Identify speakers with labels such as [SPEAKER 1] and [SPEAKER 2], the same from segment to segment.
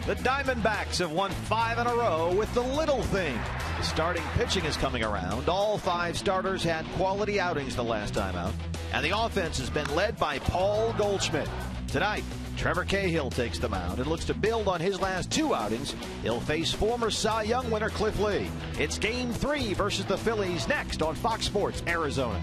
[SPEAKER 1] The Diamondbacks have won 5 in a row with the little thing. The starting pitching is coming around. All 5 starters had quality outings the last time out. And the offense has been led by Paul Goldschmidt. Tonight, Trevor Cahill takes the mound and looks to build on his last 2 outings. He'll face former Cy Young winner Cliff Lee. It's Game 3 versus the Phillies next on Fox Sports Arizona.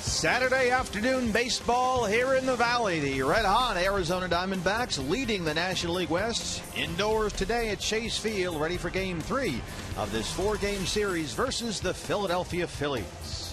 [SPEAKER 1] Saturday afternoon baseball here in the Valley. The red-hot Arizona Diamondbacks leading the National League West. Indoors today at Chase Field, ready for Game 3 of this 4-game series versus the Philadelphia Phillies.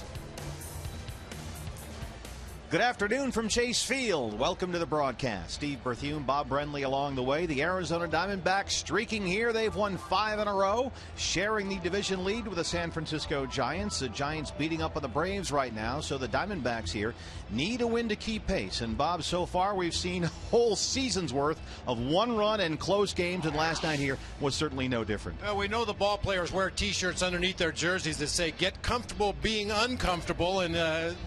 [SPEAKER 1] Good afternoon from Chase Field. Welcome to the broadcast. Steve Berthiaume, Bob Brenly along the way. The Arizona Diamondbacks streaking here. They've won 5 in a row, sharing the division lead with the San Francisco Giants. The Giants beating up on the Braves right now, so the Diamondbacks here need a win to keep pace. And Bob, so far we've seen a whole season's worth of 1-run and close games, and last night here was certainly no different.
[SPEAKER 2] We know the ball players wear T-shirts underneath their jerseys that say "Get comfortable being uncomfortable," and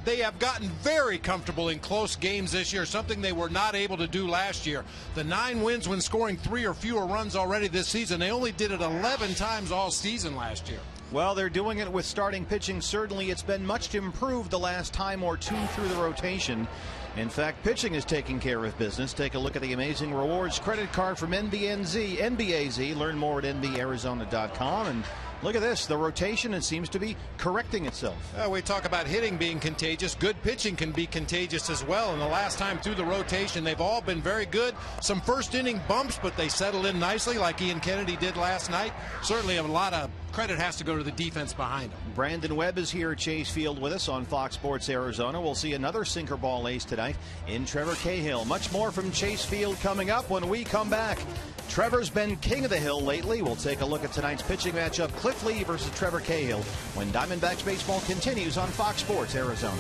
[SPEAKER 2] they have gotten very comfortable in close games this year, something they were not able to do last year. The 9 wins when scoring 3 or fewer runs already this season. They only did it 11 times all season last year.
[SPEAKER 1] Well, they're doing it with starting pitching. Certainly it's been much improved the last time or two through the rotation. In fact, pitching is taking care of business. Take a look at the amazing rewards credit card from NBAZ. Learn more at nbarizona.com. And look at this. The rotation, it seems to be correcting itself.
[SPEAKER 2] We talk about hitting being contagious. Good pitching can be contagious as well. And the last time through the rotation, they've all been very good. Some first inning bumps, but they settled in nicely like Ian Kennedy did last night. Certainly a lot of credit has to go to the defense behind him.
[SPEAKER 1] Brandon Webb is here at Chase Field with us on Fox Sports Arizona. We'll see another sinker ball ace tonight in Trevor Cahill. Much more from Chase Field coming up when we come back. Trevor's been king of the hill lately. We'll take a look at tonight's pitching matchup, Cliff Lee versus Trevor Cahill, when Diamondbacks baseball continues on Fox Sports Arizona.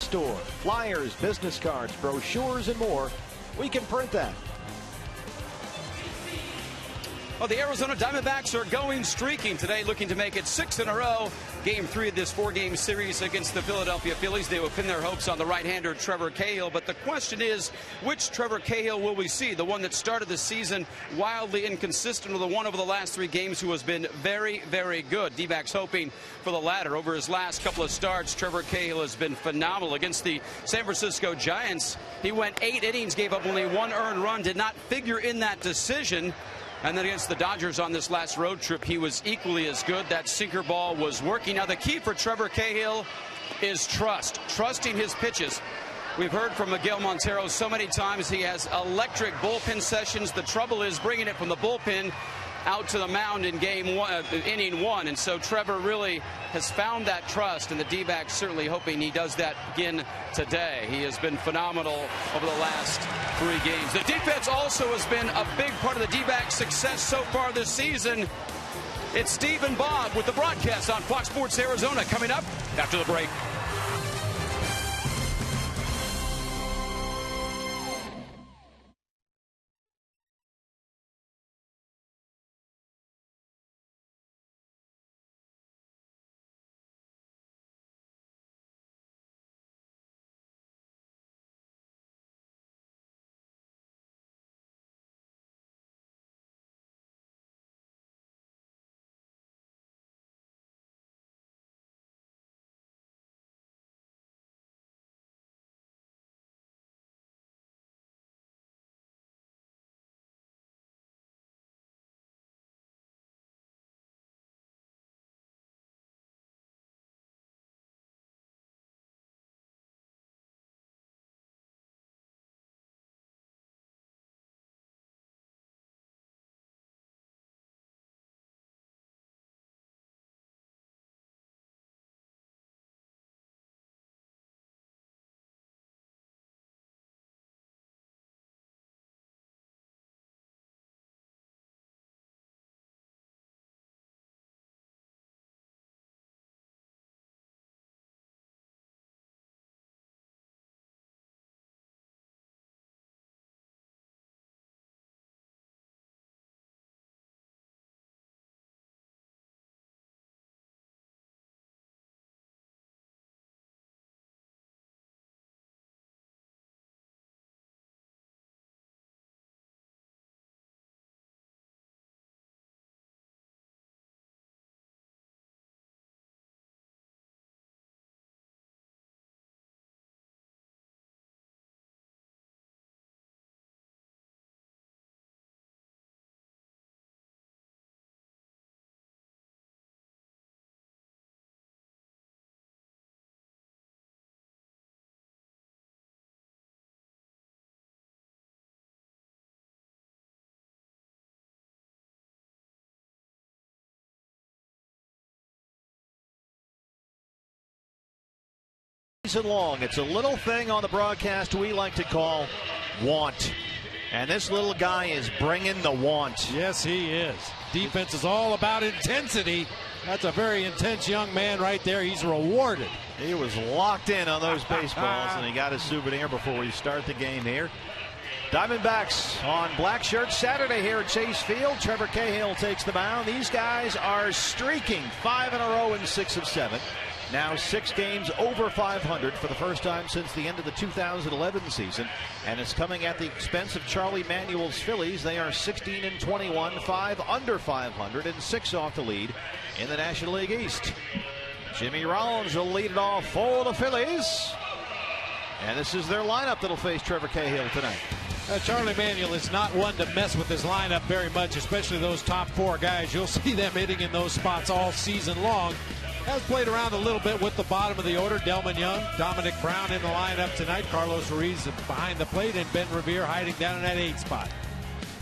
[SPEAKER 1] store. Flyers, business cards, brochures, and more. We can print that.
[SPEAKER 3] Well, the Arizona Diamondbacks are going streaking today, looking to make it 6 in a row. Game 3 of this 4-game series against the Philadelphia Phillies. They will pin their hopes on the right-hander Trevor Cahill. But the question is, which Trevor Cahill will we see? The one that started the season wildly inconsistent, or the one over the last 3 games who has been very, very good? D-backs hoping for the latter. Over his last couple of starts, Trevor Cahill has been phenomenal. Against the San Francisco Giants, he went 8 innings, gave up only 1 earned run, did not figure in that decision. And then against the Dodgers on this last road trip, he was equally as good. That sinker ball was working. Now, the key for Trevor Cahill is trusting his pitches. We've heard from Miguel Montero so many times. He has electric bullpen sessions. The trouble is bringing it from the bullpen out to the mound in inning 1. And so Trevor really has found that trust, and the D-backs certainly hoping he does that again today. He has been phenomenal over the last 3 games. The defense also has been a big part of the D-backs' success so far this season. It's Steve and Bob with the broadcast on Fox Sports Arizona coming up after the break.
[SPEAKER 1] Long. It's a little thing on the broadcast we like to call want. And this little guy is bringing the want.
[SPEAKER 2] Yes, he is. Defense is all about intensity. That's a very intense young man right there. He's rewarded.
[SPEAKER 1] He was locked in on those baseballs, and he got his souvenir before we start the game here. Diamondbacks on black shirts Saturday here at Chase Field. Trevor Cahill takes the mound. These guys are streaking 5 in a row in 6 of 7. Now 6 games over 500 for the first time since the end of the 2011 season, and it's coming at the expense of Charlie Manuel's Phillies. They are 16-21, 5 under 500, and 6 off the lead in the National League East. Jimmy Rollins will lead it off for the Phillies, and this is their lineup that'll face Trevor Cahill tonight.
[SPEAKER 2] Charlie Manuel is not one to mess with his lineup very much, especially those top 4 guys. You'll see them hitting in those spots all season long. Has played around a little bit with the bottom of the order. Delman Young, Dominic Brown in the lineup tonight. Carlos Ruiz behind the plate, and Ben Revere hiding down in that 8 spot.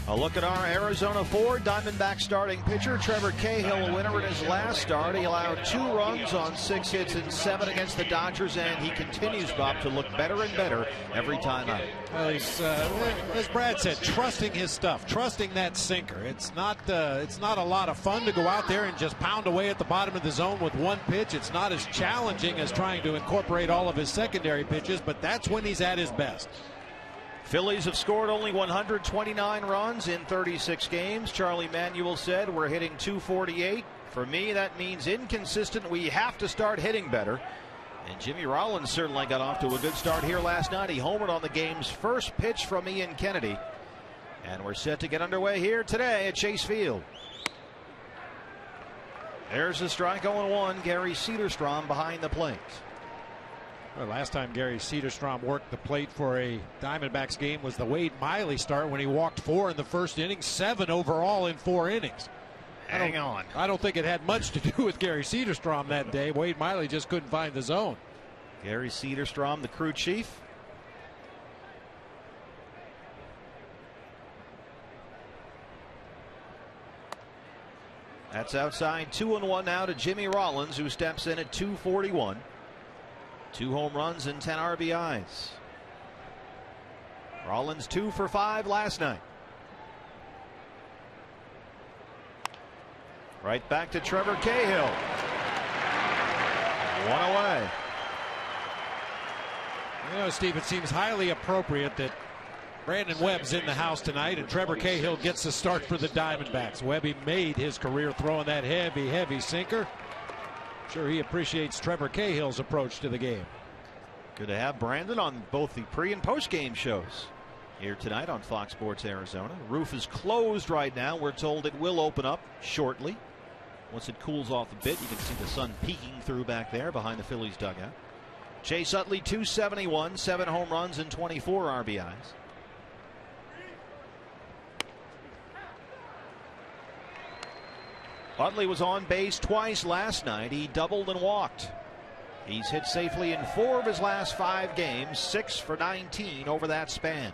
[SPEAKER 1] A look at our Arizona 4 Diamondback starting pitcher Trevor Cahill, a winner in his last start. He allowed 2 runs on 6 hits and 7 against the Dodgers, and he continues, Bob, to look better and better every time out.
[SPEAKER 2] Well, he's, as Brad said, trusting his stuff, trusting that sinker. It's not a lot of fun to go out there and just pound away at the bottom of the zone with one pitch. It's not as challenging as trying to incorporate all of his secondary pitches, but that's when he's at his best.
[SPEAKER 1] Phillies have scored only 129 runs in 36 games. Charlie Manuel said, "We're hitting 248. For me, that means inconsistent. We have to start hitting better." And Jimmy Rollins certainly got off to a good start here last night. He homered on the game's first pitch from Ian Kennedy. And we're set to get underway here today at Chase Field. There's a strike 0-1. Gary Cederstrom behind the plate.
[SPEAKER 2] Well, last time Gary Cederstrom worked the plate for a Diamondbacks game was the Wade Miley start when he walked 4 in the first inning, 7 overall in 4 innings.
[SPEAKER 1] Hang on.
[SPEAKER 2] I don't think it had much to do with Gary Cederstrom that day. Wade Miley just couldn't find the zone.
[SPEAKER 1] Gary Cederstrom, the crew chief. That's outside. 2-1 now to Jimmy Rollins, who steps in at 241. 2 home runs and 10 RBIs. Rollins 2 for 5 last night. Right back to Trevor Cahill. 1 away.
[SPEAKER 2] You know, Steve, it seems highly appropriate that Brandon Webb's in the house tonight and Trevor Cahill gets the start for the Diamondbacks. Webby made his career throwing that heavy sinker. Sure, he appreciates Trevor Cahill's approach to the game.
[SPEAKER 1] Good to have Brandon on both the pre and post game shows here tonight on Fox Sports Arizona. Roof is closed right now. We're told it will open up shortly. Once it cools off a bit, you can see the sun peeking through back there behind the Phillies dugout. Chase Utley 271, 7 home runs and 24 RBIs. Utley was on base twice last night. He doubled and walked. He's hit safely in 4 of his last 5 games, 6 for 19 over that span.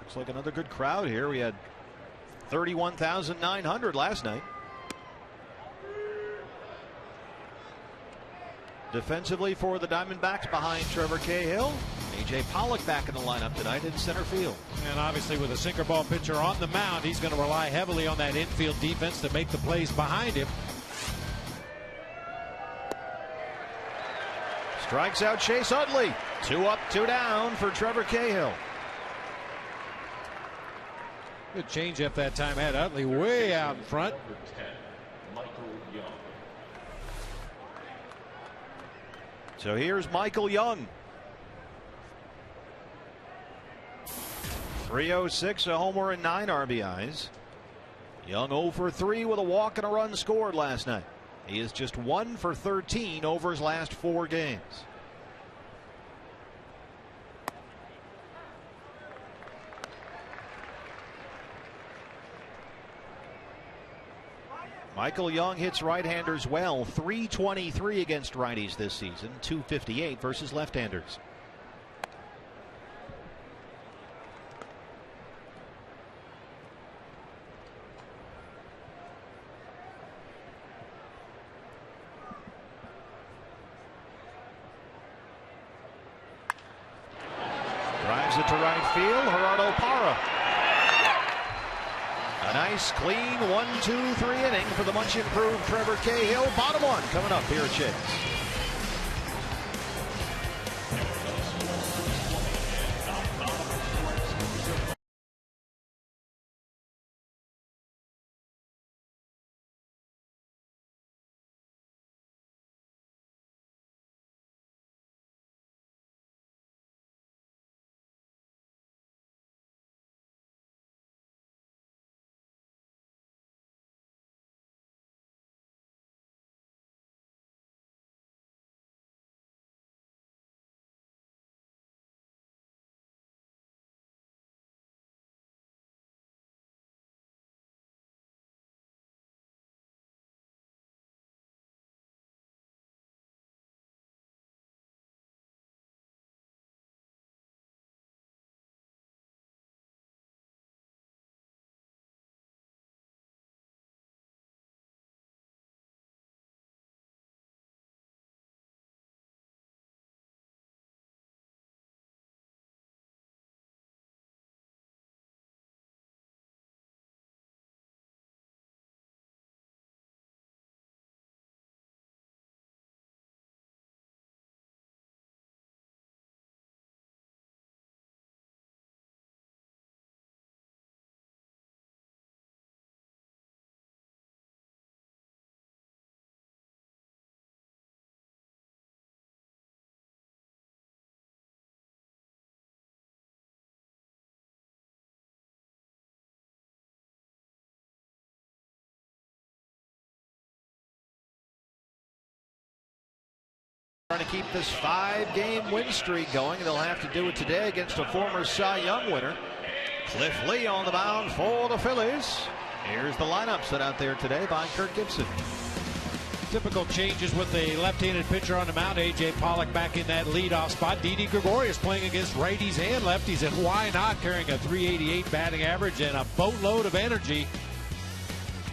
[SPEAKER 1] Looks like another good crowd here. We had 31,900 last night. Defensively for the Diamondbacks behind Trevor Cahill, A.J. Pollock back in the lineup tonight in center field.
[SPEAKER 2] And obviously with a sinker ball pitcher on the mound, he's going to rely heavily on that infield defense to make the plays behind him.
[SPEAKER 1] Strikes out Chase Utley. 2 up, 2 down for Trevor Cahill.
[SPEAKER 2] Good changeup that time. Had Utley way out in front.
[SPEAKER 1] So here's Michael Young. 306, a homer and 9 RBIs. Young 0 for 3 with a walk and a run scored last night. He is just 1 for 13 over his last 4 games. Michael Young hits right-handers well. 323 against righties this season. 258 versus left-handers. Drives it to right field. Gerardo Parra. A nice, clean 1-2-3 inning for the much improved Trevor Cahill. Bottom 1 coming up here at Chase. Trying to keep this 5-game win streak going. They'll have to do it today against a former Cy Young winner. Cliff Lee on the mound for the Phillies. Here's the lineup set out there today by Kirk Gibson.
[SPEAKER 2] Typical changes with the left-handed pitcher on the mound. A.J. Pollock back in that leadoff spot. Didi Gregorius playing against righties and lefties, and why not, carrying a .388 batting average and a boatload of energy.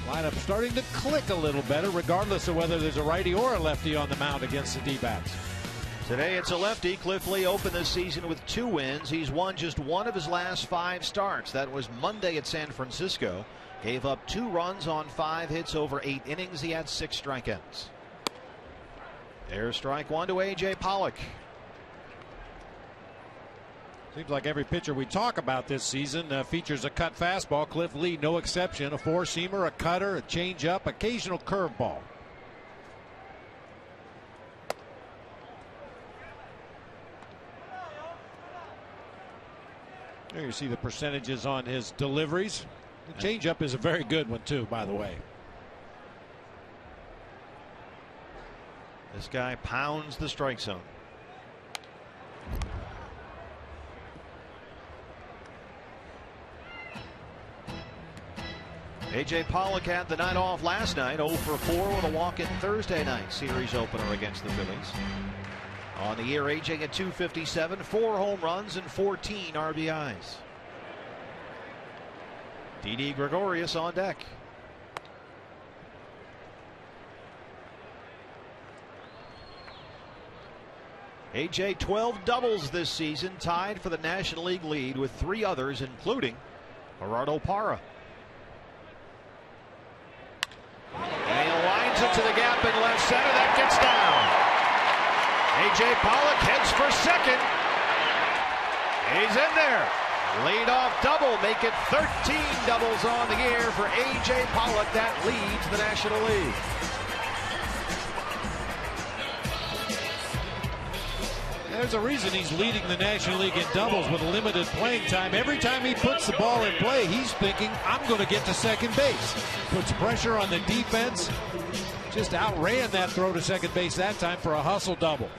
[SPEAKER 2] Lineup starting to click a little better, regardless of whether there's a righty or a lefty on the mound against the D-backs.
[SPEAKER 1] Today it's a lefty. Cliff Lee opened this season with 2 wins. He's won just 1 of his last 5 starts. That was Monday at San Francisco. Gave up 2 runs on 5 hits over 8 innings. He had 6 strikeouts. There's strike 1 to A.J. Pollock.
[SPEAKER 2] Seems like every pitcher we talk about this season features a cut fastball. Cliff Lee, no exception. A 4-seamer, a cutter, a changeup, occasional curveball. There you see the percentages on his deliveries. The changeup is a very good one too, by the way.
[SPEAKER 1] This guy pounds the strike zone. A.J. Pollock had the night off last night, 0 for 4 with a walk in Thursday night series opener against the Phillies. On the year, A.J. at .257, 4 home runs and 14 RBIs. Didi Gregorius on deck. A.J. 12 doubles this season, tied for the National League lead with 3 others, including Gerardo Parra. And he lines it to the gap in left center. That gets down. A.J. Pollock heads for second. He's in there. Leadoff double, make it 13 doubles on the year for A.J. Pollock. That leads the National League.
[SPEAKER 2] There's a reason he's leading the National League in doubles with limited playing time. Every time he puts the ball in play, he's thinking, I'm going to get to second base. Puts pressure on the defense. Just outran that throw to second base that time for a hustle double.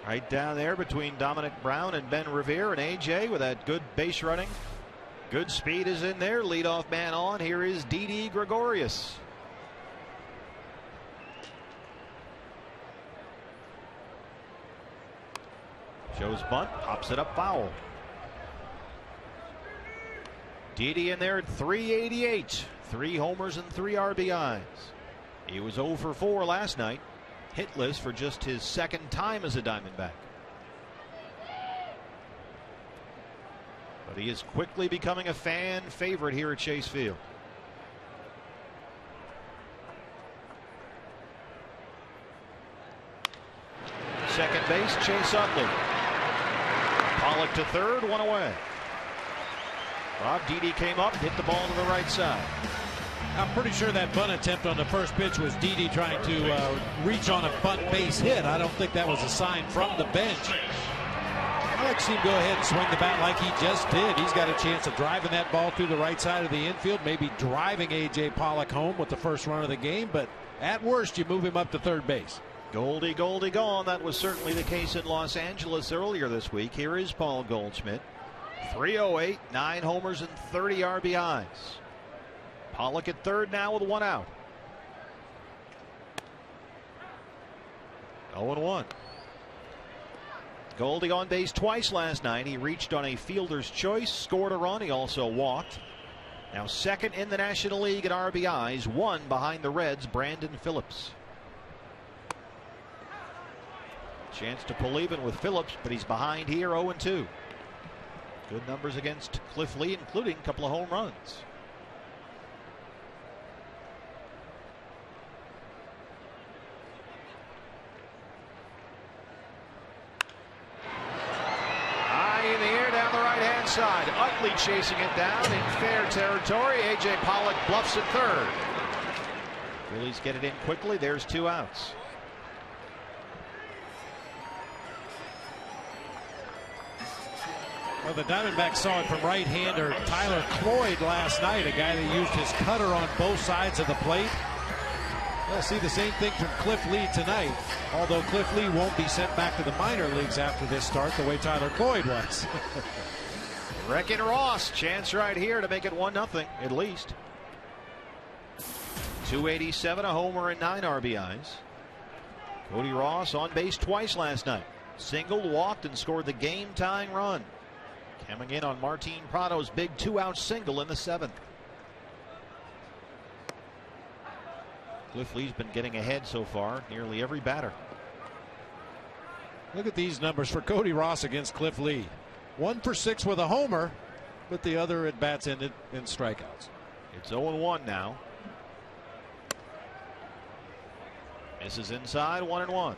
[SPEAKER 1] Right down there between Dominic Brown and Ben Revere, and A.J. with that good base running. Good speed is in there. Leadoff man on. Here is Didi Gregorius. Shows bunt, pops it up foul. Didi in there at .388. 3 homers and 3 RBIs. He was 0 for 4 last night. Hitless for just his 2nd time as a Diamondback. But he is quickly becoming a fan favorite here at Chase Field. Second base, Chase Utley. Pollock to third, 1 away. Rob Didi came up, hit the ball to the right side.
[SPEAKER 2] I'm pretty sure that bunt attempt on the first pitch was Didi trying to reach on a bunt base hit. I don't think that was a sign from the bench. I like to see him go ahead and swing the bat like he just did. He's got a chance of driving that ball through the right side of the infield, maybe driving A.J. Pollock home with the first run of the game, but at worst you move him up to third base.
[SPEAKER 1] Goldie gone. That was certainly the case in Los Angeles earlier this week. Here is Paul Goldschmidt. 308, 9 homers and 30 RBIs. Pollock at third now with 1 out. 0-1. Goldie on base twice last night. He reached on a fielder's choice, scored a run. He also walked. Now 2nd in the National League at RBIs, 1 behind the Reds, Brandon Phillips. Chance to pull even with Phillips, but he's behind here, 0-2. Good numbers against Cliff Lee, including a couple of home runs. High in the air down the right-hand side. Utley chasing it down in fair territory. A.J. Pollock bluffs at third. Phillies get it in quickly. There's 2 outs.
[SPEAKER 2] Well, the Diamondbacks saw it from right-hander Tyler Cloyd last night, a guy that used his cutter on both sides of the plate. We'll see the same thing from Cliff Lee tonight, although Cliff Lee won't be sent back to the minor leagues after this start the way Tyler Cloyd was.
[SPEAKER 1] Wrecking Ross, chance right here to make it 1-0 at least. 287, a homer and 9 RBIs. Cody Ross on base twice last night. Singled, walked, and scored the game-tying run. Coming in on Martin Prado's big 2-out single in the 7th. Cliff Lee's been getting ahead so far, nearly every batter.
[SPEAKER 2] Look at these numbers for Cody Ross against Cliff Lee. 1 for 6 with a homer, but the other at bats ended in strikeouts.
[SPEAKER 1] It's 0-1 now. Misses inside, 1-1.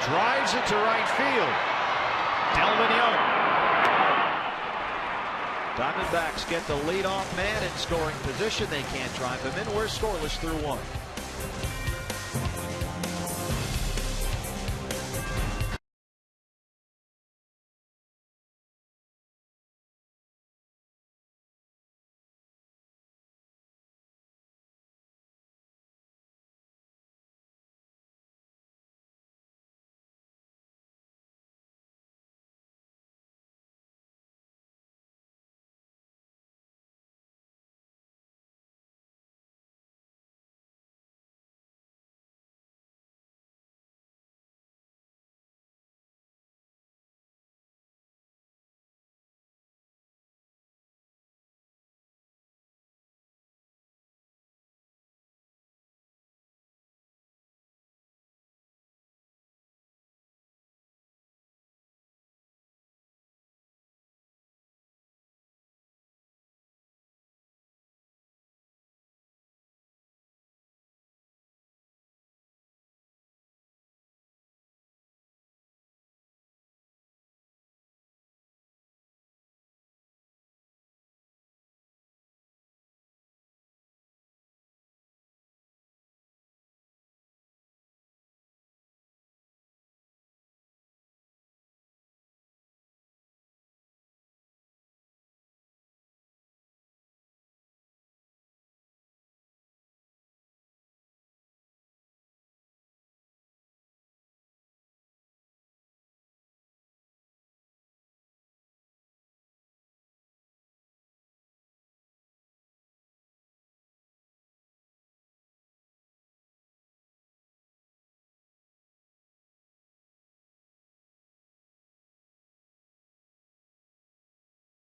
[SPEAKER 1] Drives it to right field. Delvin Young. Diamondbacks get the leadoff man in scoring position. They can't drive him in. We're scoreless through 1.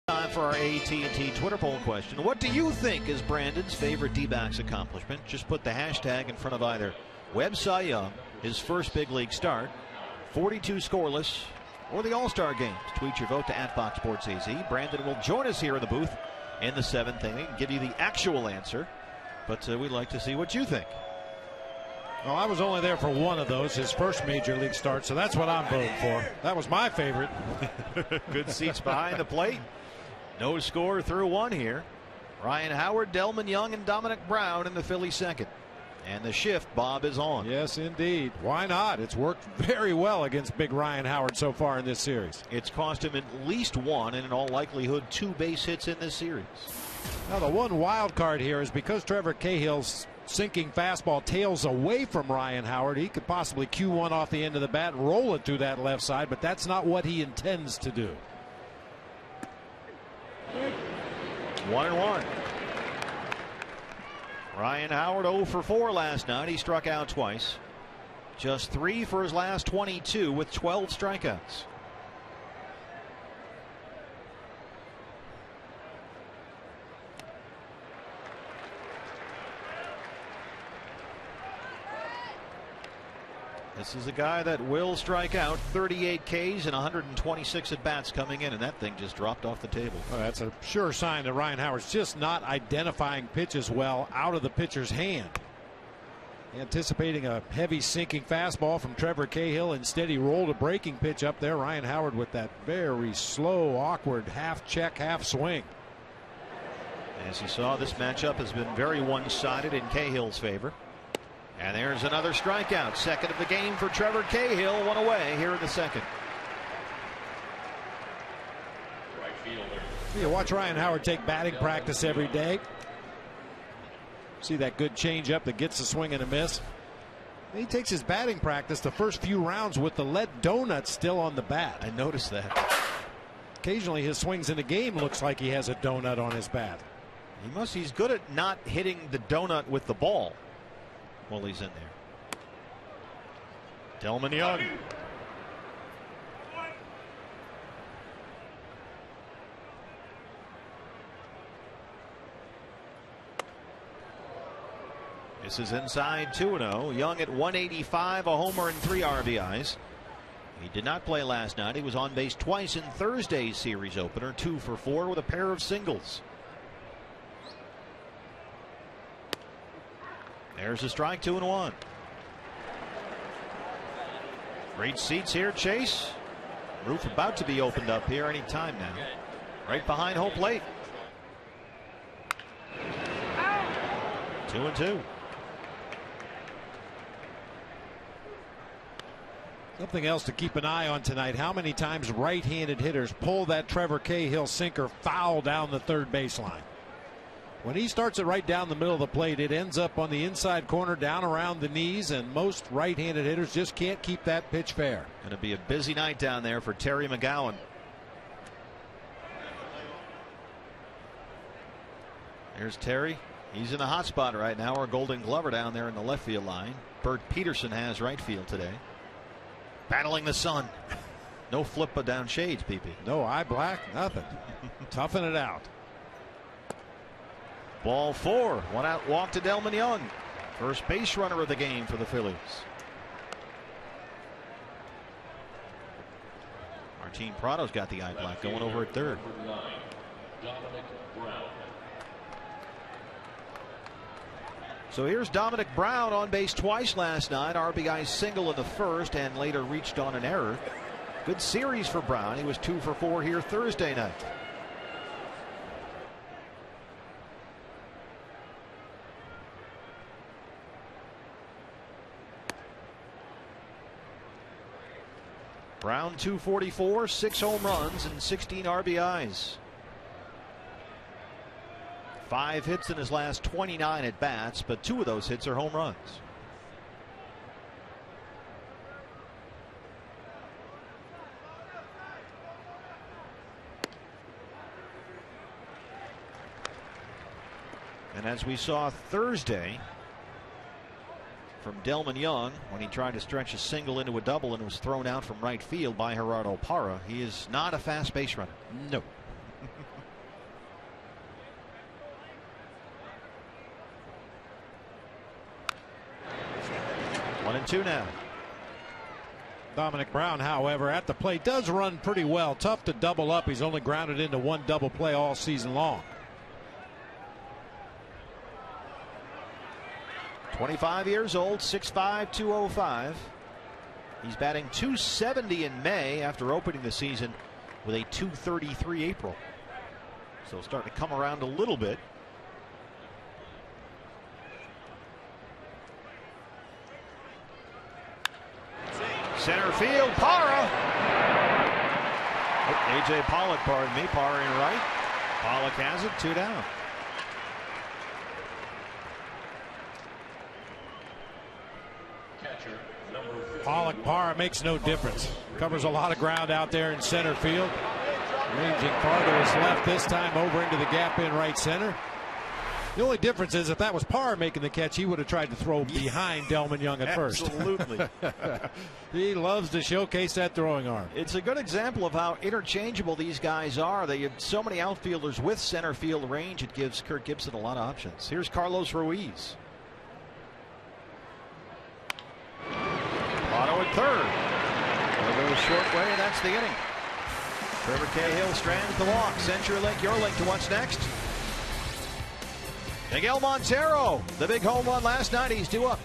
[SPEAKER 1] Time for our AT&T Twitter poll question. What do you think is Brandon's favorite D-backs accomplishment? Just put the hashtag in front of either Webb Cy Young, his first big league start, 42 scoreless, or the All-Star games. Tweet your vote to @FoxSportsAZ. Brandon will join us here in the booth in the 7th inning and give you the actual answer. But we'd like to see what you think.
[SPEAKER 2] Well, I was only there for one of those, his first major league start, so that's what I'm voting for. That was my favorite.
[SPEAKER 1] Good seats behind the plate. No score through 1 here. Ryan Howard, Delman Young, and Dominic Brown in the Philly second. And the shift, Bob, is on.
[SPEAKER 2] Yes, indeed. Why not? It's worked very well against big Ryan Howard so far in this series.
[SPEAKER 1] It's cost him at least 1 and in all likelihood 2 base hits in this series.
[SPEAKER 2] Now the one wild card here is because Trevor Cahill's sinking fastball tails away from Ryan Howard, he could possibly cue one off the end of the bat and roll it to that left side, but that's not what he intends to do.
[SPEAKER 1] 1-1. Ryan Howard 0 for 4 last night. He struck out twice. Just 3 for his last 22 with 12 strikeouts. This is a guy that will strike out. 38 Ks and 126 at bats coming in, and that thing just dropped off the table.
[SPEAKER 2] Well, that's a sure sign that Ryan Howard's just not identifying pitches well out of the pitcher's hand. Anticipating a heavy sinking fastball from Trevor Cahill. Instead, he rolled a breaking pitch up there. Ryan Howard with that very slow, awkward half check, half swing.
[SPEAKER 1] As you saw, this matchup has been very one-sided in Cahill's favor. And there's another strikeout. Second of the game for Trevor Cahill. One away here in the second.
[SPEAKER 2] You watch Ryan Howard take batting practice every day. See that good changeup that gets a swing and a miss. He takes his batting practice the first few rounds with the lead donut still on the bat.
[SPEAKER 1] I noticed that.
[SPEAKER 2] Occasionally his swings in the game looks like he has a donut on his bat.
[SPEAKER 1] He's good at not hitting the donut with the ball while he's in there. Delman Young. This is inside 2-0. Young at 185, a homer and 3 RBIs. He did not play last night. He was on base twice in Thursday's series opener, 2 for 4 with a pair of singles. There's a strike, 2-1. Great seats here, Chase. Roof about to be opened up here any time now. Right behind home plate. 2-2.
[SPEAKER 2] Something else to keep an eye on tonight. How many times right-handed hitters pull that Trevor Cahill sinker foul down the third baseline? When he starts it right down the middle of the plate, it ends up on the inside corner down around the knees, and most right-handed hitters just can't keep that pitch fair.
[SPEAKER 1] Going to be a busy night down there for Terry McGowan. There's Terry. He's in a hot spot right now. Our Golden Glover down there in the left field line. Bert Peterson has right field today. Battling the sun. No flip but down shades, PP.
[SPEAKER 2] No eye black, nothing. Toughen it out.
[SPEAKER 1] Ball 4. 1 out walk to Delman Young. First base runner of the game for the Phillies. Martin Prado's got the eye black going over at third. So here's Dominic Brown on base twice last night. RBI single in the first and later reached on an error. Good series for Brown. He was 2 for 4 here Thursday night. Brown 244, 6 home runs and 16 RBIs. 5 hits in his last 29 at bats, but 2 of those hits are home runs. And as we saw Thursday from Delman Young, when he tried to stretch a single into a double and was thrown out from right field by Gerardo Parra, he is not a fast base runner.
[SPEAKER 2] No.
[SPEAKER 1] 1-2 now.
[SPEAKER 2] Dominic Brown, however, at the plate does run pretty well. Tough to double up. He's only grounded into 1 double play all season long.
[SPEAKER 1] 25 years old, 6'5", 205. He's batting .270 in May after opening the season with a .233 April. So starting to come around a little bit. Center field, Parra. Oh, A.J. Pollock, pardon me. Parra in right. Pollock has it, 2 down.
[SPEAKER 2] Pollock, Parra makes no difference. Covers a lot of ground out there in center field. Ranging far to his left this time over into the gap in right center. The only difference is if that was Parra making the catch, he would have tried to throw behind Delman Young at first.
[SPEAKER 1] Absolutely.
[SPEAKER 2] He loves to showcase that throwing arm.
[SPEAKER 1] It's a good example of how interchangeable these guys are. They have so many outfielders with center field range. It gives Kirk Gibson a lot of options. Here's Carlos Ruiz. Otto at third. They'll go a short way, and that's the inning. Trevor Cahill strands the walk. CenturyLink, your link to what's next. Miguel Montero, the big home run last night. He's due up.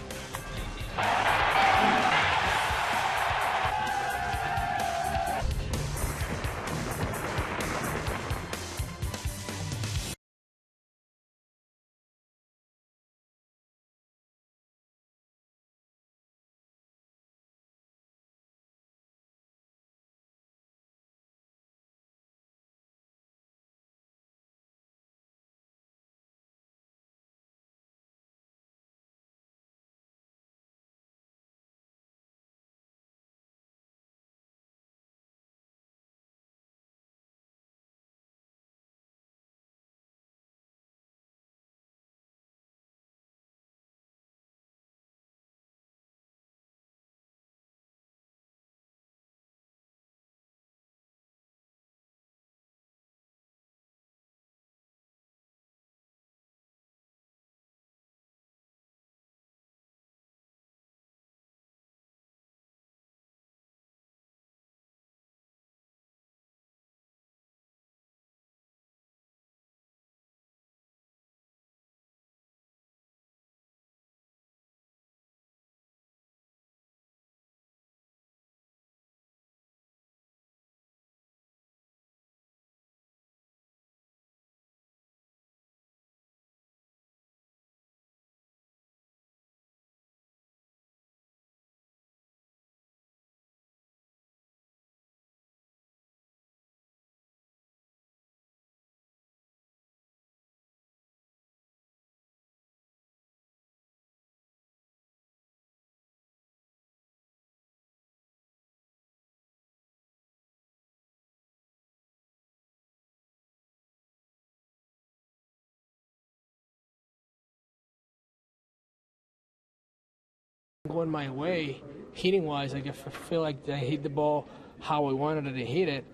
[SPEAKER 4] Going my way, hitting-wise, I feel like I hit the ball how I wanted to hit it.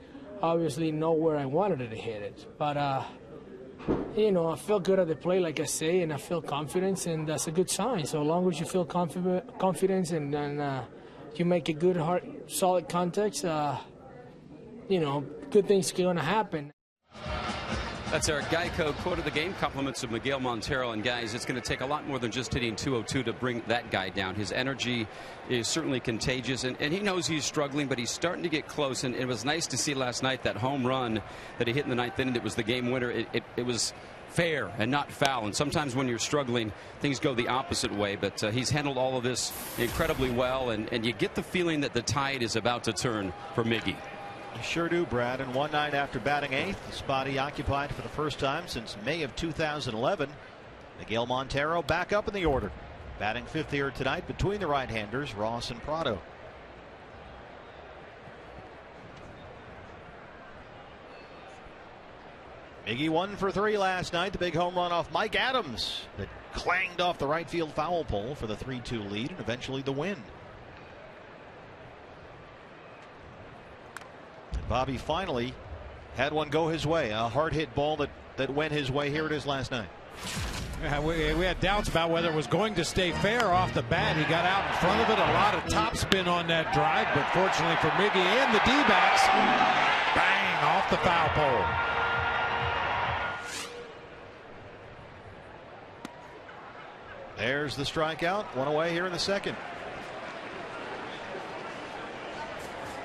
[SPEAKER 4] Obviously, not where I wanted to hit it. But, you know, I feel good at the plate, like I say, and I feel confidence, and that's a good sign. So as long as you feel confidence and you make a good, hard, solid contact, you know, good things are going to happen.
[SPEAKER 3] That's our Geico quote of the game. Compliments of Miguel Montero. And guys, it's going to take a lot more than just hitting 202 to bring that guy down. His energy is certainly contagious, and he knows he's struggling, but he's starting to get close. And it was nice to see last night that home run that he hit in the ninth inning that was the game winner. It was fair and not foul. And sometimes when you're struggling, things go the opposite way. But he's handled all of this incredibly well, and you get the feeling that the tide is about to turn for Miggy.
[SPEAKER 1] You sure do, Brad. And one night after batting eighth, the spot he occupied for the first time since May of 2011, Miguel Montero back up in the order. Batting fifth here tonight between the right-handers, Ross and Prado. Miggy 1 for 3 last night. The big home run off Mike Adams that clanged off the right field foul pole for the 3-2 lead and eventually the win. Bobby finally had one go his way. A hard hit ball that went his way. Here it is last night.
[SPEAKER 2] Yeah, we had doubts about whether it was going to stay fair off the bat. He got out in front of it. A lot of topspin on that drive, but fortunately for Miggy and the D-backs, bang, off the foul pole.
[SPEAKER 1] There's the strikeout. One away here in the second.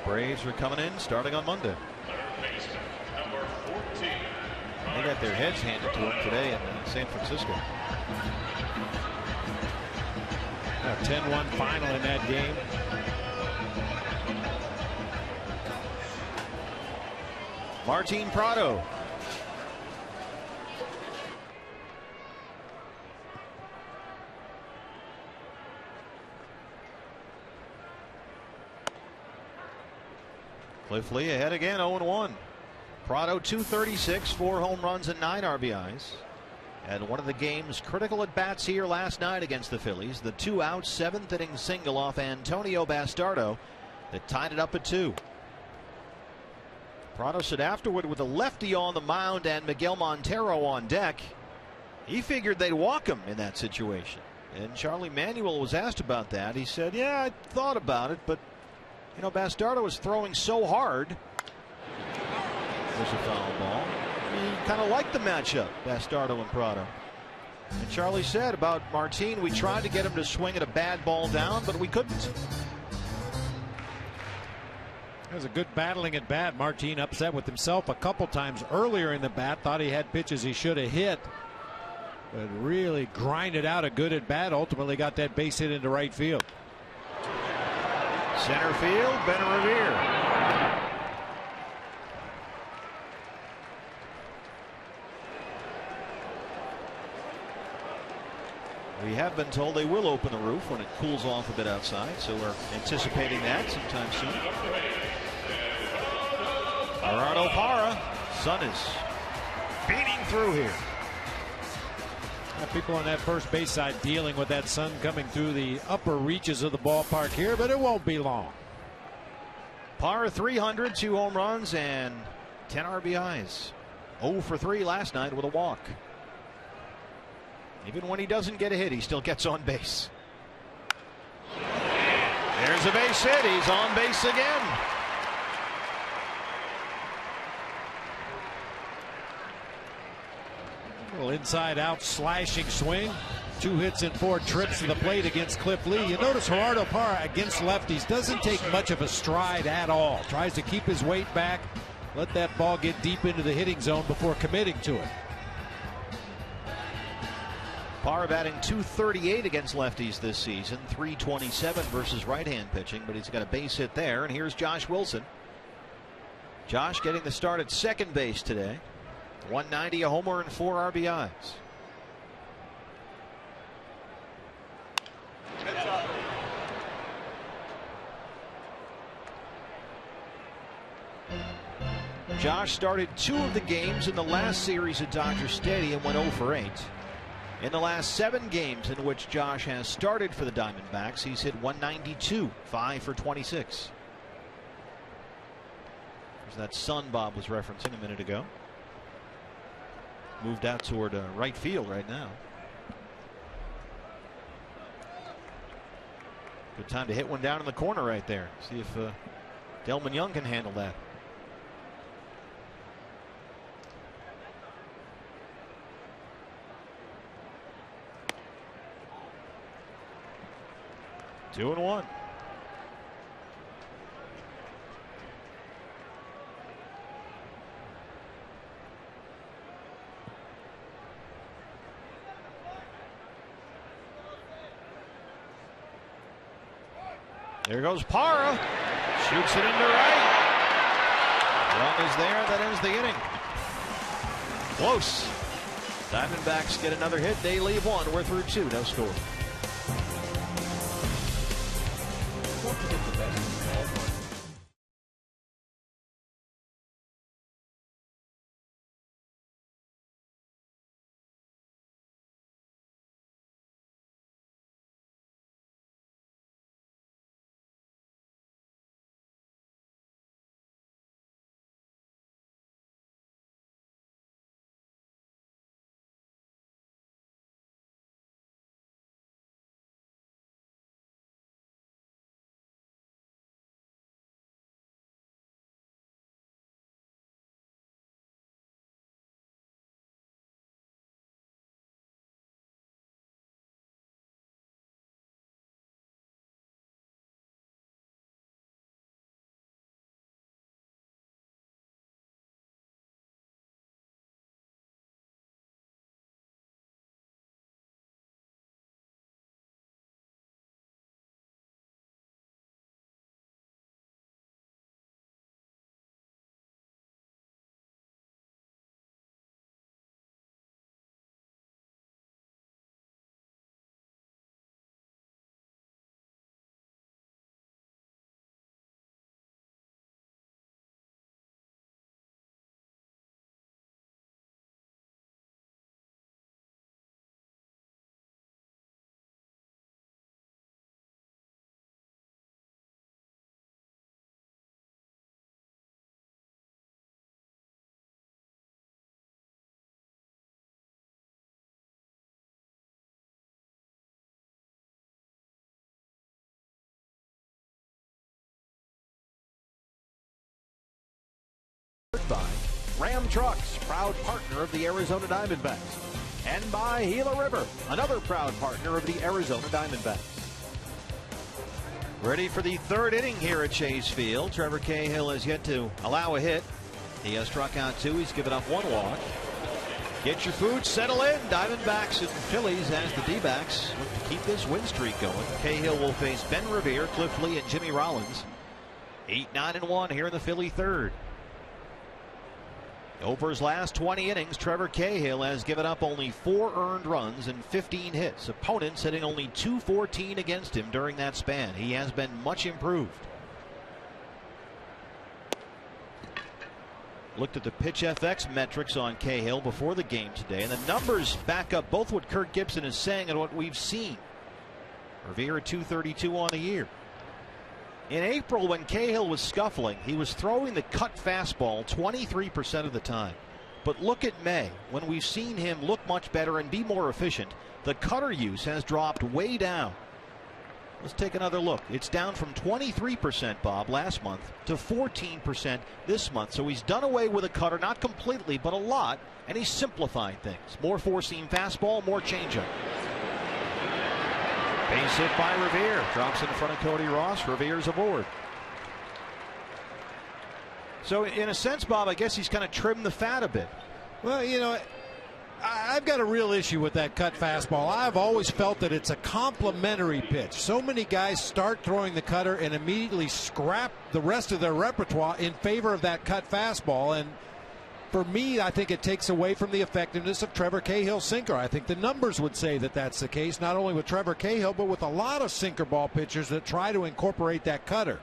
[SPEAKER 1] Braves are coming in starting on Monday. They got their heads handed to them today in San Francisco.
[SPEAKER 2] A 10-1 final in that game.
[SPEAKER 1] Martin Prado. Cliff Lee ahead again, 0-1. Prado 236, 4 home runs and 9 RBIs. And one of the game's critical at-bats here last night against the Phillies, the 2-out 7th inning single off Antonio Bastardo that tied it up at 2. Prado said afterward, with a lefty on the mound and Miguel Montero on deck, he figured they'd walk him in that situation. And Charlie Manuel was asked about that. He said, yeah, I thought about it, but you know, Bastardo was throwing so hard. There's a foul ball. He kind of liked the matchup, Bastardo and Prado. And Charlie said about Martin, we tried to get him to swing at a bad ball down, but we couldn't.
[SPEAKER 2] It was a good battling at bat. Martin upset with himself a couple times earlier in the bat. Thought he had pitches he should have hit, but really grinded out a good at bat. Ultimately got that base hit into right field.
[SPEAKER 1] Center field, Benavier. We have been told they will open the roof when it cools off a bit outside, so we're anticipating that sometime soon. Gerardo Parra, sun is beating through here.
[SPEAKER 2] People on that first base side dealing with that sun coming through the upper reaches of the ballpark here, but it won't be long.
[SPEAKER 1] Parra 300, 2 home runs and 10 RBIs. 0 for 3 last night with a walk. Even when he doesn't get a hit, he still gets on base. There's a base hit. He's on base again.
[SPEAKER 2] Little inside-out slashing swing. 2 hits and 4 trips to the plate against Cliff Lee. You notice Gerardo Parra against lefties doesn't take much of a stride at all. Tries to keep his weight back, let that ball get deep into the hitting zone before committing to it.
[SPEAKER 1] Parra batting .238 against lefties this season, .327 versus right-hand pitching, but he's got a base hit there. And here's Josh Wilson. Josh getting the start at second base today. 190, a homer, and 4 RBIs. Josh started 2 of the games in the last series at Dodger Stadium, went 0 for 8. In the last 7 games in which Josh has started for the Diamondbacks, he's hit 192, 5 for 26. There's that sun Bob was referencing a minute ago. Moved out toward right field right now. Good time to hit one down in the corner right there. See if Delman Young can handle that. Two and one. There goes Parra. Shoots it into right. Run is there. That ends the inning. Close. Diamondbacks get another hit. They leave one. We're through 2. No score. By Ram Trucks, proud partner of the Arizona Diamondbacks, and by Gila River, another proud partner of the Arizona Diamondbacks. Ready for the 3rd inning here at Chase Field. Trevor Cahill has yet to allow a hit. He has struck out 2. He's given up 1 walk. Get your food, settle in. Diamondbacks and Phillies as the D-backs look to keep this win streak going. Cahill will face Ben Revere, Cliff Lee, and Jimmy Rollins. 8-9-1 here in the Philly 3rd. Over his last 20 innings, Trevor Cahill has given up only 4 earned runs and 15 hits. Opponents hitting only .214 against him during that span. He has been much improved. Looked at the pitch FX metrics on Cahill before the game today, and the numbers back up both what Kirk Gibson is saying and what we've seen. Revere at .232 on the year. In April, when Cahill was scuffling, he was throwing the cut fastball 23% of the time. But look at May, when we've seen him look much better and be more efficient. The cutter use has dropped way down. Let's take another look. It's down from 23%, Bob, last month to 14% this month. So he's done away with a cutter, not completely, but a lot, and he's simplified things. More four-seam fastball, more changeup. Base hit by Revere. Drops in front of Cody Ross. Revere's aboard. So in a sense, Bob, I guess he's kind of trimmed the fat a bit.
[SPEAKER 2] Well, you know, I've got a real issue with that cut fastball. I've always felt that it's a complementary pitch. So many guys start throwing the cutter and immediately scrap the rest of their repertoire in favor of that cut fastball. And for me, I think it takes away from the effectiveness of Trevor Cahill's sinker. I think the numbers would say that that's the case, not only with Trevor Cahill, but with a lot of sinker ball pitchers that try to incorporate that cutter.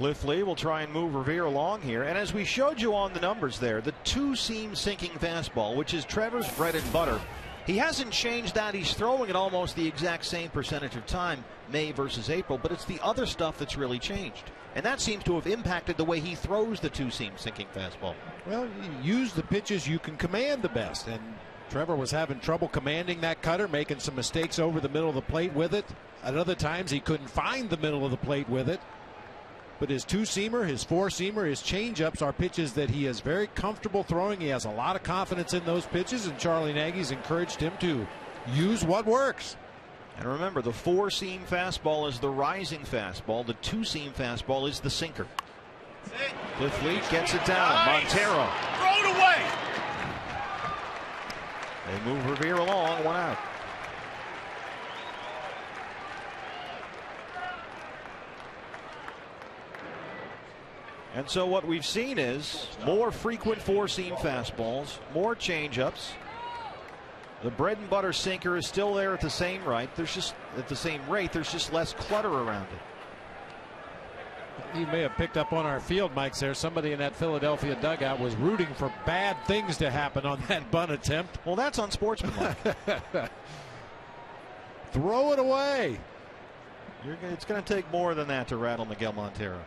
[SPEAKER 1] Cliff Lee will try and move Revere along here. And as we showed you on the numbers there, the two-seam sinking fastball, which is Trevor's bread and butter, he hasn't changed that. He's throwing it almost the exact same percentage of time, May versus April, but it's the other stuff that's really changed. And that seems to have impacted the way he throws the two-seam sinking fastball.
[SPEAKER 2] Well, you use the pitches you can command the best, and Trevor was having trouble commanding that cutter, making some mistakes over the middle of the plate with it. At other times, he couldn't find the middle of the plate with it. But his two-seamer, his four-seamer, his change-ups are pitches that he is very comfortable throwing. He has a lot of confidence in those pitches, and Charlie Nagy's encouraged him to use what works.
[SPEAKER 1] And remember, the four-seam fastball is the rising fastball. The two-seam fastball is the sinker. Cliff Lee gets it down. Montero.
[SPEAKER 5] Throw it away.
[SPEAKER 1] They move Revere along, 1 out. And so what we've seen is more frequent four-seam fastballs, more changeups. The bread and butter sinker is still there at the same rate. There's just less clutter around it.
[SPEAKER 2] You may have picked up on our field mics there. Somebody in that Philadelphia dugout was rooting for bad things to happen on that bunt attempt.
[SPEAKER 1] Well, that's unsportsmanlike.
[SPEAKER 2] Throw it away.
[SPEAKER 1] It's going to take more than that to rattle Miguel Montero.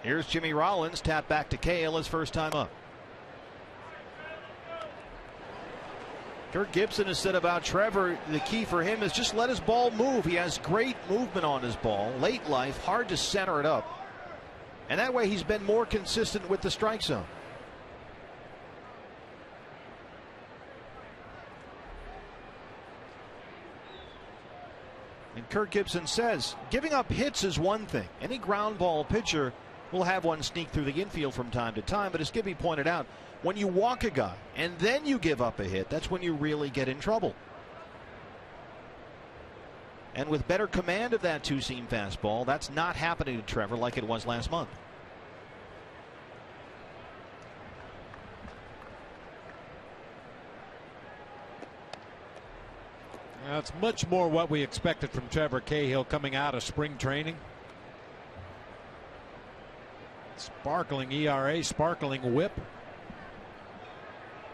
[SPEAKER 1] Here's Jimmy Rollins, tap back to Cahill his first time up. Kirk Gibson has said about Trevor, the key for him is just let his ball move. He has great movement on his ball. Late life, hard to center it up. And that way he's been more consistent with the strike zone. And Kirk Gibson says giving up hits is one thing. Any ground ball pitcher will have one sneak through the infield from time to time. But as Gibby pointed out, when you walk a guy and then you give up a hit, that's when you really get in trouble. And with better command of that two-seam fastball, that's not happening to Trevor like it was last month.
[SPEAKER 2] That's much more what we expected from Trevor Cahill coming out of spring training. Sparkling ERA, sparkling whip.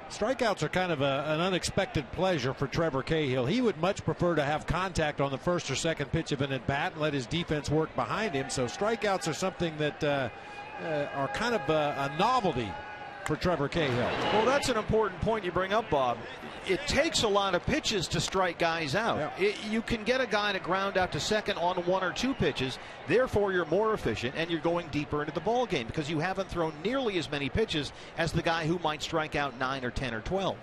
[SPEAKER 2] Strikeouts are kind of an unexpected pleasure for Trevor Cahill. He would much prefer to have contact on the first or second pitch of an at-bat and let his defense work behind him. So strikeouts are something that are kind of a novelty for Trevor Cahill.
[SPEAKER 1] Well, that's an important point you bring up, Bob. It takes a lot of pitches to strike guys out.
[SPEAKER 2] Yeah.
[SPEAKER 1] You can get a guy to ground out to second on 1 or 2 pitches. Therefore, you're more efficient and you're going deeper into the ball game because you haven't thrown nearly as many pitches as the guy who might strike out 9 or 10 or 12.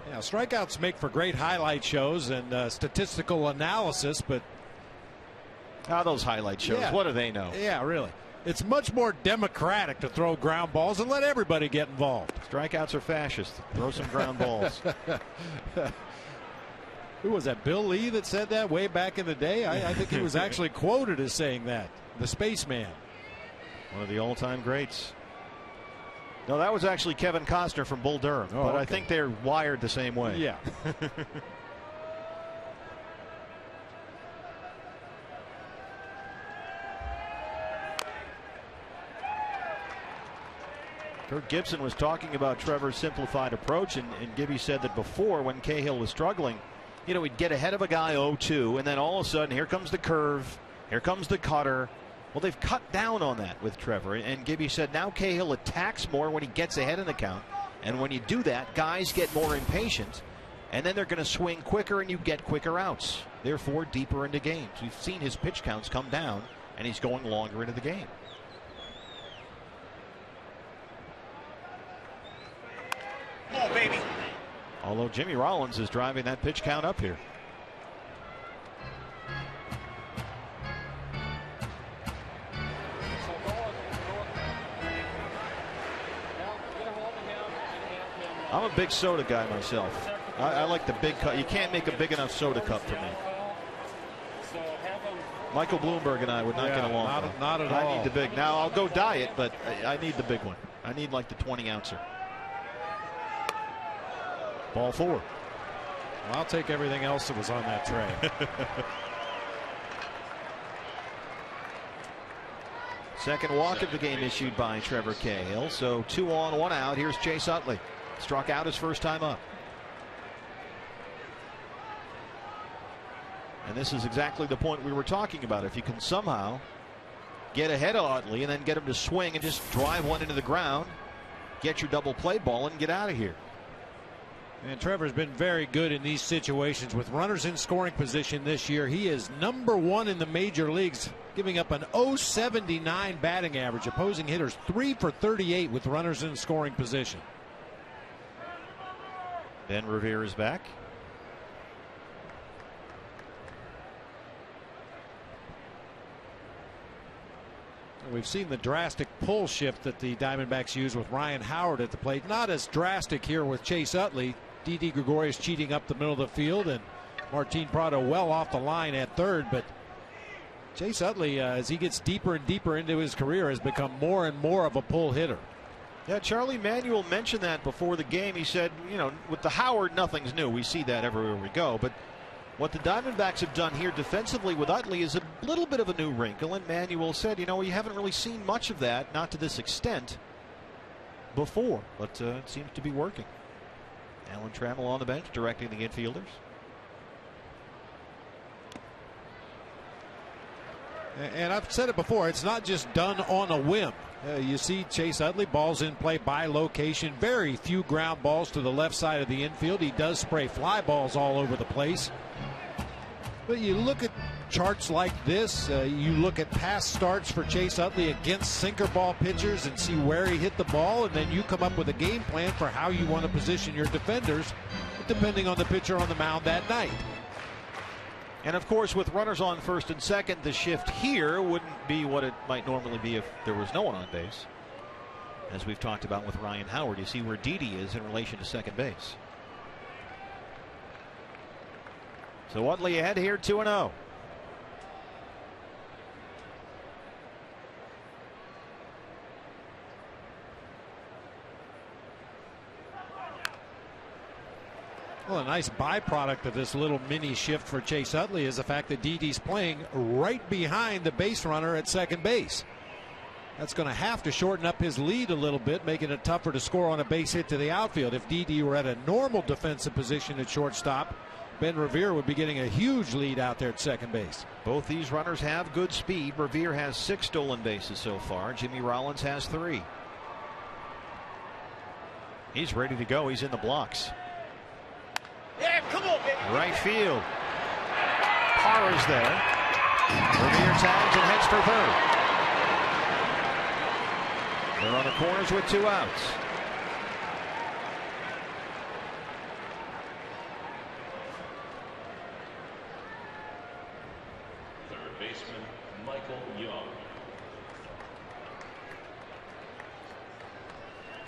[SPEAKER 2] Yeah, strikeouts make for great highlight shows and statistical analysis, but
[SPEAKER 1] those highlight shows,
[SPEAKER 2] yeah.
[SPEAKER 1] What do they know?
[SPEAKER 2] Yeah, really. It's much more democratic to throw ground balls and let everybody get involved.
[SPEAKER 1] Strikeouts are fascist. Throw some ground balls.
[SPEAKER 2] Who was that? Bill Lee that said that way back in the day? I think he was actually quoted as saying that. The spaceman.
[SPEAKER 1] One of the all-time greats. No, that was actually Kevin Costner from Bull Durham.
[SPEAKER 2] Oh,
[SPEAKER 1] but
[SPEAKER 2] okay.
[SPEAKER 1] I think they're wired the same way.
[SPEAKER 2] Yeah.
[SPEAKER 1] Kirk Gibson was talking about Trevor's simplified approach, and Gibby said that before, when Cahill was struggling, he'd get ahead of a guy 0-2, and then all of a sudden, here comes the curve, here comes the cutter. Well, they've cut down on that with Trevor, and Gibby said now Cahill attacks more when he gets ahead in the count, and when you do that, guys get more impatient, and then they're going to swing quicker, and you get quicker outs, therefore deeper into games. We've seen his pitch counts come down, and he's going longer into the game.
[SPEAKER 5] Oh, baby.
[SPEAKER 1] Although Jimmy Rollins is driving that pitch count up here. I'm a big soda guy myself. I like the big cup. You can't make a big enough soda cup for me. Michael Bloomberg and I would not get along.
[SPEAKER 2] Not at all.
[SPEAKER 1] I need the big. Now I'll go diet, but I need the big one. I need like the 20-ouncer. Ball 4.
[SPEAKER 2] Well, I'll take everything else that was on that tray.
[SPEAKER 1] Second walk of the game issued by Trevor Cahill. So 2 on, 1 out. Here's Chase Utley. Struck out his first time up. And this is exactly the point we were talking about. If you can somehow get ahead of Utley and then get him to swing and just drive one into the ground, get your double play ball and get out of here.
[SPEAKER 2] And Trevor's been very good in these situations with runners in scoring position this year. He is #1 in the major leagues, giving up an .079 batting average. Opposing hitters 3 for 38 with runners in scoring position.
[SPEAKER 1] Ben Revere is back.
[SPEAKER 2] We've seen the drastic pull shift that the Diamondbacks use with Ryan Howard at the plate. Not as drastic here with Chase Utley. Didi Gregorius cheating up the middle of the field, and Martin Prado well off the line at third. But Chase Utley, as he gets deeper and deeper into his career, has become more and more of a pull hitter.
[SPEAKER 1] Yeah, Charlie Manuel mentioned that before the game. He said, you know, with the Howard, nothing's new. We see that everywhere we go. But what the Diamondbacks have done here defensively with Utley is a little bit of a new wrinkle. And Manuel said, you know, we haven't really seen much of that, not to this extent, before. But it seems to be working. Alan Trammell on the bench directing the infielders.
[SPEAKER 2] And I've said it before, it's not just done on a whim. You see Chase Utley, balls in play by location. Very few ground balls to the left side of the infield. He does spray fly balls all over the place. But you look at charts like this, you look at past starts for Chase Utley against sinker ball pitchers and see where he hit the ball, and then you come up with a game plan for how you want to position your defenders depending on the pitcher on the mound that night.
[SPEAKER 1] And of course, with runners on first and second, the shift here wouldn't be what it might normally be if there was no one on base. As we've talked about with Ryan Howard, you see where Didi is in relation to second base. So Utley ahead here, 2-0.
[SPEAKER 2] Well, a nice byproduct of this little mini shift for Chase Utley is the fact that Didi's playing right behind the base runner at second base. That's going to have to shorten up his lead a little bit, making it tougher to score on a base hit to the outfield. If Didi were at a normal defensive position at shortstop, Ben Revere would be getting a huge lead out there at second base.
[SPEAKER 1] Both these runners have good speed. Revere has 6 stolen bases so far. Jimmy Rollins has 3. He's ready to go. He's in the blocks.
[SPEAKER 5] Yeah, come on, baby.
[SPEAKER 1] Right field. Parra's there. Revere tags and heads for third. They're on the corners with 2 outs.
[SPEAKER 6] Third baseman Michael Young.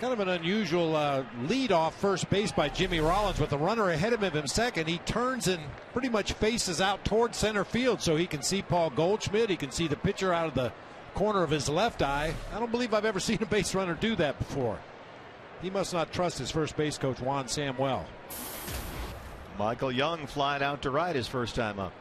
[SPEAKER 2] Kind of an unusual lead off first base by Jimmy Rollins with the runner ahead of him in second. He turns and pretty much faces out toward center field so he can see Paul Goldschmidt. He can see the pitcher out of the corner of his left eye. I don't believe I've ever seen a base runner do that before. He must not trust his first base coach, Juan Samuel.
[SPEAKER 1] Michael Young flying out to right his first time up.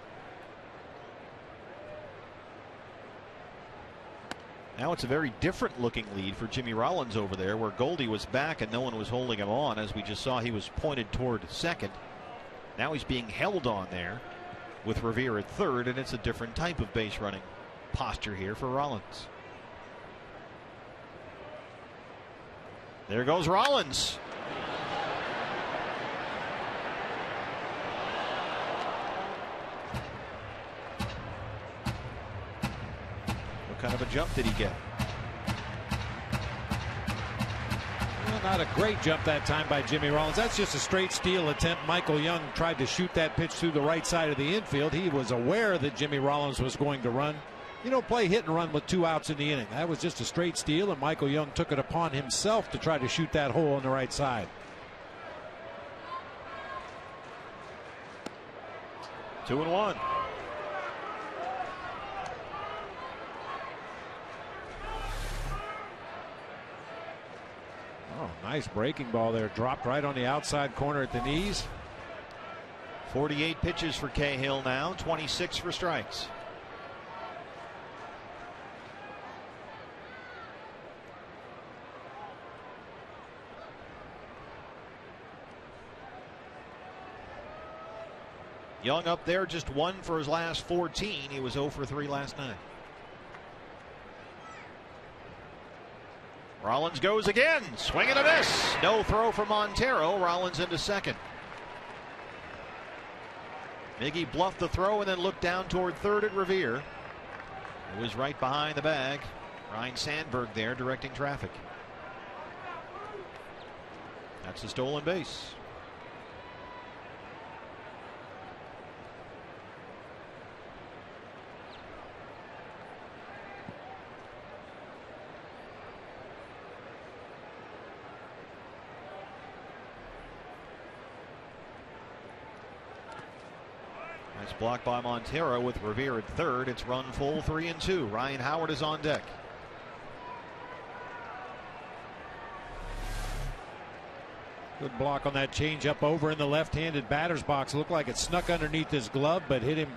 [SPEAKER 1] Now it's a very different looking lead for Jimmy Rollins over there, where Goldie was back and no one was holding him on. As we just saw, he was pointed toward second. Now he's being held on there with Revere at third, and it's a different type of base running posture here for Rollins. There goes Rollins. What kind of a jump did he get?
[SPEAKER 2] Well, not a great jump that time by Jimmy Rollins. That's just a straight steal attempt. Michael Young tried to shoot that pitch through the right side of the infield. He was aware that Jimmy Rollins was going to run. You don't play hit and run with 2 outs in the inning. That was just a straight steal, and Michael Young took it upon himself to try to shoot that hole on the right side.
[SPEAKER 1] 2-1.
[SPEAKER 2] Oh, nice breaking ball there. Dropped right on the outside corner at the knees.
[SPEAKER 1] 48 pitches for Cahill now, 26 for strikes. Young up there, just 1 for his last 14. He was 0 for 3 last night. Rollins goes again. Swing and a miss. No throw for Montero. Rollins into second. Miggy bluffed the throw and then looked down toward third at Revere, who was right behind the bag. Ryan Sandberg there directing traffic. That's a stolen base. Nice block by Montero with Revere at third. It's run full 3-2. Ryan Howard is on deck.
[SPEAKER 2] Good block on that changeup over in the left-handed batter's box. Looked like it snuck underneath his glove, but hit him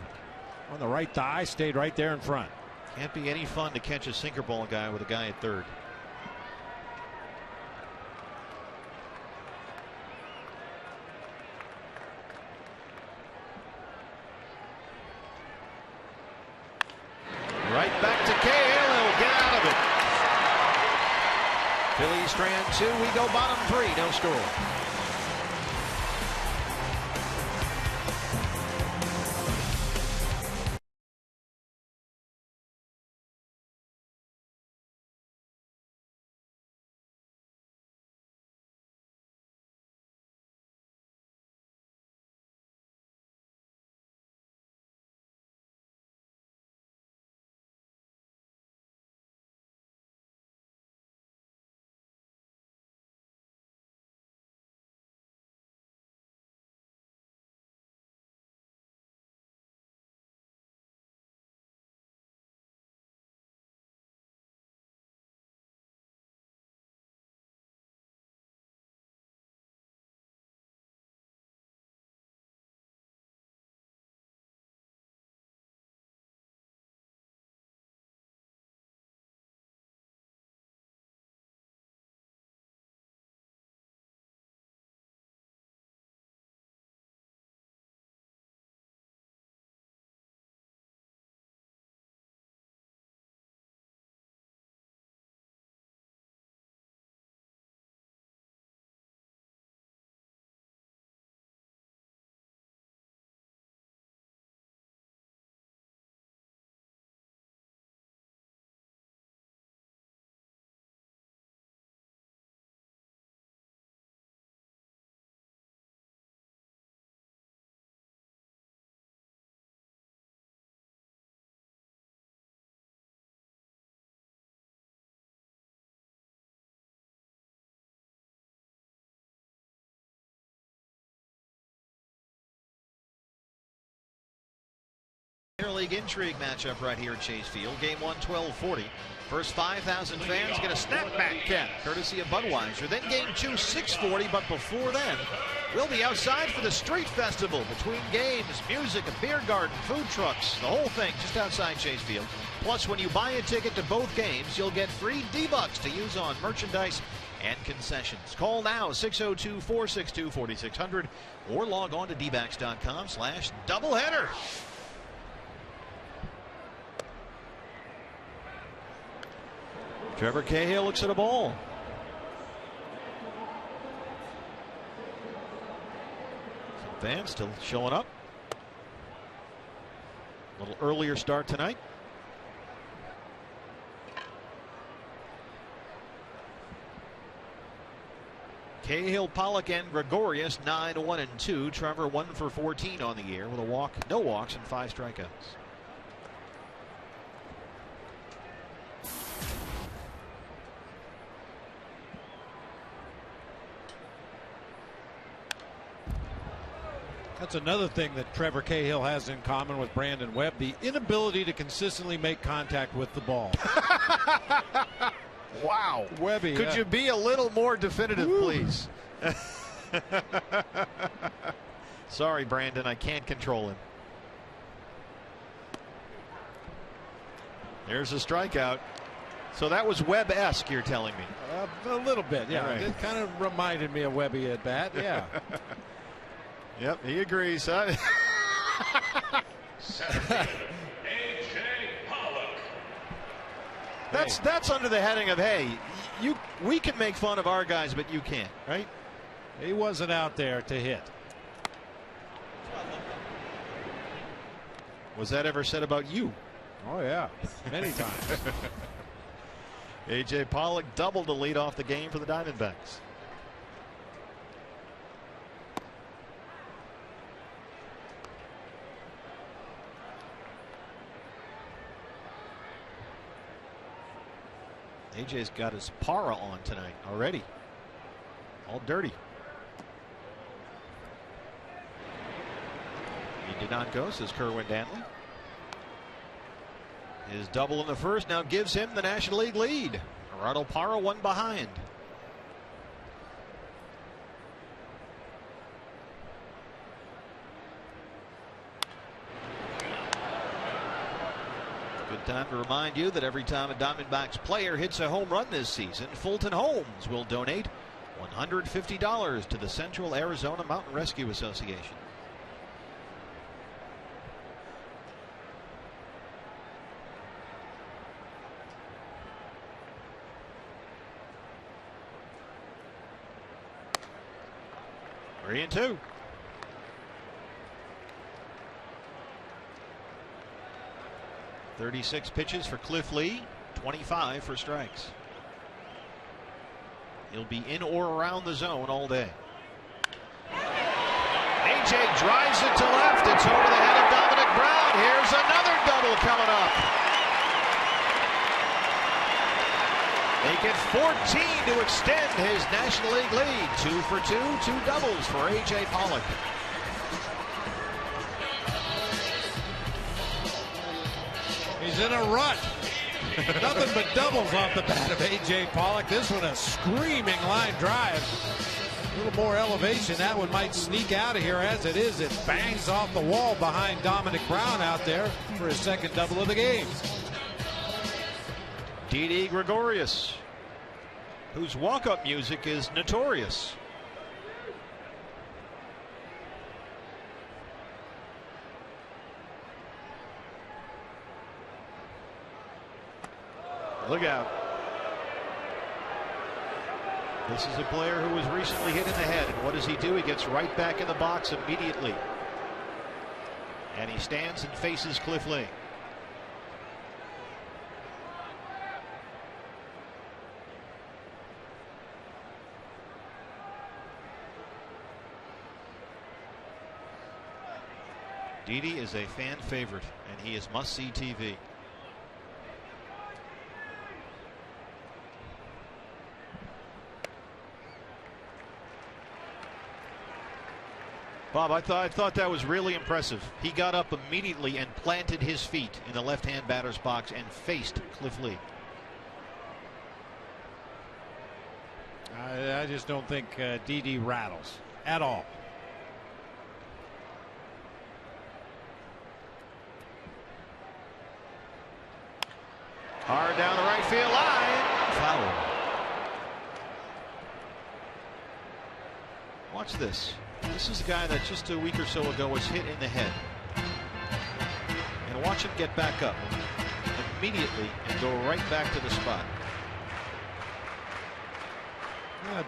[SPEAKER 2] on the right thigh. Stayed right there in front.
[SPEAKER 1] Can't be any fun to catch a sinker ball guy with a guy at third. Right back to Cahill. He'll get out of it. Phillies strand 2. We go bottom 3. No score. League intrigue matchup right here at Chase Field. Game 1, 12:40. First 5,000 fans get a snapback cap courtesy of Budweiser. Then game 2, 6:40. But before then, we'll be outside for the street festival. Between games, music, a beer garden, food trucks, the whole thing just outside Chase Field. Plus, when you buy a ticket to both games, you'll get free D-Bucks to use on merchandise and concessions. Call now 602-462-4600 or log on to dbacks.com/doubleheader. Trevor Cahill looks at a ball. Some fans still showing up. A little earlier start tonight. Cahill, Pollock, and Gregorius 9-1-2. Trevor 1 for 14 on the year with a walk, no walks, and 5 strikeouts.
[SPEAKER 2] That's another thing that Trevor Cahill has in common with Brandon Webb, the inability to consistently make contact with the ball.
[SPEAKER 1] Wow.
[SPEAKER 2] Webby.
[SPEAKER 1] Could you be a little more definitive, please? Sorry, Brandon, I can't control him. There's a strikeout. So that was Webb-esque, you're telling me.
[SPEAKER 2] A little bit, yeah.
[SPEAKER 1] Right.
[SPEAKER 2] It kind of reminded me of Webby at bat, yeah.
[SPEAKER 1] Yep, he agrees. Huh? That's under the heading of, hey, we can make fun of our guys, but you can't, right?
[SPEAKER 2] He wasn't out there to hit.
[SPEAKER 1] Was that ever said about you?
[SPEAKER 2] Oh, yeah, many times.
[SPEAKER 1] A.J. Pollock doubled the lead off the game for the Diamondbacks. A.J.'s got his para on tonight already. All dirty. He did not go, says Kerwin Danley. His double in the first now gives him the National League lead. Gerardo Parra one behind. Good time to remind you that every time a Diamondbacks player hits a home run this season, Fulton Homes will donate $150 to the Central Arizona Mountain Rescue Association. Three and two. .36 pitches for Cliff Lee, 25 for strikes. He'll be in or around the zone all day. A.J. drives it to left. It's over the head of Dominic Brown. Here's another double coming up. Make it 14 to extend his National League lead. 2 for 2, 2 doubles for A.J. Pollock.
[SPEAKER 2] He's in a rut. Nothing but doubles off the bat of A.J. Pollock. This one a screaming line drive. A little more elevation. That one might sneak out of here. As it is, it bangs off the wall behind Dominic Brown out there for his second double of the game.
[SPEAKER 1] Didi Gregorius, whose walk-up music is notorious. Look out. This is a player who was recently hit in the head, and what does he do? He gets right back in the box immediately. And he stands and faces Cliff Lee. Didi is a fan favorite, and he is must-see TV. Bob, I thought that was really impressive. He got up immediately and planted his feet in the left-hand batter's box and faced Cliff Lee.
[SPEAKER 2] I just don't think Didi rattles at all.
[SPEAKER 1] Hard down the right field line. Foul. Watch this. This is a guy that just a week or so ago was hit in the head. And watch him get back up immediately and go right back to the spot.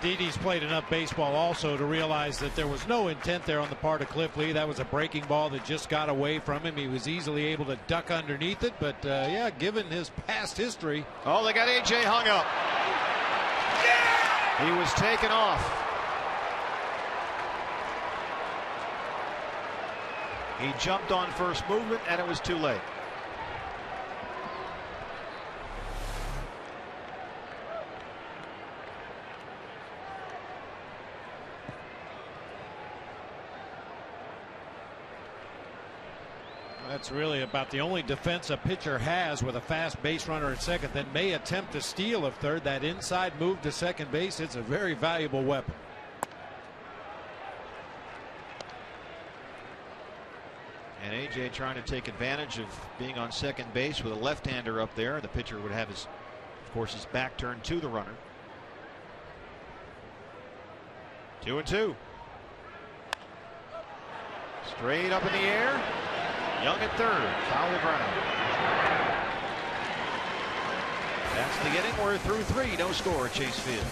[SPEAKER 2] Didi's played enough baseball also to realize that there was no intent there on the part of Cliff Lee. That was a breaking ball that just got away from him. He was easily able to duck underneath it, but yeah, given his past history.
[SPEAKER 1] Oh, they got A.J. hung up. Yeah! He was taken off. He jumped on first movement, and it was too late.
[SPEAKER 2] That's really about the only defense a pitcher has with a fast base runner at second that may attempt to steal of third. That inside move to second base, it's a very valuable weapon.
[SPEAKER 1] And A.J. trying to take advantage of being on second base with a left-hander up there. The pitcher would have his, of course, his back turned to the runner. 2-2. Straight up in the air. Young at third, foul the ground. That's the inning. We're through 3. No score at Chase Field.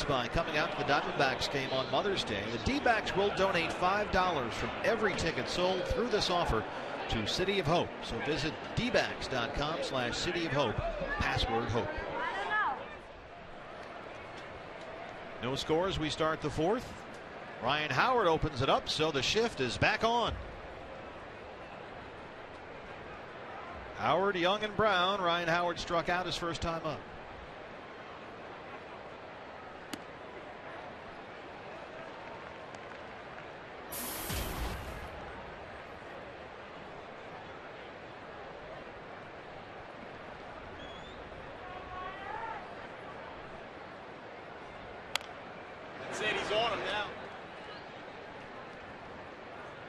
[SPEAKER 1] By coming out to the Diamondbacks game on Mother's Day, the D-backs will donate $5 from every ticket sold through this offer to City of Hope. So visit dbacks.com/City of Hope, password HOPE. No scores. We start the 4th. Ryan Howard opens it up, so the shift is back on. Howard, Young, and Brown. Ryan Howard struck out his first time up.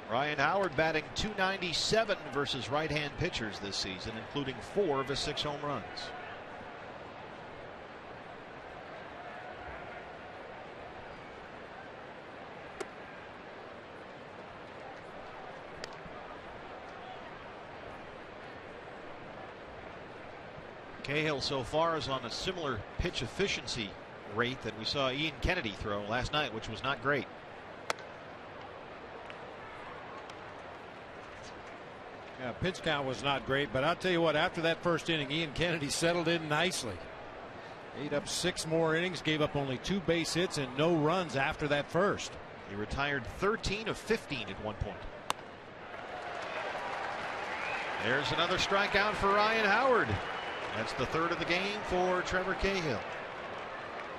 [SPEAKER 1] Ryan Howard batting .297 versus right-hand pitchers this season, including 4 of his 6 home runs. Cahill so far is on a similar pitch efficiency rate that we saw Ian Kennedy throw last night, which was not great.
[SPEAKER 2] Yeah, pitch count was not great, but I'll tell you what, after that first inning, Ian Kennedy settled in nicely. Ate up 6 more innings, gave up only 2 base hits and no runs after that first.
[SPEAKER 1] He retired 13 of 15 at one point. There's another strikeout for Ryan Howard. That's the 3rd of the game for Trevor Cahill.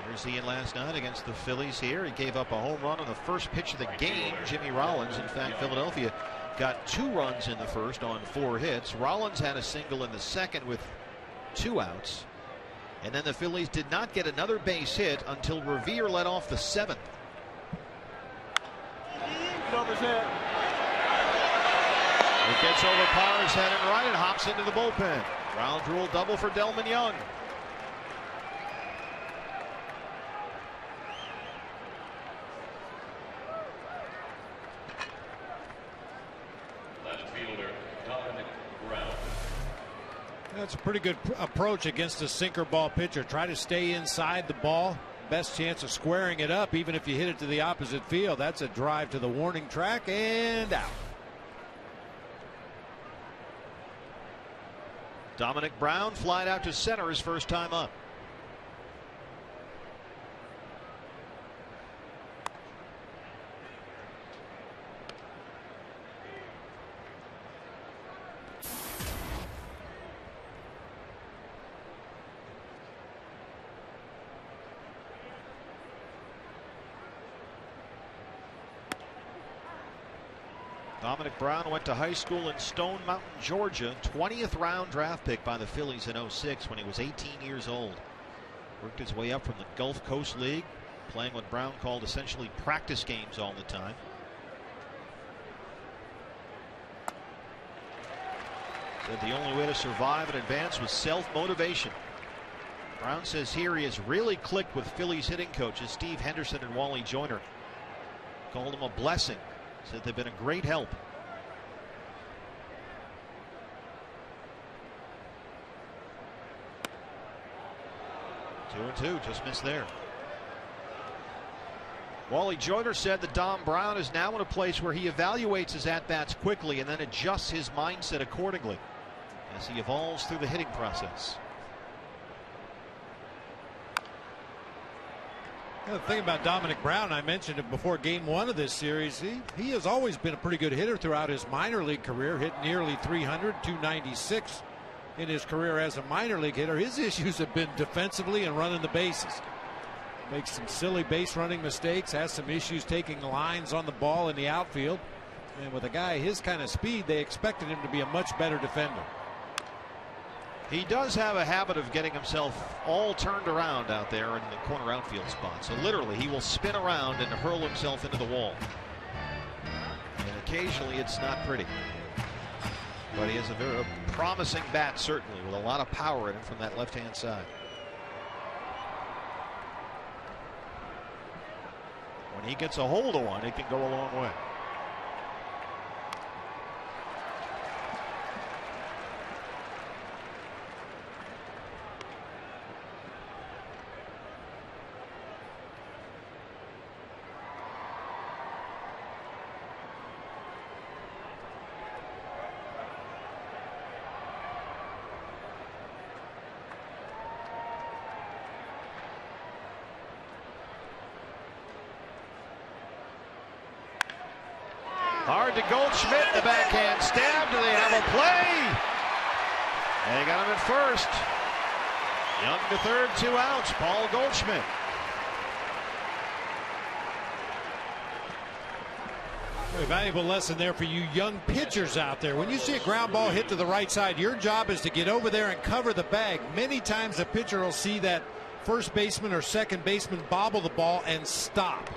[SPEAKER 1] Here's Ian last night against the Phillies here. He gave up a home run on the first pitch of the game, Jimmy Rollins. In fact, Philadelphia got 2 runs in the first on 4 hits. Rollins had a single in the second with 2 outs. And then the Phillies did not get another base hit until Revere led off the 7th. It gets over Parr's head and right and hops into the bullpen. Ground rule double for Delman Young.
[SPEAKER 2] That's a pretty good approach against a sinker ball pitcher. Try to stay inside the ball. Best chance of squaring it up, even if you hit it to the opposite field. That's a drive to the warning track and out.
[SPEAKER 1] Dominic Brown flied out to center his first time up. Dominic Brown went to high school in Stone Mountain, Georgia. 20th round draft pick by the Phillies in '06 when he was 18 years old. Worked his way up from the Gulf Coast League, playing what Brown called essentially practice games all the time. Said the only way to survive and advance was self-motivation. Brown says here he has really clicked with Phillies hitting coaches Steve Henderson and Wally Joyner. Called him a blessing. Said they've been a great help. Two and two, just missed there. Wally Joyner said that Dom Brown is now in a place where he evaluates his at-bats quickly and then adjusts his mindset accordingly as he evolves through the hitting process.
[SPEAKER 2] The thing about Dominic Brown, I mentioned it before game one of this series, he has always been a pretty good hitter throughout his minor league career, hit nearly 300, 296 in his career as a minor league hitter. His issues have been defensively and running the bases. Makes some silly base running mistakes, has some issues taking lines on the ball in the outfield. And with a guy his kind of speed, they expected him to be a much better defender.
[SPEAKER 1] He does have a habit of getting himself all turned around out there in the corner outfield spot. So literally he will spin around and hurl himself into the wall. And occasionally it's not pretty. But he has a very promising bat, certainly, with a lot of power in him from that left-hand side. When he gets a hold of one, it can go a long way. Hard to Goldschmidt, the backhand stab. Do they have a play? They got him at first. Young to third, 2 outs. Paul Goldschmidt.
[SPEAKER 2] A valuable lesson there for you young pitchers out there. When you see a ground ball hit to the right side, your job is to get over there and cover the bag. Many times a pitcher will see that first baseman or second baseman bobble the ball and stop.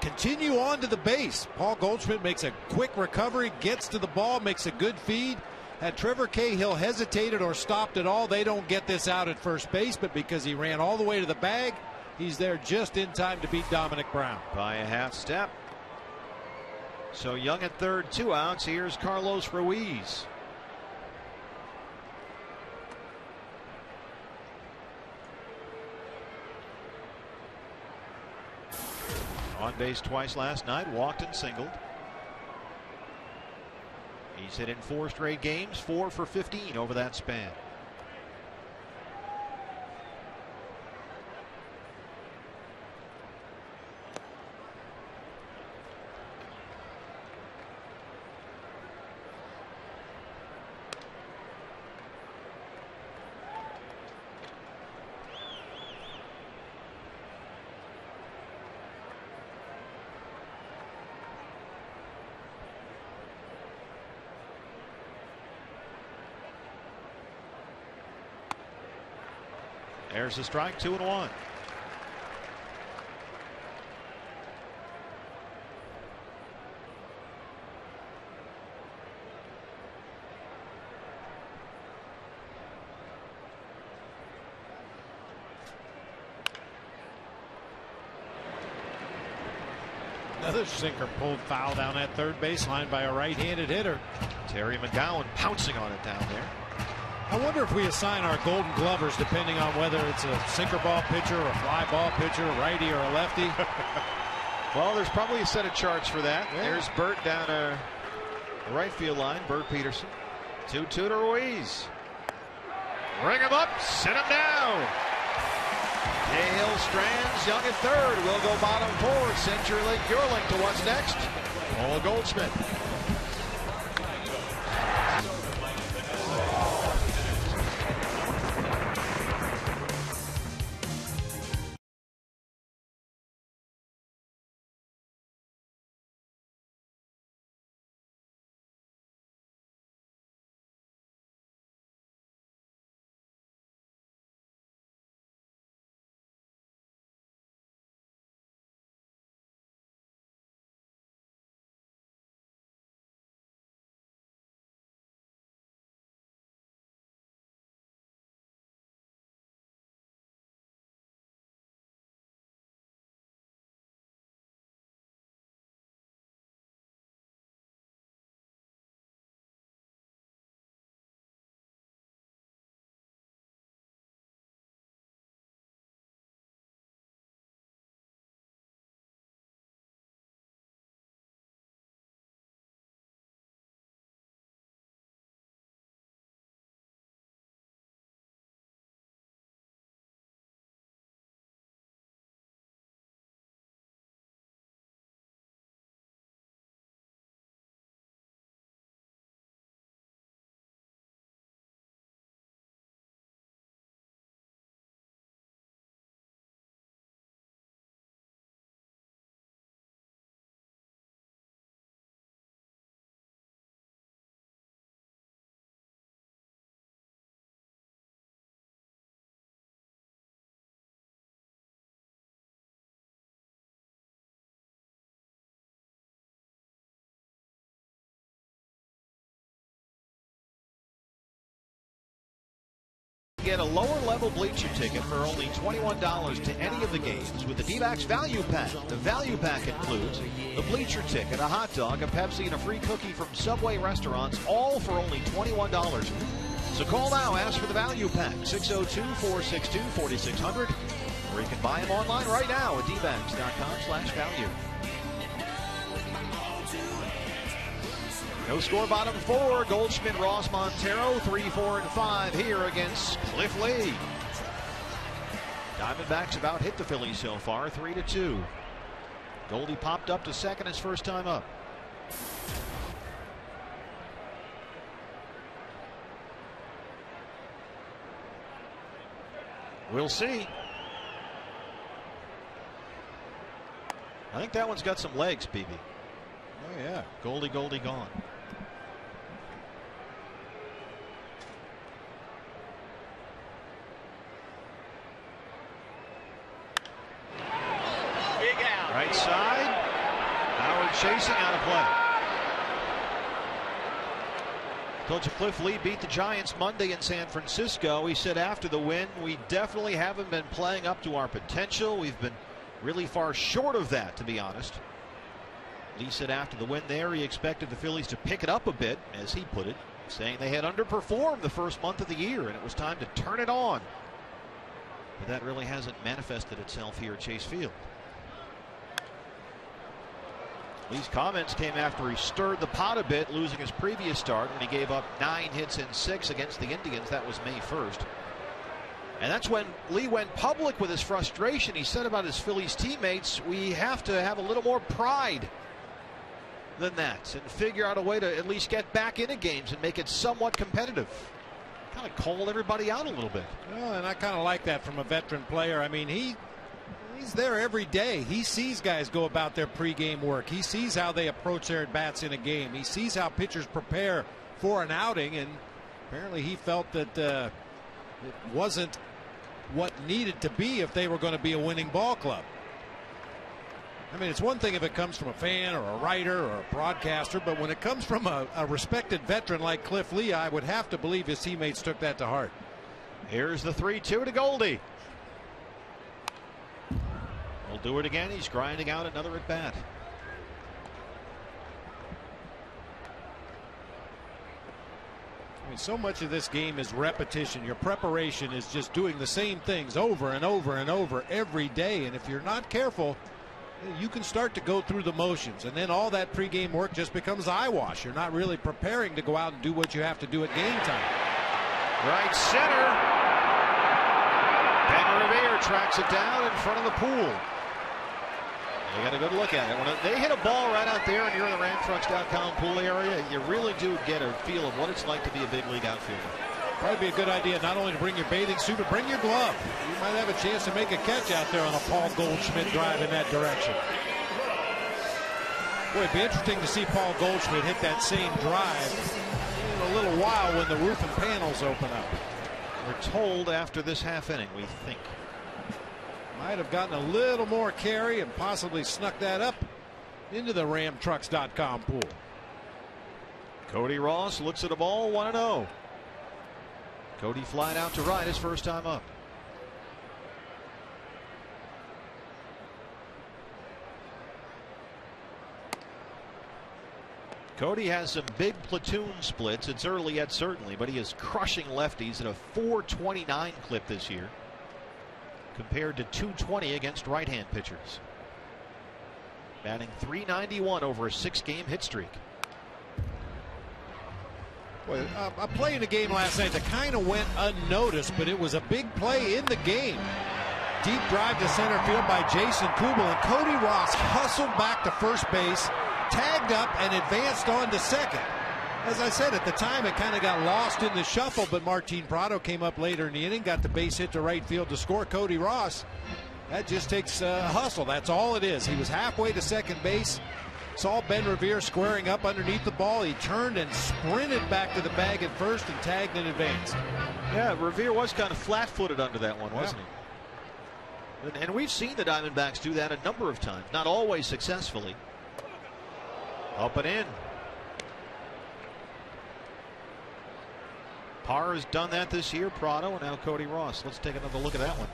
[SPEAKER 2] Continue on to the base. Paul Goldschmidt makes a quick recovery, gets to the ball, makes a good feed. Had Trevor Cahill hesitated or stopped at all, they don't get this out at first base, but because he ran all the way to the bag, he's there just in time to beat Dominic Brown.
[SPEAKER 1] By a half step. So Young at third, 2 outs. Here's Carlos Ruiz. On base twice last night, walked and singled. He's hit in 4 straight games, 4 for 15 over that span. There's a strike, 2-1.
[SPEAKER 2] Another sinker pulled foul down that third baseline by a right-handed hitter.
[SPEAKER 1] Terry McGowan pouncing on it down there.
[SPEAKER 2] I wonder if we assign our golden glovers depending on whether it's a sinker ball pitcher or a fly ball pitcher, a righty or a lefty.
[SPEAKER 1] Well, there's probably a set of charts for that. Yeah. There's Bert down the right field line, Bert Peterson. 2-2 to Ruiz. Ring him up, sit him down. Cahill strands, Young at third. Will go bottom 4. Century Link, your link to what's next. Paul Goldschmidt. get a lower level bleacher ticket for only $21 to any of the games with the D-backs Value Pack. The Value Pack includes the bleacher ticket, a hot dog, a Pepsi, and a free cookie from Subway restaurants, all for only $21. So call now, ask for the Value Pack, 602-462-4600, or you can buy them online right now at dbacks.com/value. No score, bottom four. Goldschmidt, Ross, Montero, 3, 4, and 5 here against Cliff Lee. Diamondbacks about hit the Phillies so far, 3-2. Goldie popped up to second his first time up. We'll see. I think that one's got some legs, PB.
[SPEAKER 2] Oh, yeah.
[SPEAKER 1] Goldie gone.
[SPEAKER 5] Big out.
[SPEAKER 1] Right side. Howard chasing, out of play. Told you Cliff Lee beat the Giants Monday in San Francisco. He said after the win, we definitely haven't been playing up to our potential. We've been really far short of that, to be honest. Lee said after the win there, he expected the Phillies to pick it up a bit, as he put it, saying they had underperformed the first month of the year and it was time to turn it on. But that really hasn't manifested itself here at Chase Field. Lee's comments came after he stirred the pot a bit, losing his previous start when he gave up 9 hits in 6 against the Indians. That was May 1st. And that's when Lee went public with his frustration. He said about his Phillies teammates, we have to have a little more pride than that and figure out a way to at least get back into games and make it somewhat competitive. Kind of called everybody out a little bit.
[SPEAKER 2] Well, and I kind of like that from a veteran player. I mean, he's there every day. He sees guys go about their pregame work. He sees how they approach their at-bats in a game. He sees how pitchers prepare for an outing, and apparently he felt that it wasn't what needed to be if they were going to be a winning ball club. I mean, it's one thing if it comes from a fan or a writer or a broadcaster, but when it comes from a respected veteran like Cliff Lee, I would have to believe his teammates took that to heart.
[SPEAKER 1] Here's the 3-2 to Goldie. He'll do it again. He's grinding out another at bat.
[SPEAKER 2] I mean, so much of this game is repetition. Your preparation is just doing the same things over and over and over every day. And if you're not careful, you can start to go through the motions. And then all that pregame work just becomes eyewash. You're not really preparing to go out and do what you have to do at game time.
[SPEAKER 1] Right center. Ben Revere tracks it down in front of the pool. They got a good look at it. When they hit a ball right out there and you're in the RamTrucks.com pool area, you really do get a feel of what it's like to be a big league outfielder.
[SPEAKER 2] Probably be a good idea not only to bring your bathing suit, but bring your glove. You might have a chance to make a catch out there on a Paul Goldschmidt drive in that direction. Boy, it'd be interesting to see Paul Goldschmidt hit that same drive in a little while when the roof and panels open up.
[SPEAKER 1] We're told after this half inning, we think.
[SPEAKER 2] Might have gotten a little more carry and possibly snuck that up into the RamTrucks.com pool.
[SPEAKER 1] Cody Ross looks at a ball, 1-0. Cody flying out to right his first time up. Cody has some big platoon splits. It's early yet certainly, but he is crushing lefties at a .429 clip this year, compared to .220 against right-hand pitchers. Batting .391 over a 6-game hit streak.
[SPEAKER 2] Boy, a play in the game last night that kind of went unnoticed, but it was a big play in the game. Deep drive to center field by Jason Kubel, and Cody Ross hustled back to first base, tagged up, and advanced on to second. As I said, at the time it kind of got lost in the shuffle, but Martin Prado came up later in the inning, got the base hit to right field to score. Cody Ross, that just takes a hustle. That's all it is. He was halfway to second base, saw Ben Revere squaring up underneath the ball. He turned and sprinted back to the bag at first and tagged and advanced.
[SPEAKER 1] Yeah, Revere was kind of flat-footed under that one, wasn't he? And we've seen the Diamondbacks do that a number of times, not always successfully. Up and in. Parr has done that this year, Prado, and now Cody Ross. Let's take another look at that one.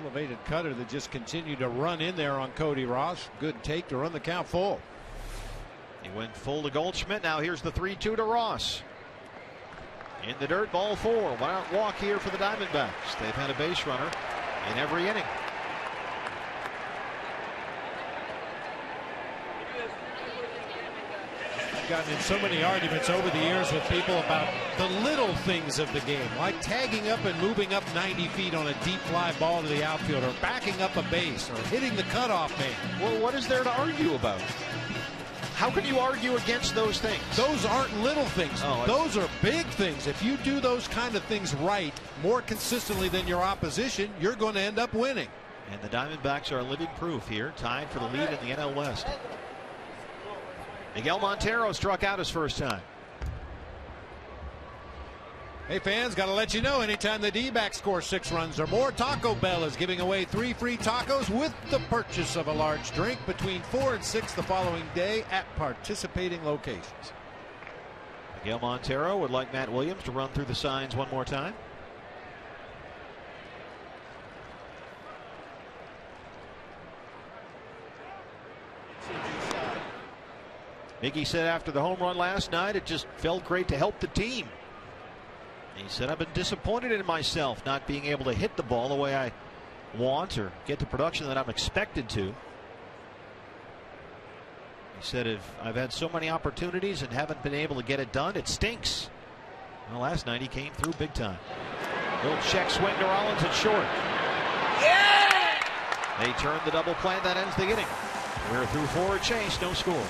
[SPEAKER 2] Elevated cutter that just continued to run in there on Cody Ross. Good take to run the count full.
[SPEAKER 1] He went full to Goldschmidt. Now here's the 3-2 to Ross. In the dirt, ball 4. Why not walk here for the Diamondbacks? They've had a base runner in every inning.
[SPEAKER 2] I've gotten in so many arguments over the years with people about the little things of the game, like tagging up and moving up 90 feet on a deep fly ball to the outfield, or backing up a base, or hitting the cutoff man.
[SPEAKER 1] Well, what is there to argue about? How can you argue against those things?
[SPEAKER 2] Those aren't little things. Those are big things. If you do those kind of things right more consistently than your opposition, you're going to end up winning.
[SPEAKER 1] And the Diamondbacks are living proof here, tied for the lead in the NL West. Miguel Montero struck out his first time.
[SPEAKER 2] Hey fans, got to let you know, anytime the D-backs score 6 runs or more, Taco Bell is giving away 3 free tacos with the purchase of a large drink between 4 and 6 the following day at participating locations.
[SPEAKER 1] Miguel Montero would like Matt Williams to run through the signs one more time. Miggy said after the home run last night, it just felt great to help the team. He said, I've been disappointed in myself not being able to hit the ball the way I want or get the production that I'm expected to. He said, if I've had so many opportunities and haven't been able to get it done, it stinks. Well, last night he came through big time. Little check swing to Rollins at short. Yeah! They turn the double play. That ends the inning. We're through 4 at Chase, no score.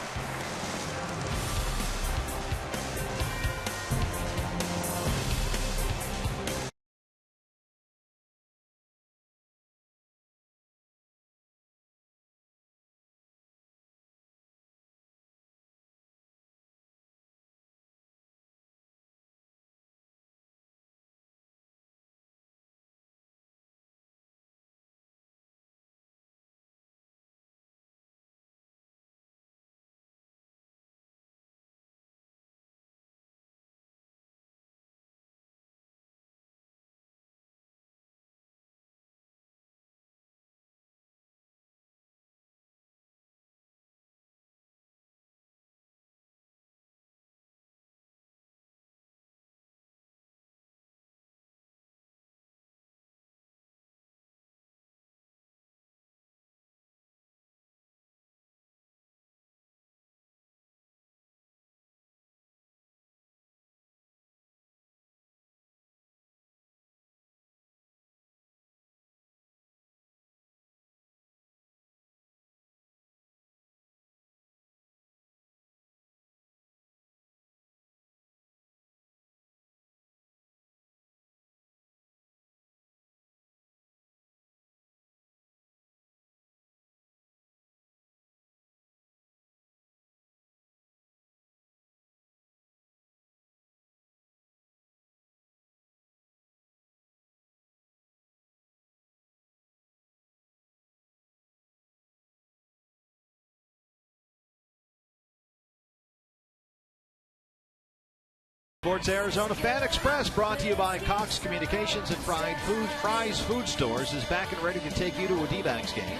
[SPEAKER 1] Sports Arizona Fan Express, brought to you by Cox Communications and Fry's Food Stores, is back and ready to take you to a D-backs game.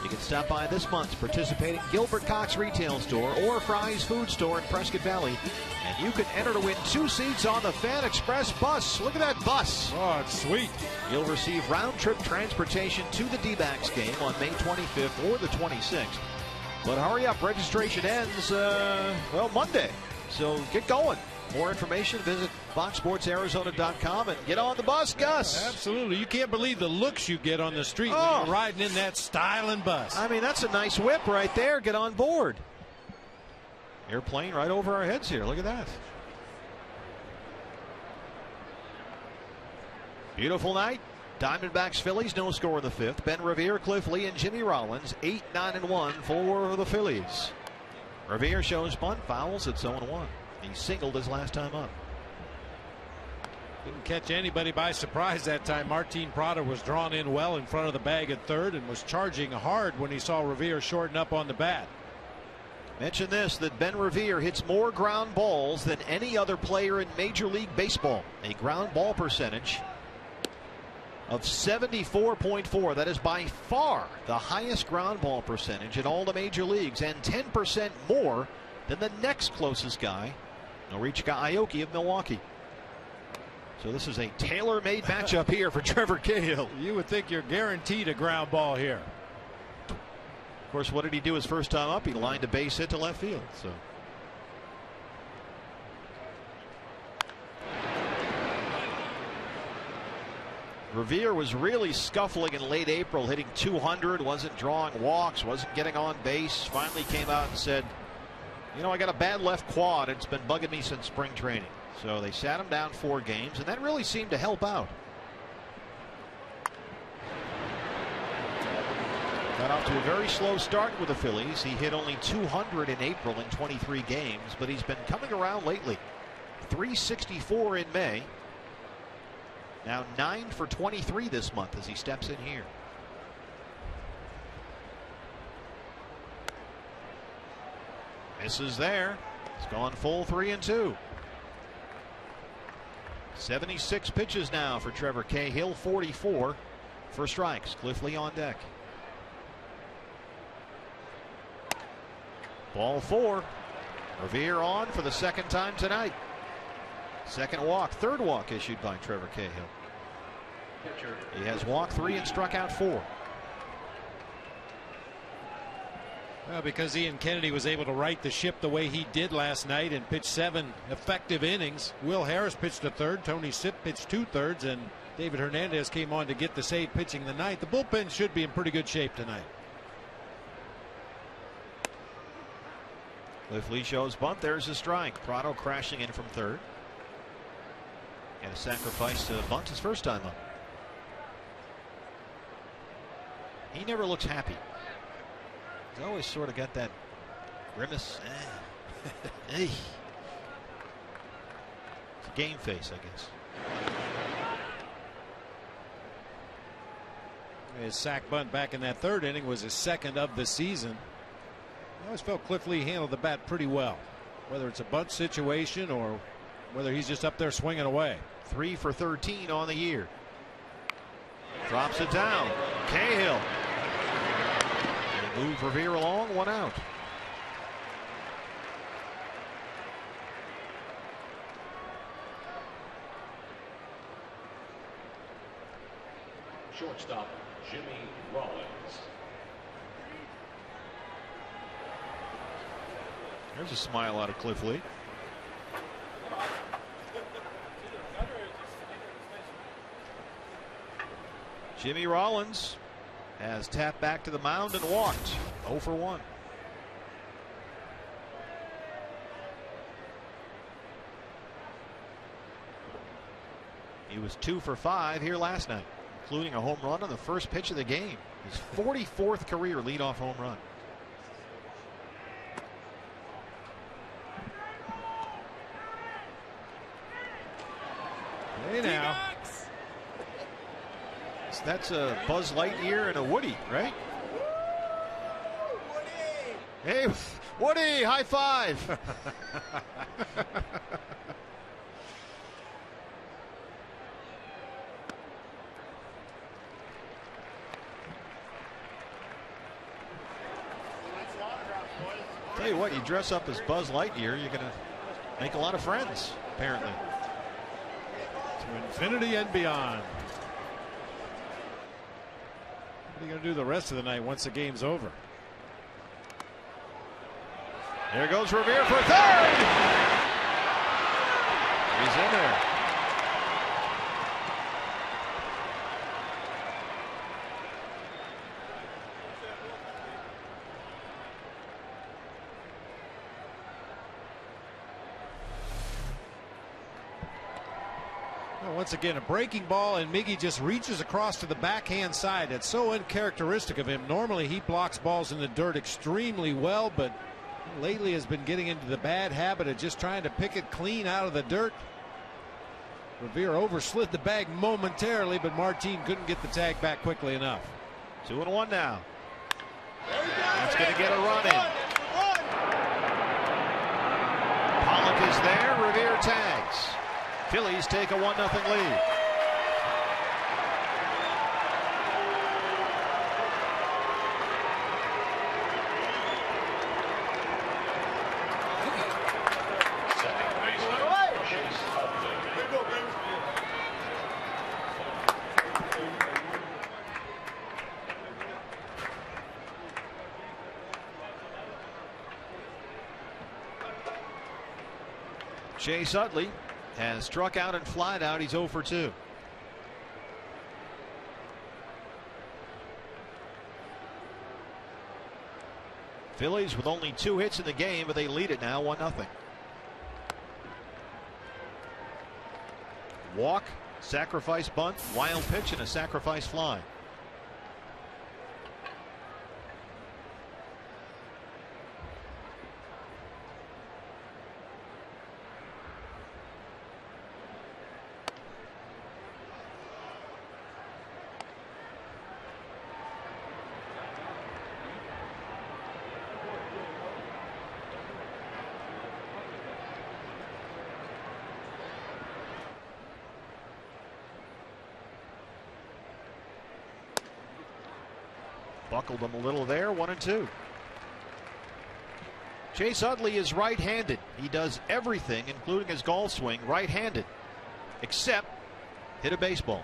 [SPEAKER 1] You can stop by this month's participating Gilbert Cox retail store or Fry's Food Store in Prescott Valley, and you can enter to win 2 seats on the Fan Express bus. Look at that bus.
[SPEAKER 2] Oh, it's sweet.
[SPEAKER 1] You'll receive round-trip transportation to the D-backs game on May 25th or the 26th. But hurry up, registration ends, Monday. So get going. More information, visit FoxSportsArizona.com and get on the bus, Gus.
[SPEAKER 2] Absolutely. You can't believe the looks you get on the street when you're riding in that styling bus.
[SPEAKER 1] I mean, that's a nice whip right there. Get on board. Airplane right over our heads here. Look at that. Beautiful night. Diamondbacks, Phillies, no score in the 5th. Ben Revere, Cliff Lee, and Jimmy Rollins, 8, 9, and 1 for the Phillies. Revere shows bunt, fouls, it's 0-1. He singled his last time up.
[SPEAKER 2] Didn't catch anybody by surprise that time. Martin Prado was drawn in well in front of the bag at third and was charging hard when he saw Revere shorten up on the bat.
[SPEAKER 1] Mention this, that Ben Revere hits more ground balls than any other player in Major League Baseball. A ground ball percentage of 74.4. That is by far the highest ground ball percentage in all the major leagues, and 10% more than the next closest guy, Norichika Aoki of Milwaukee. So this is a tailor-made matchup here for Trevor Cahill.
[SPEAKER 2] You would think you're guaranteed a ground ball here.
[SPEAKER 1] Of course, what did he do his first time up? He lined a base hit to left field. So Revere was really scuffling in late April, hitting 200, wasn't drawing walks, wasn't getting on base. Finally came out and said, you know, I got a bad left quad. It's been bugging me since spring training. So they sat him down 4 games, and that really seemed to help out. Got off to a very slow start with the Phillies. He hit only 200 in April in 23 games, but he's been coming around lately. 364 in May. Now 9 for 23 this month as he steps in here. Misses there. It's gone full 3-2. 76 pitches now for Trevor Cahill, 44 for strikes. Cliff Lee on deck. Ball 4. Revere on for the second time tonight. Second walk, third walk issued by Trevor Cahill. He has walked 3 and struck out 4.
[SPEAKER 2] Well, because Ian Kennedy was able to right the ship the way he did last night and pitch 7 effective innings. Will Harris pitched a third, Tony Sipp pitched 2/3, and David Hernandez came on to get the save pitching the ninth. The bullpen should be in pretty good shape tonight.
[SPEAKER 1] Cliff Lee shows bunt. There's a strike. Prado crashing in from third. And a sacrifice to bunt his first time up. He never looks happy. He's always sort of got that grimace. Hey. It's a game face, I guess.
[SPEAKER 2] His sac bunt back in that third inning was his second of the season. I always felt Cliff Lee handled the bat pretty well, whether it's a bunt situation or whether he's just up there swinging away.
[SPEAKER 1] 3 for 13 on the year. Drops it down. Cahill. They move Revere along, 1 out.
[SPEAKER 6] Shortstop, Jimmy Rollins.
[SPEAKER 1] There's a smile out of Cliff Lee. Jimmy Rollins has tapped back to the mound and walked. 0 for 1. He was 2 for 5 here last night, including a home run on the first pitch of the game. His 44th career leadoff home run.
[SPEAKER 2] Hey now.
[SPEAKER 1] That's a Buzz Lightyear and a Woody, right? Hey, Woody, high five. Tell you what, you dress up as Buzz Lightyear, you're going to make a lot of friends, apparently.
[SPEAKER 2] To infinity and beyond. What are you going to do the rest of the night once the game's over?
[SPEAKER 1] There goes Revere for third. He's in there.
[SPEAKER 2] Once again, a breaking ball, and Miggy just reaches across to the backhand side. That's so uncharacteristic of him. Normally he blocks balls in the dirt extremely well, but lately has been getting into the bad habit of just trying to pick it clean out of the dirt. Revere overslid the bag momentarily, but Martin couldn't get the tag back quickly enough.
[SPEAKER 1] 2-1 now. That's going to get a run in. there. Revere tags. Phillies take a 1-0 lead. Chase Utley has struck out and flied out. He's 0 for 2. Phillies with only 2 hits in the game, but they lead it now 1-0. Walk, sacrifice bunt, wild pitch, and a sacrifice fly. Buckled him a little there, 1-2. Chase Utley is right-handed. He does everything, including his golf swing, right-handed, except hit a baseball.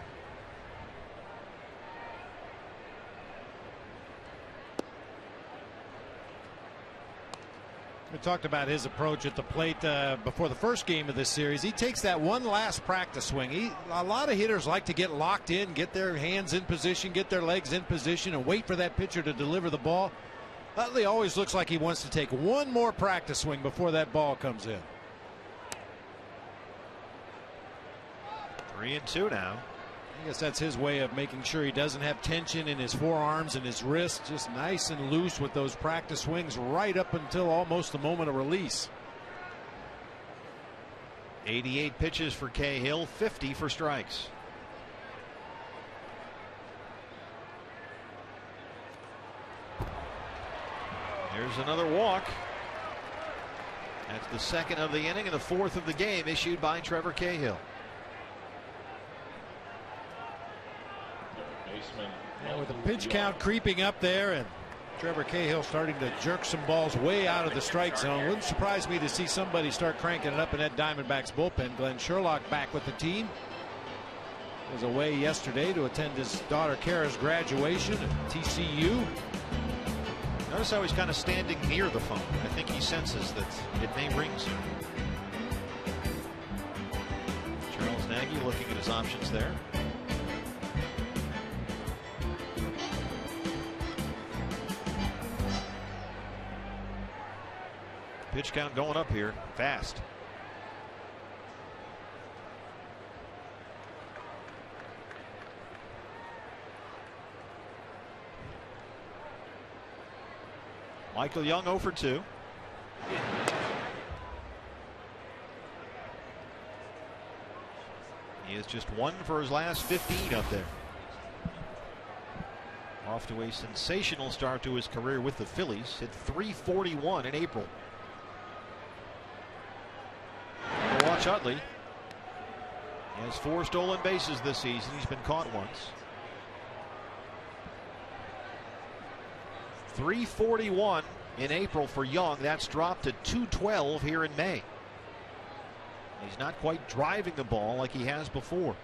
[SPEAKER 2] We talked about his approach at the plate before the first game of this series. He takes that one last practice swing. A lot of hitters like to get locked in, get their hands in position, get their legs in position, and wait for that pitcher to deliver the ball. Utley always looks like he wants to take one more practice swing before that ball comes in.
[SPEAKER 1] 3-2 now.
[SPEAKER 2] I guess that's his way of making sure he doesn't have tension in his forearms and his wrists. Just nice and loose with those practice swings right up until almost the moment of release.
[SPEAKER 1] 88 pitches for Cahill, 50 for strikes. Here's another walk. That's the second of the inning and the fourth of the game issued by Trevor Cahill.
[SPEAKER 2] Yeah, with the pitch count creeping up there and Trevor Cahill starting to jerk some balls way out of the strike zone, wouldn't surprise me to see somebody start cranking it up in that Diamondbacks bullpen. Glenn Sherlock back with the team. Was away yesterday to attend his daughter Kara's graduation at TCU.
[SPEAKER 1] Notice how he's kind of standing near the phone. I think he senses that it may ring soon. Charles Nagy looking at his options there. Pitch count going up here fast. Michael Young 0 for 2. He is just 1 for his last 15 up there. Off to a sensational start to his career with the Phillies. Hit .341 in April. Watch Utley. He has 4 stolen bases this season. He's been caught once. .341 in April for Young. That's dropped to .212 here in May. He's not quite driving the ball like he has before.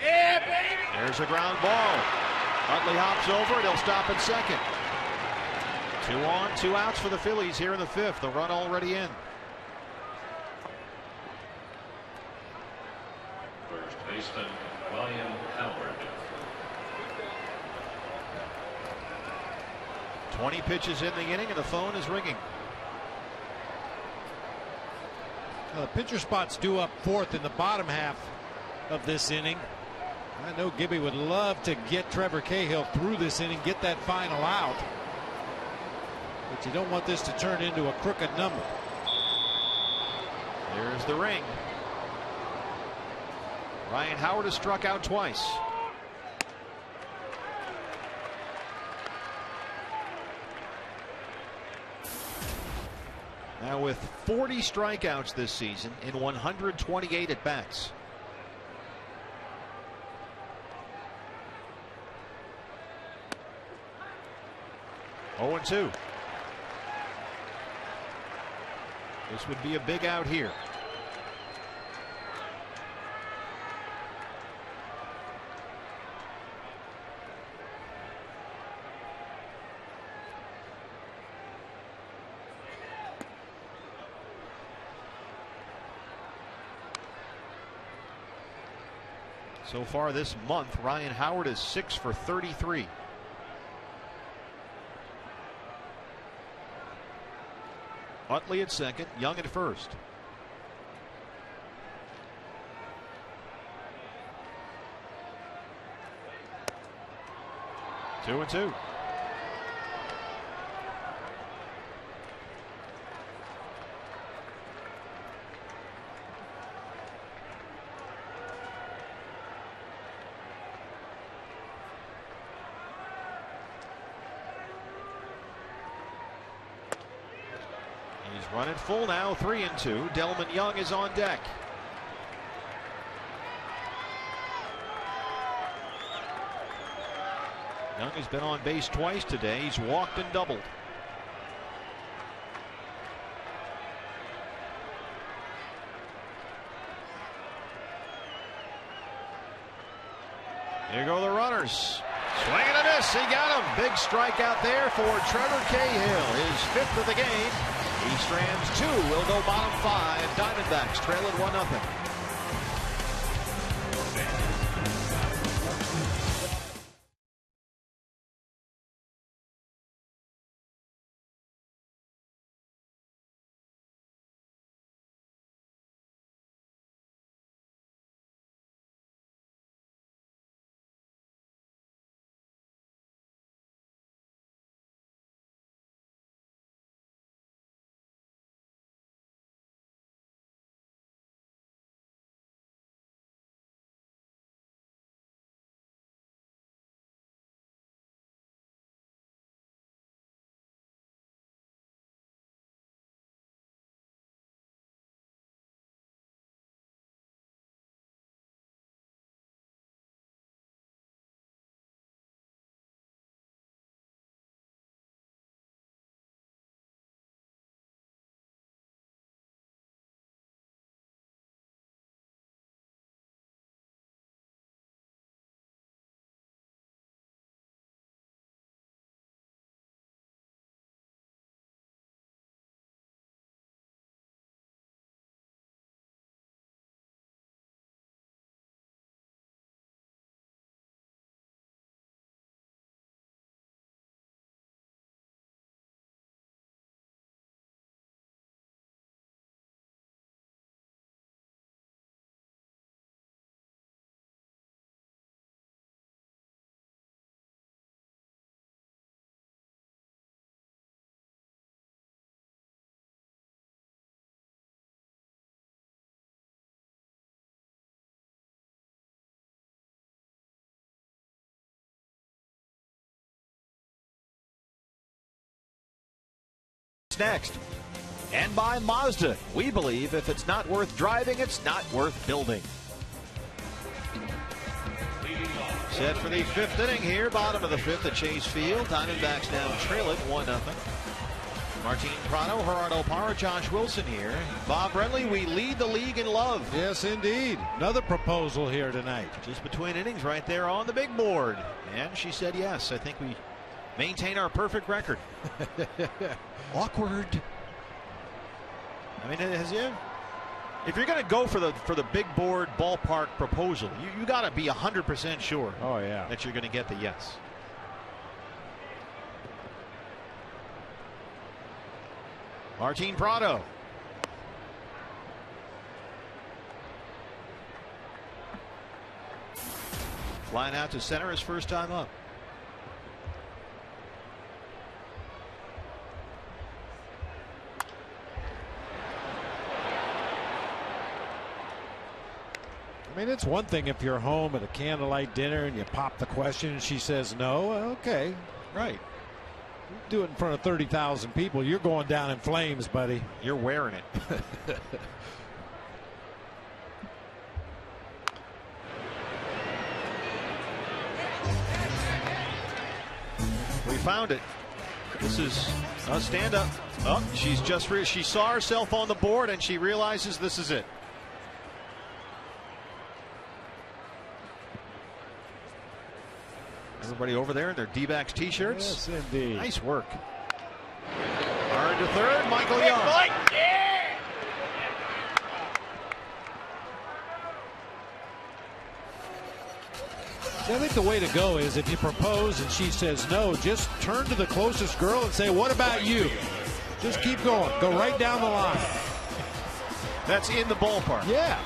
[SPEAKER 5] Yeah, baby.
[SPEAKER 1] There's a ground ball. Utley hops over it. He'll stop at second. 2 on, 2 outs for the Phillies here in the 5th. The run already in.
[SPEAKER 6] First baseman Ryan Howard.
[SPEAKER 1] 20 pitches in the inning and the phone is ringing.
[SPEAKER 2] The pitcher spot's due up 4th in the bottom half of this inning. I know Gibby would love to get Trevor Cahill through this inning, get that final out. But you don't want this to turn into a crooked number.
[SPEAKER 1] There's the ring. Ryan Howard has struck out twice. Now with 40 strikeouts this season in 128 at bats. Oh, 0-2. This would be a big out here. So far this month, Ryan Howard is 6 for 33. Utley at second, Young at first. Two and two. Running full now, 3-2. Delman Young is on deck. Young has been on base twice today. He's walked and doubled. Here go the runners. Swing and a miss. He got him. Big strikeout there for Trevor Cahill. His 5th of the game. He strands 2. Will go bottom 5. Diamondbacks trail it 1-0. Next. And by Mazda, we believe if it's not worth driving, it's not worth building. Set for the 5th inning here, bottom of the 5th at Chase Field. Diamondbacks now trail it 1-0. Martin Prado, Gerardo Parra, Josh Wilson here. Bob Brenly, we lead the league in love.
[SPEAKER 2] Yes, indeed. Another proposal here tonight.
[SPEAKER 1] Just between innings right there on the big board. And she said yes. I think we maintain our perfect record. Awkward. I mean, if you're going to go for the big board ballpark proposal, you got to be 100% sure.
[SPEAKER 2] Oh yeah,
[SPEAKER 1] that you're going to get the yes. Martin Prado. Flying out to center his first time up.
[SPEAKER 2] I mean, it's one thing if you're home at a candlelight dinner and you pop the question and she says no. Okay,
[SPEAKER 1] right.
[SPEAKER 2] Do it in front of 30,000 people. You're going down in flames, buddy.
[SPEAKER 1] You're wearing it. We found it. This is a stand up. Oh, she's just she saw herself on the board and she realizes this is it. Everybody over there in their D-backs t-shirts.
[SPEAKER 2] Yes, indeed.
[SPEAKER 1] Nice work. Hard to third, Michael Young.
[SPEAKER 2] I think the way to go is if you propose and she says no, just turn to the closest girl and say, what about you? Just keep going. Go right down the line.
[SPEAKER 1] That's in the ballpark.
[SPEAKER 2] Yeah.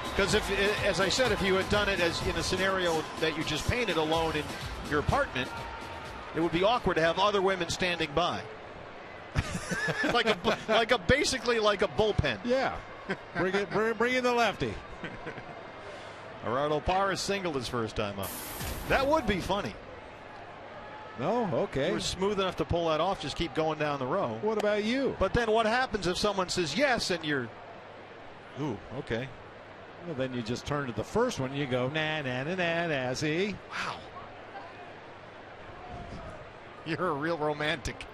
[SPEAKER 1] Because if, as I said, if you had done it as in a scenario that you just painted alone in your apartment, it would be awkward to have other women standing by. basically like a bullpen.
[SPEAKER 2] Yeah. Bring in the lefty.
[SPEAKER 1] Gerardo Parra singled his first time up. That would be funny.
[SPEAKER 2] No, okay.
[SPEAKER 1] You were smooth enough to pull that off. Just keep going down the row.
[SPEAKER 2] What about you?
[SPEAKER 1] But then what happens if someone says yes and you're, ooh, okay.
[SPEAKER 2] Well, then you just turn to the first one. You go, nah, nah, nah, nah, nah. See?
[SPEAKER 1] Wow. You're a real romantic.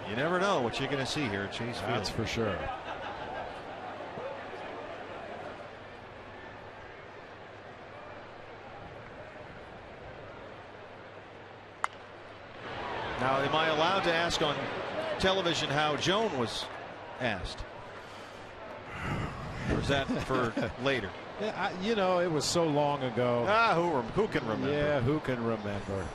[SPEAKER 1] You never know what you're going to see here at Chase Field.
[SPEAKER 2] That's for sure.
[SPEAKER 1] Now, am I allowed to ask on television how Joan was asked? Or is that for later?
[SPEAKER 2] Yeah, you know, it was so long ago.
[SPEAKER 1] Who can remember?
[SPEAKER 2] Yeah, who can remember?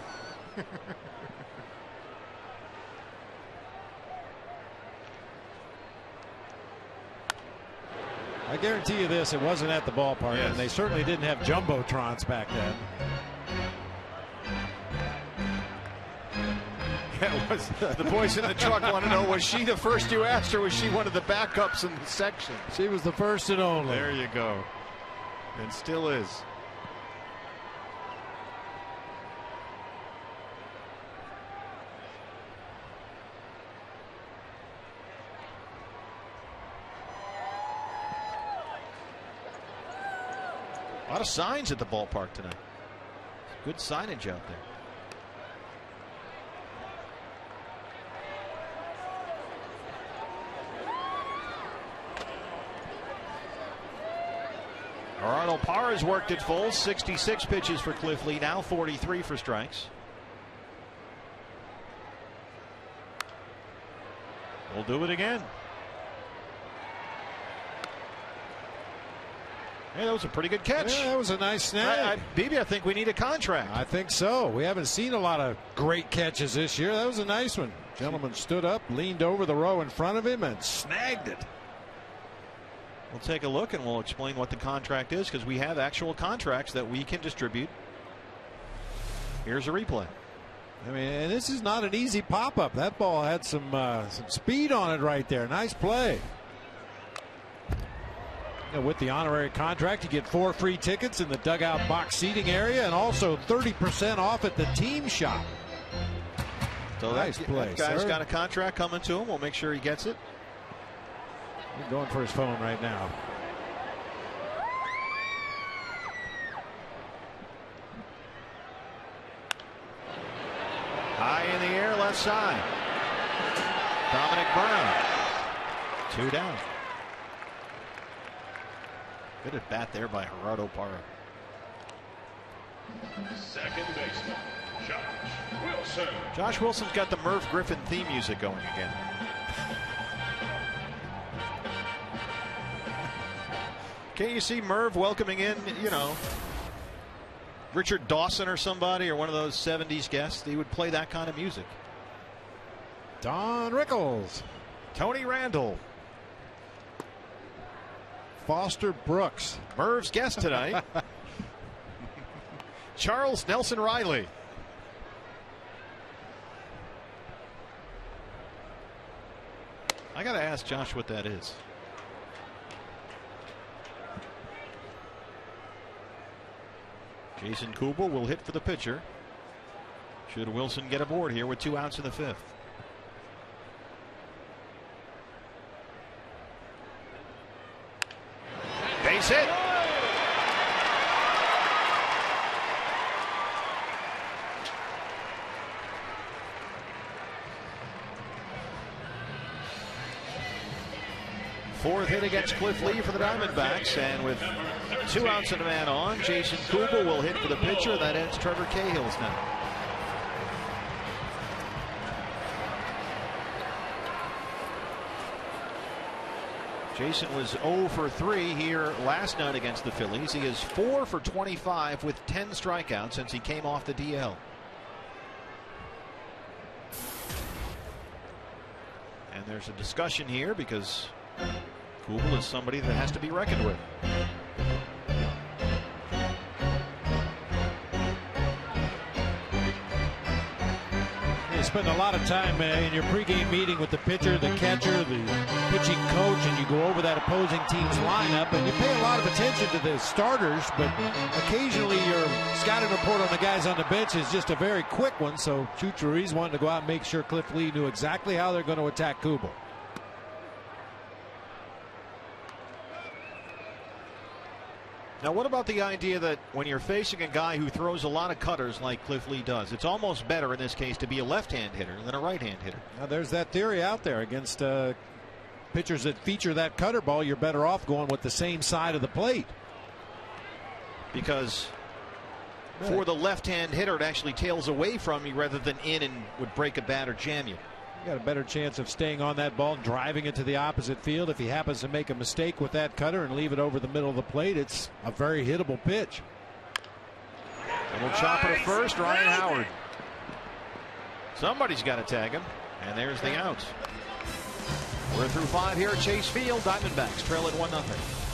[SPEAKER 2] I guarantee you this, it wasn't at the ballpark,
[SPEAKER 1] yes.
[SPEAKER 2] And they certainly didn't have jumbotrons back then.
[SPEAKER 1] Yeah, it was, the boys in the truck want to know, was she the first you asked or was she one of the backups in the section?
[SPEAKER 2] She was the first and only.
[SPEAKER 1] There you go. And still is. A lot of signs at the ballpark tonight. Good signage out there. Gerardo Parra's worked it full. 66 pitches for Cliff Lee now, 43 for strikes. We'll do it again. Hey, that was a pretty good catch.
[SPEAKER 2] Yeah, that was a nice snag.
[SPEAKER 1] BB, I think we need a contract.
[SPEAKER 2] I think so. We haven't seen a lot of great catches this year. That was a nice one. Gentleman stood up, leaned over the row in front of him, and snagged it.
[SPEAKER 1] We'll take a look and we'll explain what the contract is, because we have actual contracts that we can distribute. Here's a replay.
[SPEAKER 2] I mean, and this is not an easy pop-up. That ball had some speed on it right there. Nice play. And with the honorary contract, you get 4 free tickets in the dugout box seating area and also 30% off at the team shop.
[SPEAKER 1] So
[SPEAKER 2] nice play.
[SPEAKER 1] That guy's
[SPEAKER 2] sir.
[SPEAKER 1] got a contract coming to him. We'll make sure he gets it.
[SPEAKER 2] He's going for his phone right now.
[SPEAKER 1] High in the air, left side. Dominic Brown. 2 down. Good at bat there by Gerardo Parra.
[SPEAKER 6] Second baseman, Josh Wilson.
[SPEAKER 1] Josh Wilson's got the Merv Griffin theme music going again. Can't you see Merv welcoming in, you know, Richard Dawson or somebody, or one of those 70s guests? He would play that kind of music.
[SPEAKER 2] Don Rickles.
[SPEAKER 1] Tony Randall.
[SPEAKER 2] Foster Brooks.
[SPEAKER 1] Merv's guest tonight. Charles Nelson Riley. I got to ask Josh what that is. Jason Kubel will hit for the pitcher. Should Wilson get aboard here with 2 outs in the 5th. Base hit. Fourth hit against Cliff Lee for the Diamondbacks, and with 2 outs and a man on, Jason Kubel will hit for the pitcher. That ends Trevor Cahill's night. Jason was 0 for 3 here last night against the Phillies. He is 4 for 25 with 10 strikeouts since he came off the DL. And there's a discussion here because Kubel is somebody that has to be reckoned with.
[SPEAKER 2] You spend a lot of time in your pregame meeting with the pitcher, the catcher, the pitching coach, and you go over that opposing team's lineup, and you pay a lot of attention to the starters, but occasionally your scouting report on the guys on the bench is just a very quick one. So Chuch Ruiz wanted to go out and make sure Cliff Lee knew exactly how they're going to attack Kubel.
[SPEAKER 1] Now, what about the idea that when you're facing a guy who throws a lot of cutters like Cliff Lee does, it's almost better in this case to be a left-hand hitter than a right-hand hitter?
[SPEAKER 2] Now, there's that theory out there against pitchers that feature that cutter ball. You're better off going with the same side of the plate.
[SPEAKER 1] Because for the left-hand hitter, it actually tails away from you rather than in and would break a bat or jam you.
[SPEAKER 2] You got a better chance of staying on that ball and driving it to the opposite field. If he happens to make a mistake with that cutter and leave it over the middle of the plate, it's a very hittable pitch.
[SPEAKER 1] And we'll chop it at first. Ryan Howard. Somebody's got to tag him. And there's the out. We're through 5 here at Chase Field. Diamondbacks trail at 1-0.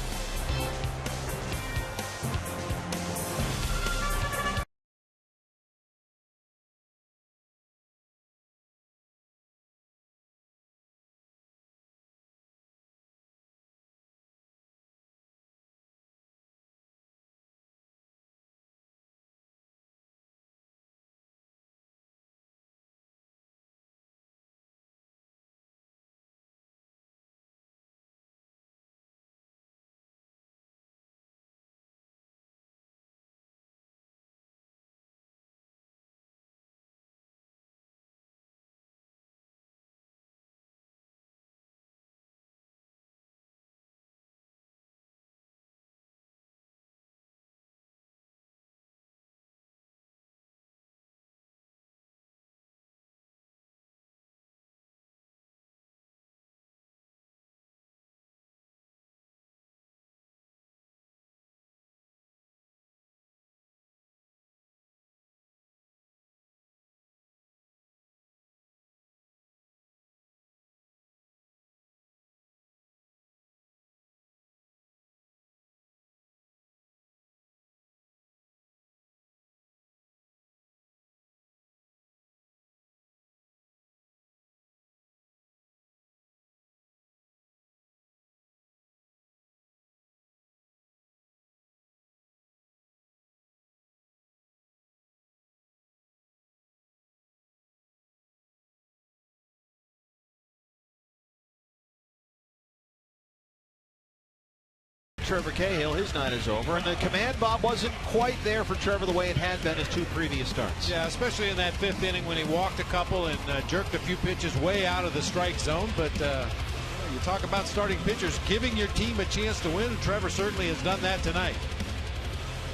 [SPEAKER 1] Trevor Cahill, his night is over, and the command, Bob, wasn't quite there for Trevor the way it had been his 2 previous starts.
[SPEAKER 2] Yeah, especially in that 5th inning when he walked a couple and jerked a few pitches way out of the strike zone. But you talk about starting pitchers giving your team a chance to win, and Trevor certainly has done that tonight.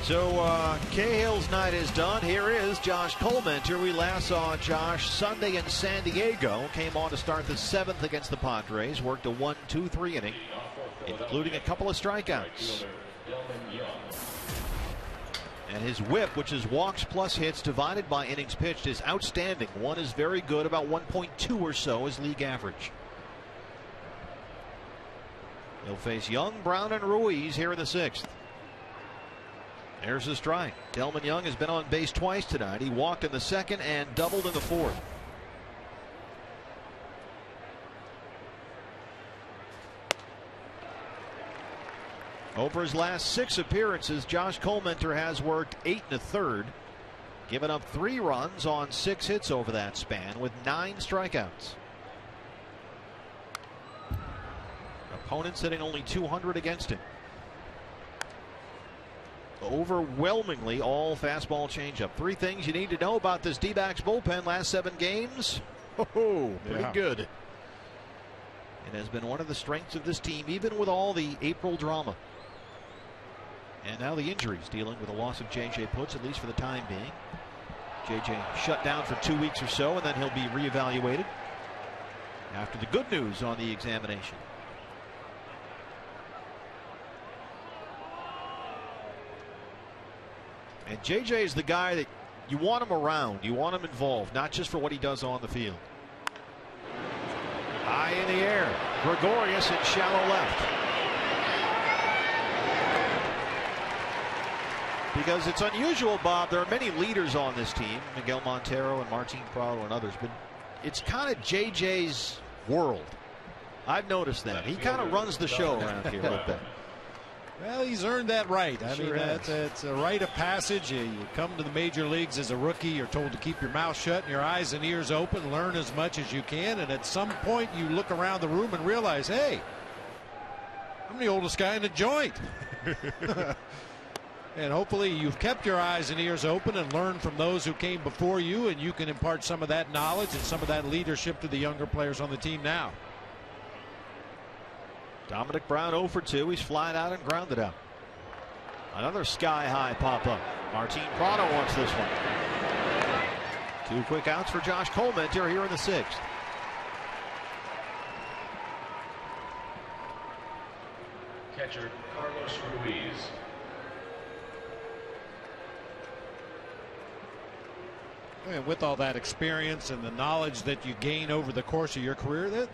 [SPEAKER 1] So Cahill's night is done. Here is Josh Colmenter. We last saw Josh Sunday in San Diego. Came on to start the 7th against the Padres. Worked a 1-2-3 inning, including a couple of strikeouts. And his whip, which is walks plus hits divided by innings pitched, is outstanding. 1 is very good, about 1.2 or so is league average. He'll face Young, Brown, and Ruiz here in the 6th. There's the strike. Delman Young has been on base twice tonight. He walked in the 2nd and doubled in the 4th. Over his last 6 appearances, Josh Colmenter has worked 8 1/3, given up 3 runs on 6 hits over that span with 9 strikeouts. Opponents hitting only 200 against him. Overwhelmingly all fastball changeup. 3 things you need to know about this D-backs bullpen last 7 games. Oh, pretty good. It has been one of the strengths of this team, even with all the April drama. And now the injuries, dealing with the loss of J.J. Putz, at least for the time being. J.J. shut down for 2 weeks or so, and then he'll be reevaluated after the good news on the examination. And J.J. is the guy that you want him around, you want him involved, not just for what he does on the field. High in the air, Gregorius in shallow left. Because it's unusual, Bob, there are many leaders on this team, Miguel Montero and Martin Prado and others, but it's kind of JJ's world. I've noticed that. He kind of runs the show around here a little bit.
[SPEAKER 2] Well, he's earned that right. I
[SPEAKER 1] Sure
[SPEAKER 2] mean, it's a rite of passage. You come to the major leagues as a rookie, you're told to keep your mouth shut and your eyes and ears open, learn as much as you can, and at some point you look around the room and realize, hey, I'm the oldest guy in the joint. And hopefully you've kept your eyes and ears open and learned from those who came before you, and you can impart some of that knowledge and some of that leadership to the younger players on the team now.
[SPEAKER 1] Dominic Brown 0 for 2. He's flying out and grounded out. Another sky-high pop-up. Martin Prado wants this one. 2 quick outs for Josh Colmenter here in the 6th.
[SPEAKER 6] Catcher Carlos Ruiz.
[SPEAKER 2] And with all that experience and the knowledge that you gain over the course of your career, that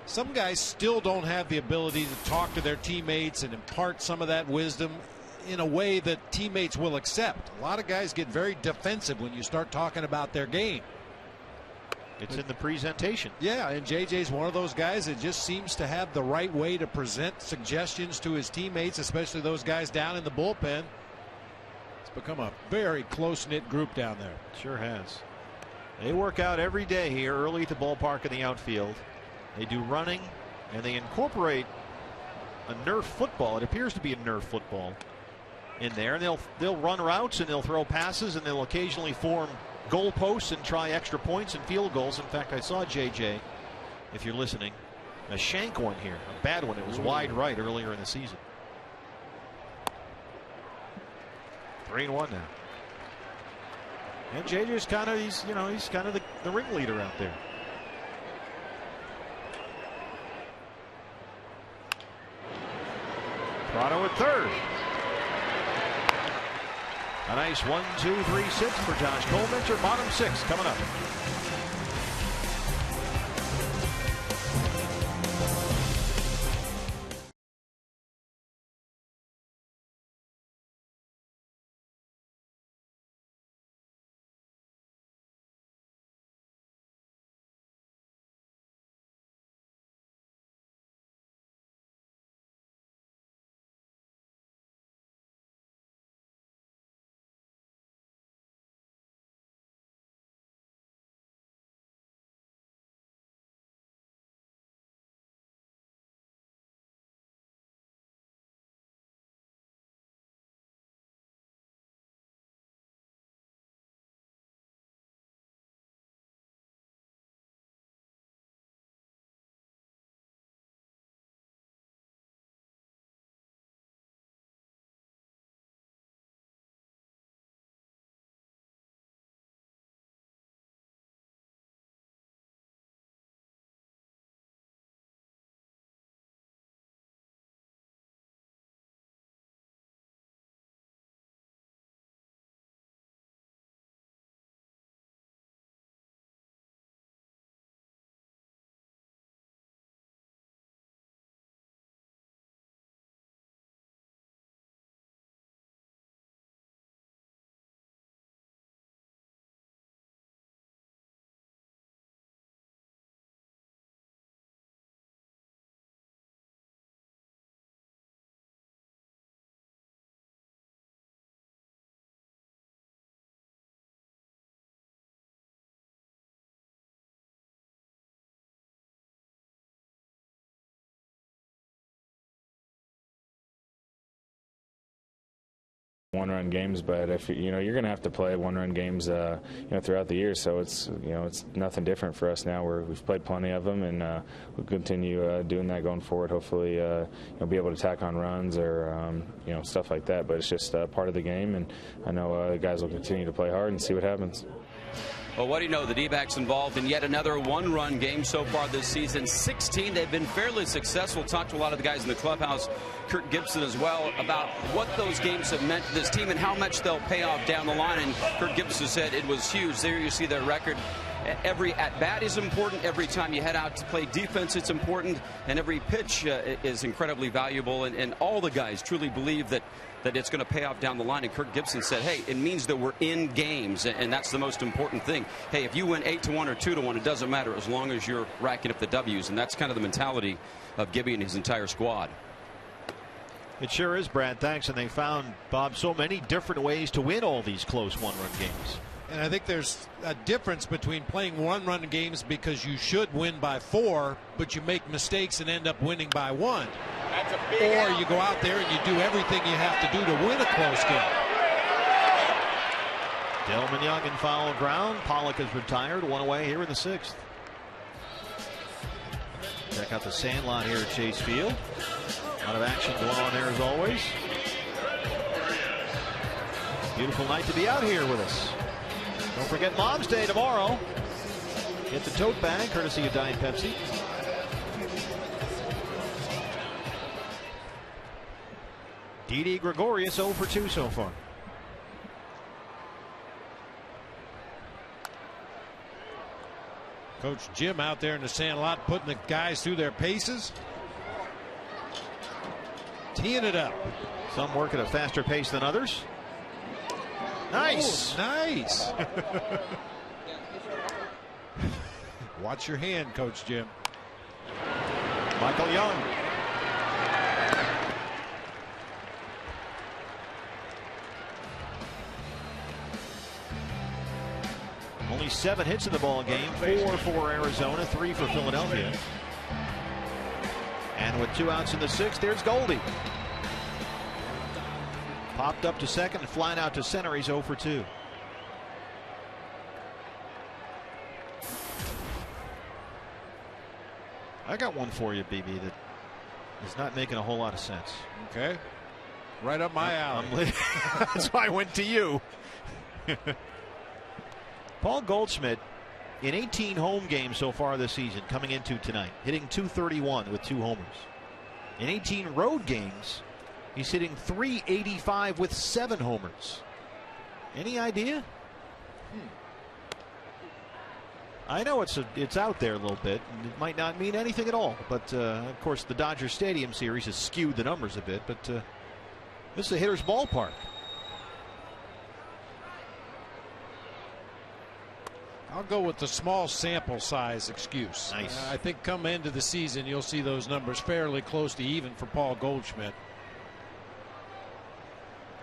[SPEAKER 2] some guys still don't have the ability to talk to their teammates and impart some of that wisdom in a way that teammates will accept. A lot of guys get very defensive when you start talking about their game.
[SPEAKER 1] It's in the presentation.
[SPEAKER 2] Yeah, and JJ's one of those guys that just seems to have the right way to present suggestions to his teammates, especially those guys down in the bullpen. It's become a very close-knit group down there.
[SPEAKER 1] Sure has. They work out every day here early at the ballpark in the outfield. They do running, and they incorporate a Nerf football. It appears to be a Nerf football in there. And they'll run routes and they'll throw passes and they'll occasionally form goalposts and try extra points and field goals. In fact, I saw JJ, if you're listening, a shank one here, a bad one. It was wide right earlier in the season. 3-1 now. And JJ's kind of he's kind of the ringleader out there. Prado at third. A nice 1, 2, 3, 6 for Josh Colmenter. Bottom 6 coming up.
[SPEAKER 7] one-run games, but if you're going to have to play one-run games throughout the year, so it's nothing different for us now. We've played plenty of them, and we'll continue doing that going forward. Hopefully be able to tack on runs or stuff like that, but it's just part of the game, and I know the guys will continue to play hard and see what happens.
[SPEAKER 3] Well, what do you know? The D-backs involved in yet another one-run game so far this season. 16. They've been fairly successful. Talked to a lot of the guys in the clubhouse, Kurt Gibson as well, about what those games have meant to this team and how much they'll pay off down the line. And Kurt Gibson said it was huge. There you see their record. Every at-bat is important. Every time you head out to play defense, it's important. And every pitch is incredibly valuable. And all the guys truly believe that it's going to pay off down the line. And Kurt Gibson said, hey, it means that we're in games, and that's the most important thing. Hey, if you win 8-1 or 2-1, it doesn't matter as long as you're racking up the W's, and that's kind of the mentality of Gibby and his entire squad.
[SPEAKER 1] It sure is, Brad. Thanks. And they found, Bob, so many different ways to win all these close one-run games.
[SPEAKER 2] And I think there's a difference between playing one-run games because you should win by 4, but you make mistakes and end up winning by 1. Or you go out there and you do everything you have to do to win a close game.
[SPEAKER 1] Delman Young in foul ground. Pollock is retired. One away here in the 6th. Check out the sandlot here at Chase Field. A lot of action going on there as always. Beautiful night to be out here with us. Don't forget Mom's Day tomorrow. Get the tote bag, courtesy of Diet Pepsi. Didi Gregorius 0 for 2 so far.
[SPEAKER 2] Coach Jim out there in the sandlot putting the guys through their paces. Teeing it up.
[SPEAKER 1] Some work at a faster pace than others. Nice.
[SPEAKER 2] Oh, nice. Watch your hand, Coach Jim.
[SPEAKER 1] Michael Young. Only 7 hits in the ball game. 4 for Arizona, 3 for Philadelphia. And with 2 outs in the 6th, there's Goldie. Popped up to second and flying out to center. He's 0 for 2. I got one for you, BB, that is not making a whole lot of sense.
[SPEAKER 2] Okay. Right up my alley.
[SPEAKER 1] That's why I went to you. Paul Goldschmidt, in 18 home games so far this season, coming into tonight, hitting .231 with 2 homers. In 18 road games, he's hitting .385 with 7 homers. Any idea? I know it's out there a little bit, and it might not mean anything at all. But of course, the Dodger Stadium series has skewed the numbers a bit. But this is a hitter's ballpark.
[SPEAKER 2] I'll go with the small sample size excuse.
[SPEAKER 1] Nice.
[SPEAKER 2] I think come into the season, you'll see those numbers fairly close to even for Paul Goldschmidt.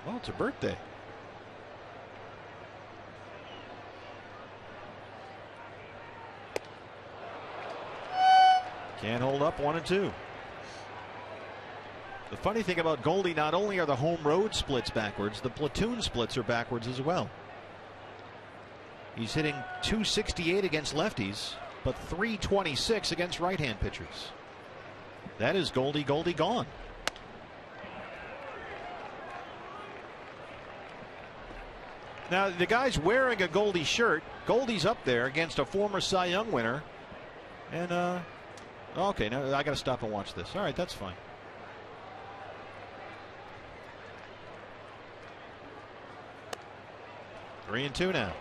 [SPEAKER 1] Well, it's a birthday. Can't hold up. 1-2. The funny thing about Goldie, not only are the home road splits backwards, the platoon splits are backwards as well. He's hitting .268 against lefties, but .326 against right-hand pitchers. That is Goldie gone. Now the guy's wearing a Goldie shirt. Goldie's up there against a former Cy Young winner. And okay, now I got to stop and watch this. All right, that's fine. Three and 2 now.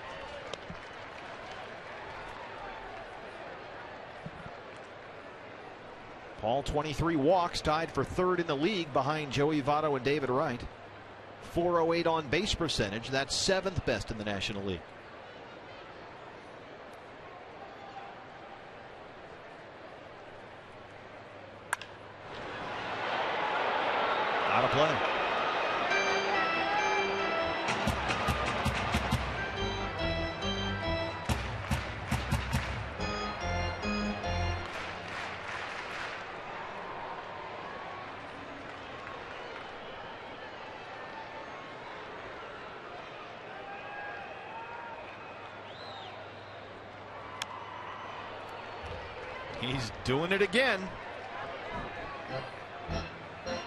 [SPEAKER 1] Paul 23 walks, tied for 3rd in the league behind Joey Votto and David Wright. .408 on base percentage. That's 7th best in the National League. Out of play. He's doing it again.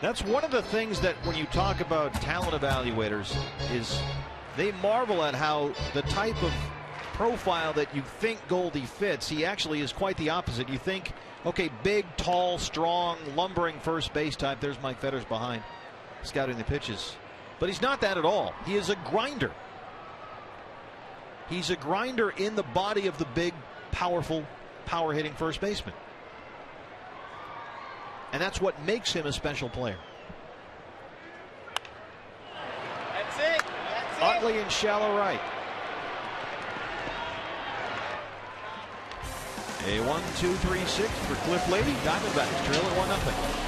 [SPEAKER 1] That's one of the things that when you talk about talent evaluators is they marvel at how the type of profile that you think Goldie fits, he actually is quite the opposite. You think, okay, big, tall, strong, lumbering first base type. There's Mike Fetters behind, scouting the pitches. But he's not that at all. He is a grinder. He's a grinder in the body of the big, powerful, power-hitting first baseman. And that's what makes him a special player.
[SPEAKER 5] That's it. That's
[SPEAKER 1] Utley in shallow right. A 1-2-3-6 for Cliff Lady. Diamondbacks trailing 1-0.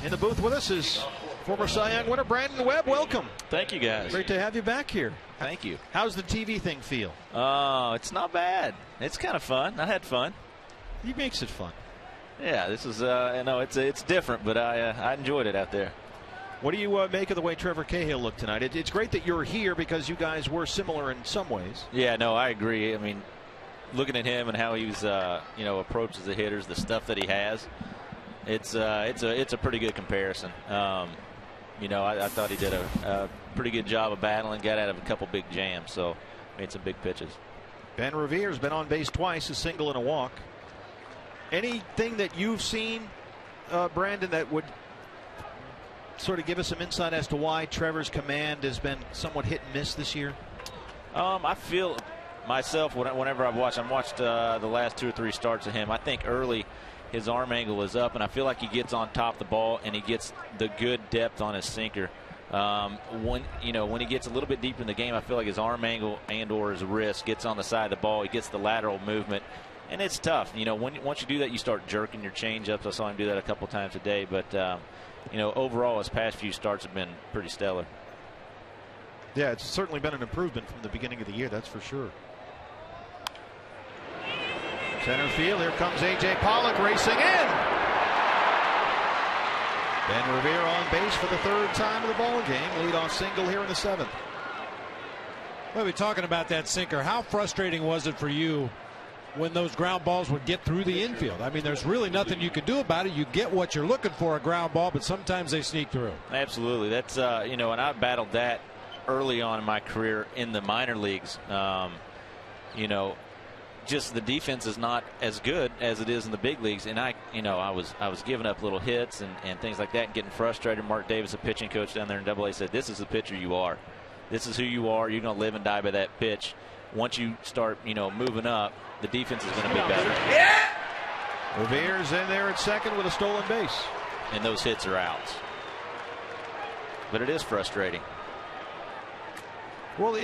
[SPEAKER 1] In the booth with us is former Cy Young winner Brandon Webb. Welcome.
[SPEAKER 8] Thank you, guys.
[SPEAKER 1] Great to have you back here.
[SPEAKER 8] Thank you.
[SPEAKER 1] How's the TV thing feel?
[SPEAKER 8] It's not bad. It's kind of fun. I had fun.
[SPEAKER 1] He makes it fun.
[SPEAKER 8] Yeah, this is it's different, but I enjoyed it out there.
[SPEAKER 1] What do you make of the way Trevor Cahill looked tonight? It's great that you're here because you guys were similar in some ways.
[SPEAKER 8] Yeah, no, I agree. I mean, looking at him and how he's approaches the hitters, the stuff that he has. It's a pretty good comparison. I thought he did a pretty good job of battling, got out of a couple big jams, so made some big pitches.
[SPEAKER 1] Ben Revere's been on base twice, a single and a walk. Anything that you've seen, Brandon, that would sort of give us some insight as to why Trevor's command has been somewhat hit and miss this year?
[SPEAKER 8] I feel myself whenever I've watched the last 2 or 3 starts of him, I think early his arm angle is up, and I feel like he gets on top of the ball and he gets the good depth on his sinker. When he gets a little bit deeper in the game, I feel like his arm angle and/or his wrist gets on the side of the ball. He gets the lateral movement, and it's tough. Once you do that, you start jerking your changeups. I saw him do that a couple times today, but overall, his past few starts have been pretty stellar.
[SPEAKER 1] Yeah, it's certainly been an improvement from the beginning of the year, that's for sure. Center field, here comes A.J. Pollock racing in. Ben Revere on base for the 3rd time of the ball game. Leadoff single here in the 7th.
[SPEAKER 2] We'll be talking about that sinker. How frustrating was it for you when those ground balls would get through the infield? I mean, there's really nothing you can do about it. You get what you're looking for, a ground ball, but sometimes they sneak through.
[SPEAKER 8] Absolutely. That's and I battled that early on in my career in the minor leagues. Just the defense is not as good as it is in the big leagues, and I was giving up little hits and things like that and getting frustrated. Mark Davis, a pitching coach down there in AA, said, "This is the pitcher you are. This is who you are. You're going to live and die by that pitch. Once you start moving up, the defense is going to be better."
[SPEAKER 5] Yeah!
[SPEAKER 1] Revere's in there at second with a stolen base,
[SPEAKER 8] and those hits are outs. But it is frustrating.
[SPEAKER 1] Well,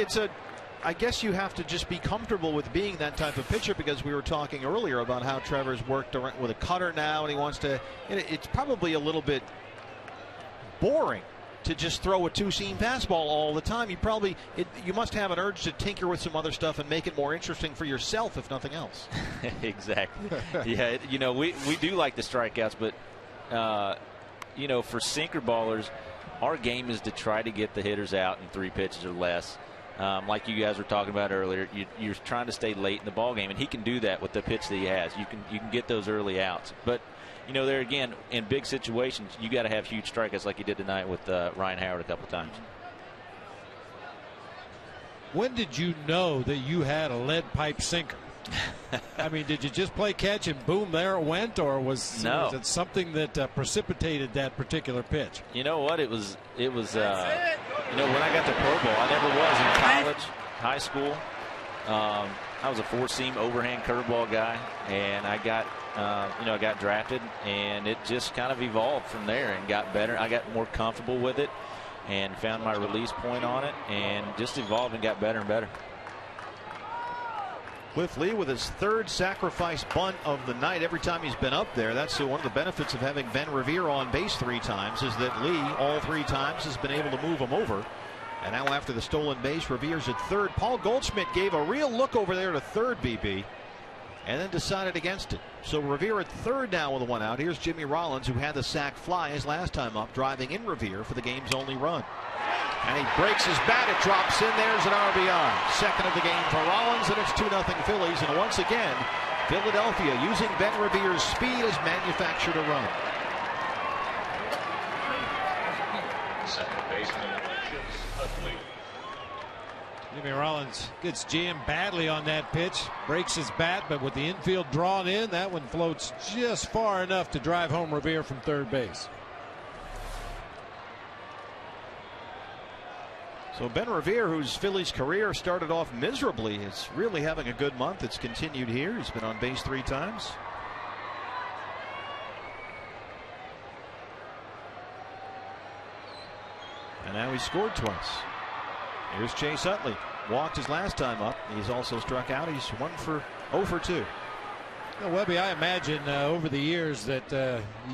[SPEAKER 1] I guess you have to just be comfortable with being that type of pitcher, because we were talking earlier about how Trevor's worked with a cutter now, and he wants to. It's probably a little bit boring to just throw a two-seam fastball all the time. You must have an urge to tinker with some other stuff and make it more interesting for yourself, if nothing else.
[SPEAKER 8] Exactly. Yeah, we do like the strikeouts, but for sinker ballers, our game is to try to get the hitters out in 3 pitches or less. Like you guys were talking about earlier, you're trying to stay late in the ball game, and he can do that with the pitch that he has. You can get those early outs, but there again, in big situations, you got to have huge strikeouts like you did tonight with Ryan Howard a couple times.
[SPEAKER 2] When did you know that you had a lead pipe sinker? I mean, did you just play catch and boom, there it went, or was it something that precipitated that particular pitch?
[SPEAKER 8] You know what? It was. When I got to pro ball, I never was in college, high school. I was a 4-seam overhand curveball guy, and I got drafted, and it just kind of evolved from there and got better. I got more comfortable with it and found my release point on it, and just evolved and got better and better.
[SPEAKER 1] Cliff Lee with his 3rd sacrifice bunt of the night. Every time he's been up there, that's one of the benefits of having Ben Revere on base 3 times, is that Lee all 3 times has been able to move him over. And now after the stolen base, Revere's at 3rd. Paul Goldschmidt gave a real look over there to 3rd, BB, and then decided against it. So Revere at 3rd now with a 1 out. Here's Jimmy Rollins, who had the sac fly his last time up, driving in Revere for the game's only run. And he breaks his bat. It drops in. There's an RBI. 2nd of the game for Rollins, and it's 2-0 Phillies. And once again, Philadelphia, using Ben Revere's speed, has manufactured a run.
[SPEAKER 6] Second baseman, Utley.
[SPEAKER 2] Jimmy Rollins gets jammed badly on that pitch, breaks his bat, but with the infield drawn in, that one floats just far enough to drive home Revere from 3rd base.
[SPEAKER 1] So Ben Revere, whose Phillies career started off miserably, is really having a good month. It's continued here. He's been on base 3 times. And now he scored twice. Here's Chase Utley. Walked his last time up. He's also struck out. He's 0 for 2.
[SPEAKER 2] Well, Webby, I imagine over the years that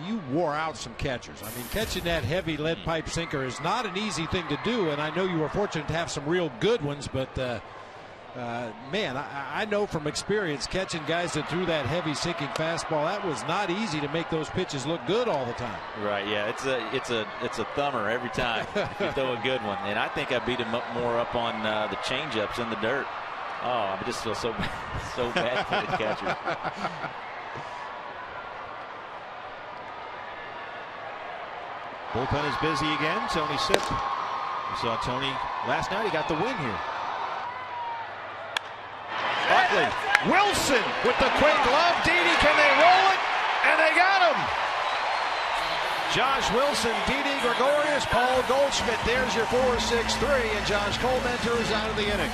[SPEAKER 2] you wore out some catchers. I mean, catching that heavy lead pipe sinker is not an easy thing to do, and I know you were fortunate to have some real good ones, but man, I know from experience, catching guys that threw that heavy sinking fastball, that was not easy to make those pitches look good all the time.
[SPEAKER 8] Right, yeah, it's a thumber every time if you throw a good one, and I think I beat him up more up on the changeups in the dirt. Oh, I just feel so bad for the catcher.
[SPEAKER 1] Bullpen is busy again. Tony Sipp. We saw Tony last night. He got the win here. Utley. Wilson with the quick glove. Didi, can they roll it? And they got him. Josh Wilson, Didi Gregorius, Paul Goldschmidt. There's your 4-6-3, and Josh Colmenter is out of the inning.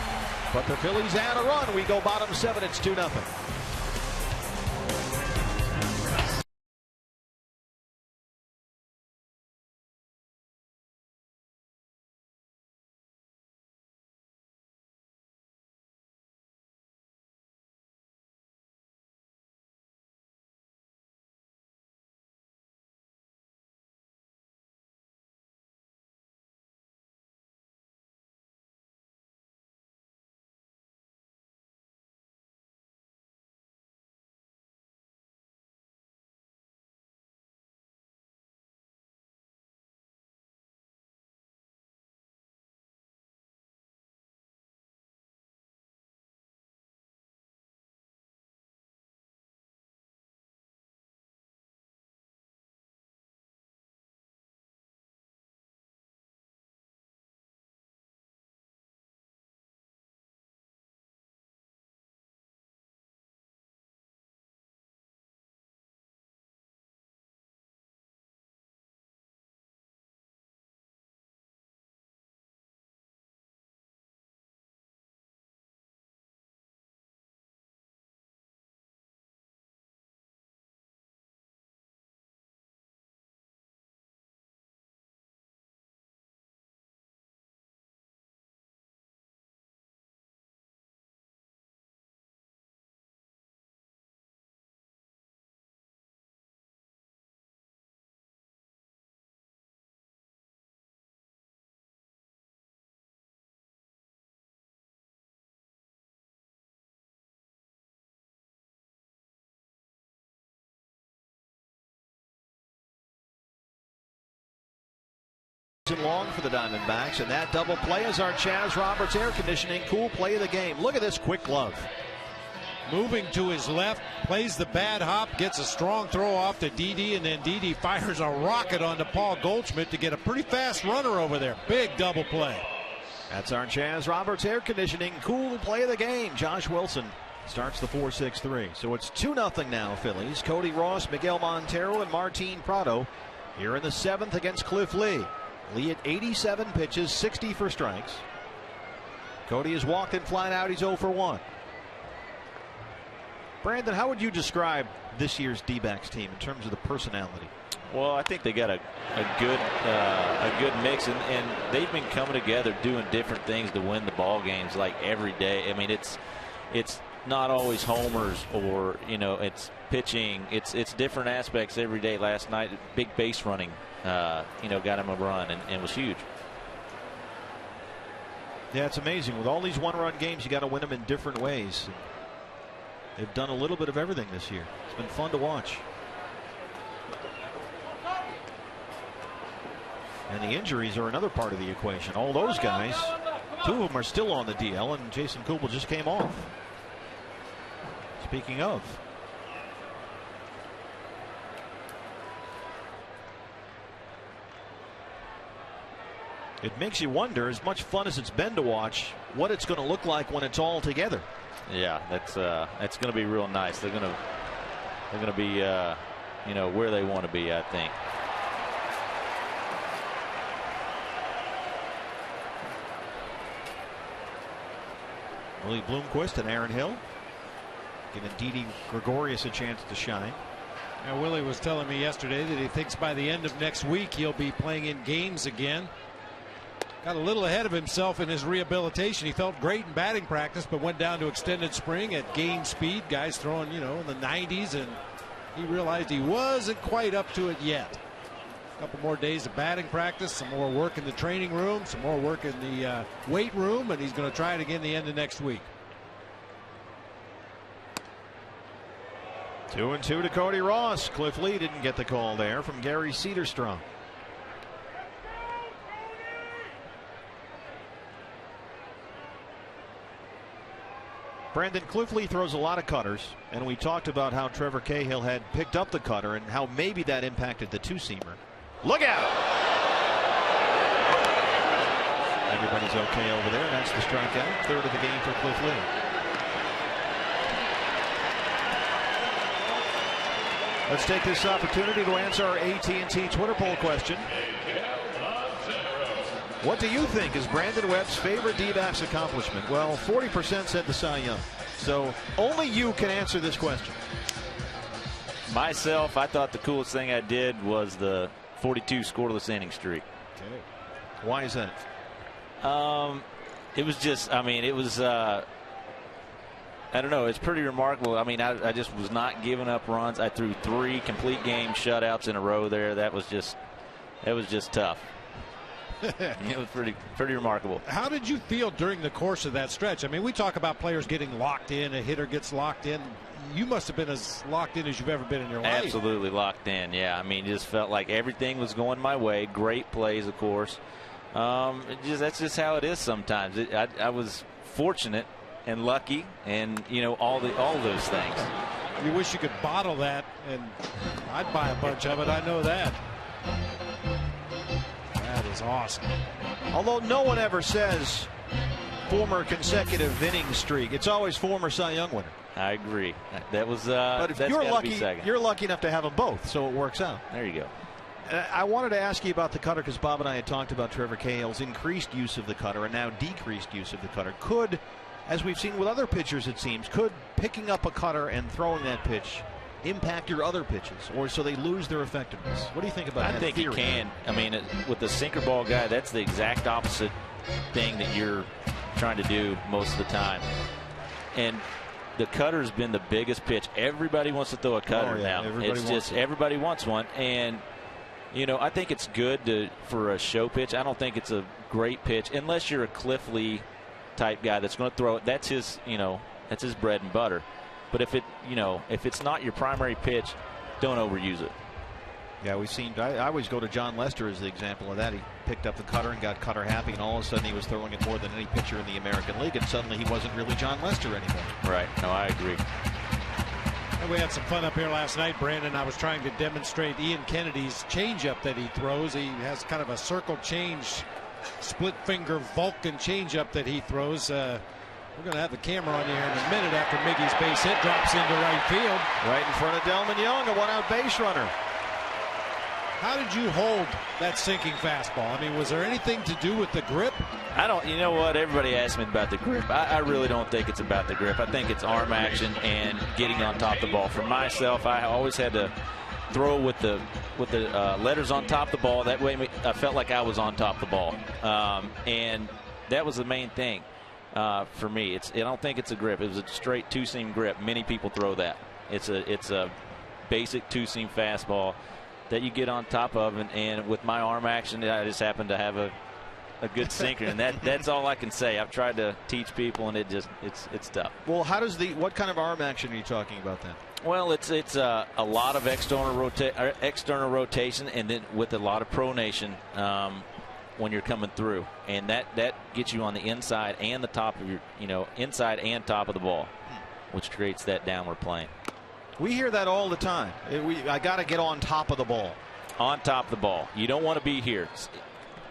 [SPEAKER 1] But the Phillies add a run. We go bottom 7. It's 2-0. long for the Diamondbacks, and that double play is our Chaz Roberts air conditioning cool play of the game. Look at this quick glove.
[SPEAKER 2] Moving to his left, plays the bad hop, gets a strong throw off to Didi, and then Didi fires a rocket onto Paul Goldschmidt to get a pretty fast runner over there. Big double play.
[SPEAKER 1] That's our Chaz Roberts air conditioning cool play of the game. Josh Wilson starts the 4-6-3. So it's 2-0 now, Phillies. Cody Ross, Miguel Montero, and Martin Prado here in the 7th against Cliff Lee. Lee at 87 pitches, 60 for strikes. Cody has walked and flat out. He's 0 for 1. Brandon, how would you describe this year's D-backs team in terms of the personality?
[SPEAKER 8] Well, I think they got a good mix, and they've been coming together doing different things to win the ball games like every day. I mean, it's not always homers or it's pitching. It's different aspects every day. Last night, big base running, got him a run and was huge.
[SPEAKER 1] Yeah, it's amazing. With all these one-run games, you got to win them in different ways. They've done a little bit of everything this year. It's been fun to watch. And the injuries are another part of the equation. All those guys, 2 of them are still on the DL, and Jason Kubel just came off. Speaking of. It makes you wonder, as much fun as it's been to watch, what it's going to look like when it's all together.
[SPEAKER 8] Yeah, that's going to be real nice. They're going to be where they want to be, I think.
[SPEAKER 1] Willie Bloomquist and Aaron Hill giving Didi Gregorius a chance to shine.
[SPEAKER 2] Now, Willie was telling me yesterday that he thinks by the end of next week he'll be playing in games again. Got a little ahead of himself in his rehabilitation. He felt great in batting practice, but went down to extended spring at game speed. Guys throwing, in the 90s, and he realized he wasn't quite up to it yet. A couple more days of batting practice, some more work in the training room, some more work in the weight room, and he's going to try it again the end of next week.
[SPEAKER 1] 2-2 to Cody Ross. Cliff Lee didn't get the call there from Gary Cederstrom. Brandon, Cliff Lee throws a lot of cutters, and we talked about how Trevor Cahill had picked up the cutter and how maybe that impacted the two-seamer. Look out! Everybody's okay over there. That's the strikeout. 3rd of the game for Cliff Lee. Let's take this opportunity to answer our AT&T Twitter poll question. What do you think is Brandon Webb's favorite D-backs accomplishment? Well, 40% said the Cy Young. So only you can answer this question.
[SPEAKER 8] Myself, I thought the coolest thing I did was the 42 scoreless inning streak.
[SPEAKER 1] Okay. Why is that?
[SPEAKER 8] It was just, I don't know. It's pretty remarkable. I mean, I just was not giving up runs. I threw 3 complete game shutouts in a row there. That was just tough. It was pretty remarkable.
[SPEAKER 2] How did you feel during the course of that stretch? I mean, we talk about players getting locked in. A hitter gets locked in. You must have been as locked in as you've ever been in your life.
[SPEAKER 8] Absolutely locked in. Yeah, I mean, just felt like everything was going my way. Great plays, of course. That's just how it is sometimes. I was fortunate and lucky, and all those things.
[SPEAKER 2] You wish you could bottle that, and I'd buy a bunch of it. I know that. That is awesome.
[SPEAKER 1] Although no one ever says former consecutive inning streak, it's always former Cy Young winner.
[SPEAKER 8] I agree. That was.
[SPEAKER 1] But if you're lucky enough to have them both, so it works out.
[SPEAKER 8] There you go.
[SPEAKER 1] I wanted to ask you about the cutter because Bob and I had talked about Trevor Cahill's increased use of the cutter and now decreased use of the cutter. Could, as we've seen with other pitchers, it seems, could picking up a cutter and throwing that pitch impact your other pitches, or so they lose their effectiveness? What do you think about that?
[SPEAKER 8] I think it can. I mean, with the sinker ball guy, that's the exact opposite thing that you're trying to do most of the time. And the cutter's been the biggest pitch. Everybody wants to throw a cutter now. Everybody wants one. And I think it's good for a show pitch. I don't think it's a great pitch unless you're a Cliff Lee type guy that's going to throw it. That's his bread and butter. But if it's not your primary pitch, don't overuse it.
[SPEAKER 1] Yeah, we've seen. I always go to John Lester as the example of that. He picked up the cutter and got cutter happy, and all of a sudden he was throwing it more than any pitcher in the American League, and suddenly he wasn't really John Lester anymore.
[SPEAKER 8] Right. No, I agree.
[SPEAKER 2] And we had some fun up here last night, Brandon. I was trying to demonstrate Ian Kennedy's changeup that he throws. He has kind of a circle change, split finger Vulcan changeup that he throws. We're going to have the camera on here in a minute after Miggy's base hit drops into right field.
[SPEAKER 1] Right in front of Delman Young, a one-out base runner.
[SPEAKER 2] How did you hold that sinking fastball? I mean, was there anything to do with the grip?
[SPEAKER 8] I don't. You know what? Everybody asks me about the grip. I really don't think it's about the grip. I think it's arm action and getting on top of the ball. For myself, I always had to throw with the letters on top of the ball. That way, I felt like I was on top of the ball, and that was the main thing for me. I don't think it's a grip. It was a straight two-seam grip. Many people throw that. It's a basic two-seam fastball that you get on top of, and with my arm action, I just happen to have a good sinker, and that's all I can say. I've tried to teach people, and it's tough.
[SPEAKER 1] Well, what kind of arm action are you talking about then?
[SPEAKER 8] Well, it's a lot of external rotation, and then with a lot of pronation when you're coming through, and that gets you on the inside and the top of your inside and top of the ball, which creates that downward plane.
[SPEAKER 1] We hear that all the time. I got to get on top of the ball.
[SPEAKER 8] On top of the ball. You don't want to be here.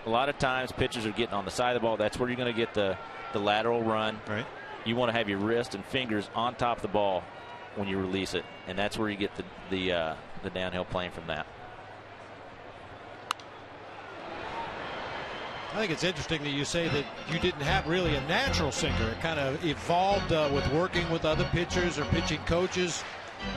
[SPEAKER 8] A lot of times pitchers are getting on the side of the ball. That's where you're going to get the lateral run.
[SPEAKER 1] Right.
[SPEAKER 8] You want to have your wrist and fingers on top of the ball when you release it, and that's where you get the downhill plane from that.
[SPEAKER 2] I think it's interesting that you say that you didn't have really a natural sinker. It kind of evolved with working with other pitchers or pitching coaches.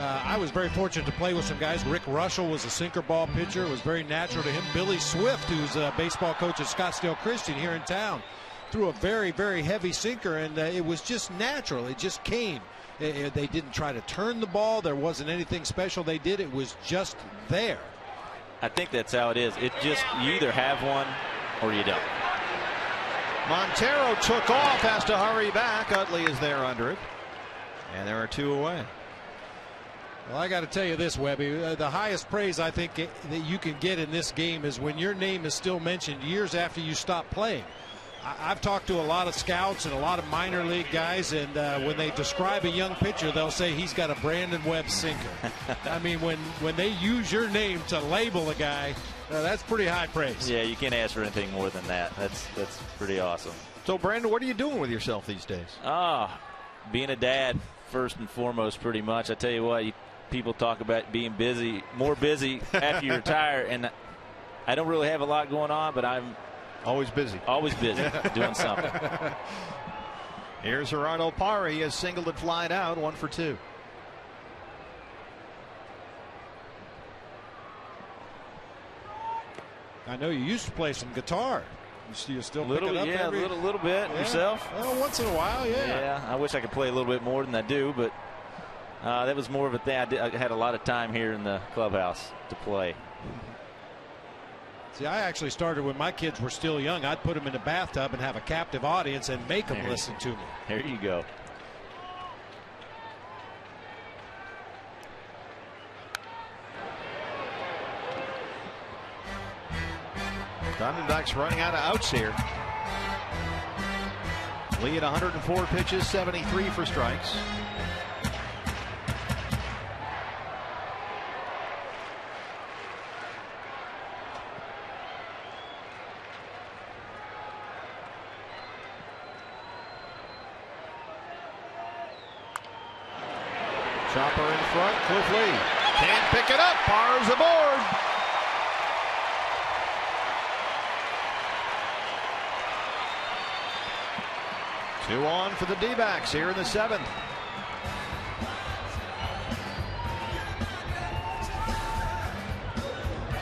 [SPEAKER 2] I was very fortunate to play with some guys. Rick Russell was a sinker ball pitcher. It was very natural to him. Billy Swift, who's a baseball coach at Scottsdale Christian here in town, threw a very, very heavy sinker, and it was just natural. It just came. They didn't try to turn the ball. There wasn't anything special they did. It was just there.
[SPEAKER 8] I think that's how it is. It just, you either have one or you don't.
[SPEAKER 1] Montero took off, has to hurry back. Utley is there under it, and there are two away.
[SPEAKER 2] Well, I got to tell you this, Webby. The highest praise I think that you can get in this game is when your name is still mentioned years after you stop playing. I've talked to a lot of scouts and a lot of minor league guys, and when they describe a young pitcher, they'll say he's got a Brandon Webb sinker. I mean, when they use your name to label a guy, that's pretty high praise.
[SPEAKER 8] Yeah, you can't ask for anything more than that. That's pretty awesome.
[SPEAKER 1] So, Brandon, what are you doing with yourself these days?
[SPEAKER 8] Being a dad first and foremost, pretty much. I tell you what, people talk about being busy, more busy after you retire, and I don't really have a lot going on, but I'm
[SPEAKER 1] always busy.
[SPEAKER 8] Always busy doing something.
[SPEAKER 1] Here's Gerardo Parra. He has singled and flied out, 1 for 2.
[SPEAKER 2] I know you used to play some guitar. You still pick it up?
[SPEAKER 8] Yeah, a little bit.
[SPEAKER 2] Yeah.
[SPEAKER 8] Yourself?
[SPEAKER 2] Well, once in a while, yeah.
[SPEAKER 8] Yeah, I wish I could play a little bit more than I do, but that was more of a thing. I had a lot of time here in the clubhouse to play.
[SPEAKER 2] See, I actually started when my kids were still young. I'd put them in a bathtub and have a captive audience and make them listen to me.
[SPEAKER 8] There you go.
[SPEAKER 1] Diamondbacks running out of outs here. Lee at 104 pitches, 73 for strikes. Chopper in front, Cliff Lee can't pick it up. Parra's aboard. Two on for the D-backs here in the 7th.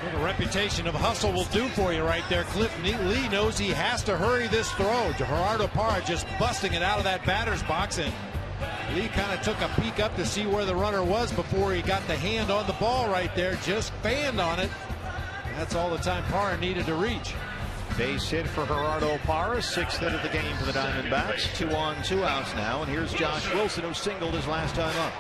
[SPEAKER 2] What a reputation of hustle will do for you right there. Cliff Lee knows he has to hurry this throw. Gerardo Parra just busting it out of that batter's box, and Lee kind of took a peek up to see where the runner was before he got the hand on the ball right there. Just fanned on it. That's all the time Parra needed to reach.
[SPEAKER 1] Base hit for Gerardo Parra, 6th hit of the game for the Diamondbacks. 2 on, 2 outs now, and here's Josh Wilson, who singled his last time up.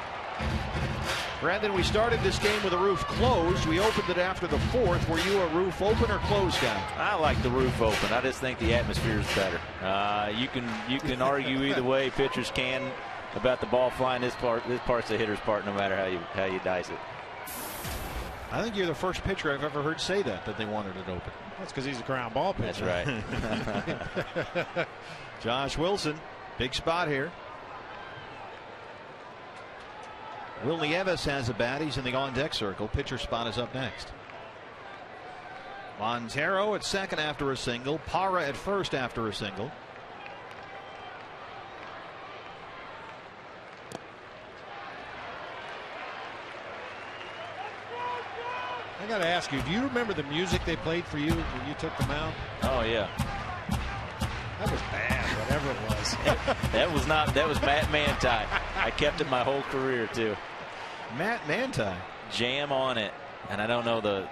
[SPEAKER 1] Brandon, we started this game with a roof closed. We opened it after the fourth. Were you a roof open or closed guy?
[SPEAKER 8] I like the roof open. I just think the atmosphere is better. You can argue either way. Pitchers can about the ball flying. This part's the hitter's part, no matter how you dice it.
[SPEAKER 1] I think you're the first pitcher I've ever heard say that they wanted it open.
[SPEAKER 2] That's because he's a ground ball pitcher.
[SPEAKER 8] That's right.
[SPEAKER 1] Josh Wilson, big spot here. Will Nieves has a bat. He's in the on-deck circle. Pitcher spot is up next. Montero at second after a single. Parra at first after a single.
[SPEAKER 2] I got to ask you, do you remember the music they played for you when you took the mound?
[SPEAKER 8] Oh, yeah.
[SPEAKER 2] That was bad, whatever it was.
[SPEAKER 8] That was Matt Manti. I kept it my whole career, too.
[SPEAKER 1] Matt Manti.
[SPEAKER 8] Jam on It. And I don't know the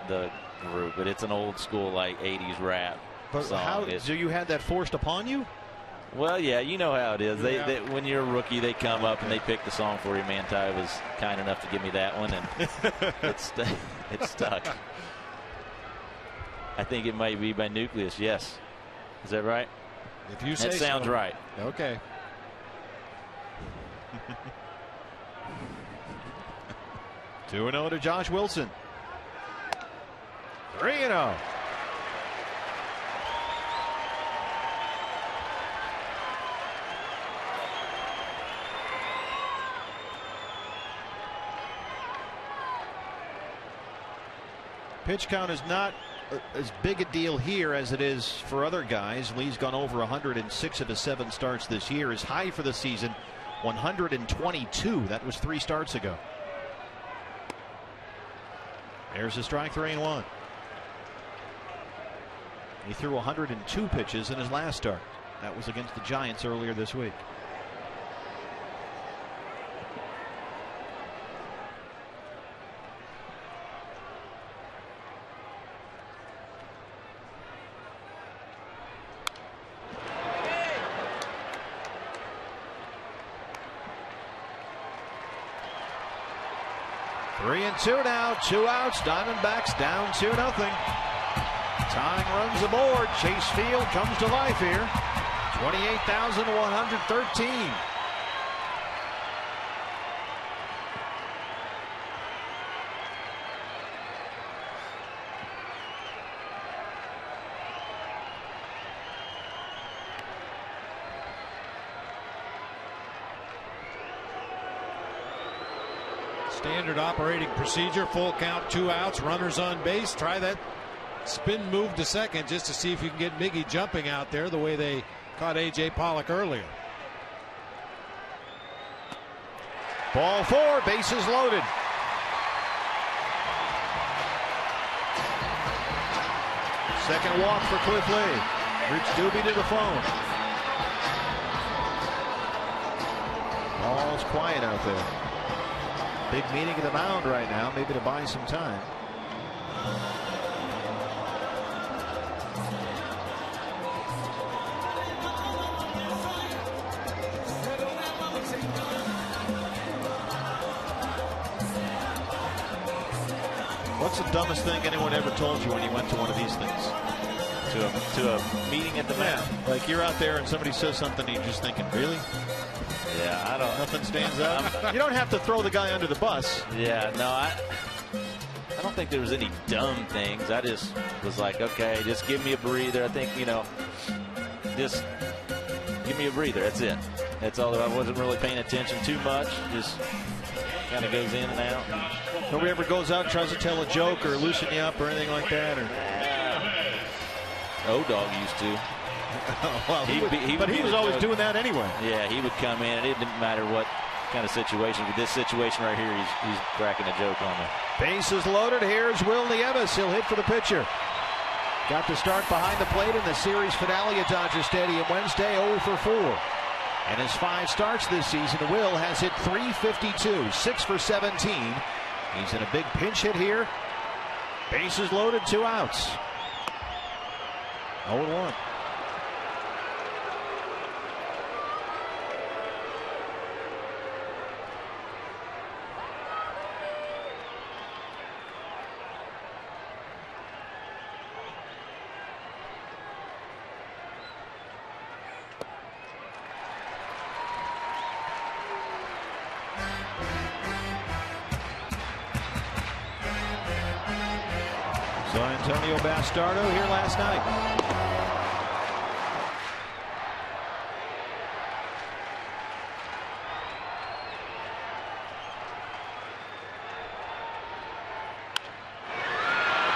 [SPEAKER 8] group, but it's an old school, like, 80s rap song.
[SPEAKER 1] So you had that forced upon you?
[SPEAKER 8] Well, yeah, you know how it is. They when you're a rookie, they come up and they pick the song for you. Manti was kind enough to give me that one, and it stuck. I think it might be by Nucleus. Yes, is that right?
[SPEAKER 2] If you say
[SPEAKER 8] that sounds
[SPEAKER 2] so.
[SPEAKER 8] right.
[SPEAKER 2] Okay.
[SPEAKER 1] 2-0 to Josh Wilson. 3-0. Pitch count is not as big a deal here as it is for other guys. Lee's gone over 106 of his 7 starts this year. His high for the season, 122. That was 3 starts ago. There's a strike, 3-1. He threw 102 pitches in his last start. That was against the Giants earlier this week. Three and two now, 2 outs. Diamondbacks down 2-0. Tying runs aboard. Chase Field comes to life here. 28,113.
[SPEAKER 2] Standard operating procedure, full count, 2 outs, runners on base. Try that spin move to second just to see if you can get Miggy jumping out there the way they caught A.J. Pollock earlier.
[SPEAKER 1] Ball 4, bases loaded. Second walk for Cliff Lee. Rich Doobie to the phone. Ball's quiet out there. Big meeting at the mound right now, maybe to buy some time. What's the dumbest thing anyone ever told you when you went to one of these things?
[SPEAKER 8] To a meeting at the mound.
[SPEAKER 1] Like you're out there and somebody says something and you're just thinking, really?
[SPEAKER 8] Yeah, I don't.
[SPEAKER 1] Nothing stands up. You don't have to throw the guy under the bus.
[SPEAKER 8] Yeah, no, I don't think there was any dumb things. I just was like, okay, just give me a breather. I think, just give me a breather. That's it. That's all. I wasn't really paying attention too much. Just kind of goes in and out.
[SPEAKER 1] Nobody ever goes out and tries to tell a joke or loosen you up or anything like that. Or
[SPEAKER 8] O-Dog used to.
[SPEAKER 1] Well, he was always doing that anyway.
[SPEAKER 8] Yeah, he would come in, and it didn't matter what kind of situation. With this situation right here, he's cracking a joke on me.
[SPEAKER 1] Bases loaded. Here's Will Nieves. He'll hit for the pitcher. Got to start behind the plate in the series finale at Dodger Stadium Wednesday, 0 for 4. In his 5 starts this season, Will has hit .352, 6 for 17. He's in a big pinch hit here. Bases loaded, 2 outs. 0-1. So Antonio Bastardo here last night.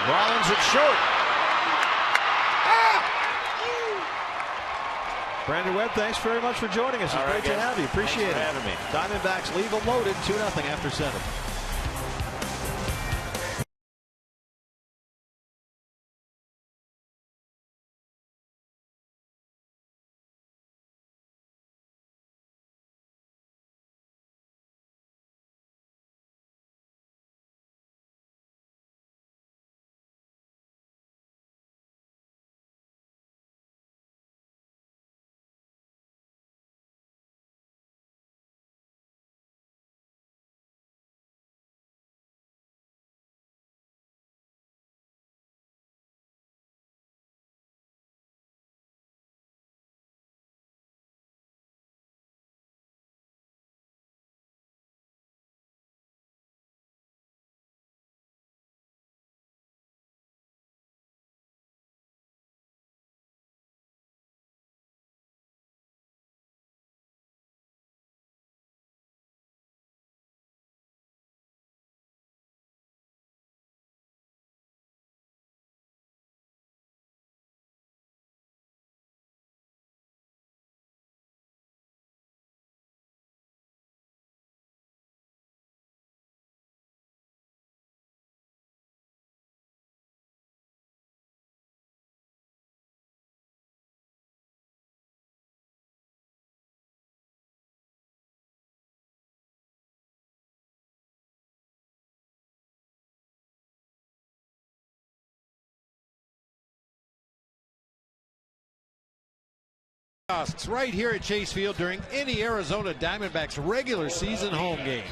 [SPEAKER 1] Rollins at short. Brandon Webb, thanks very much for joining us. It's great to have you. Appreciate it.
[SPEAKER 8] Having me.
[SPEAKER 1] Diamondbacks leave them loaded 2-0 after 7.
[SPEAKER 2] Right here at Chase Field during any Arizona Diamondbacks regular season home game.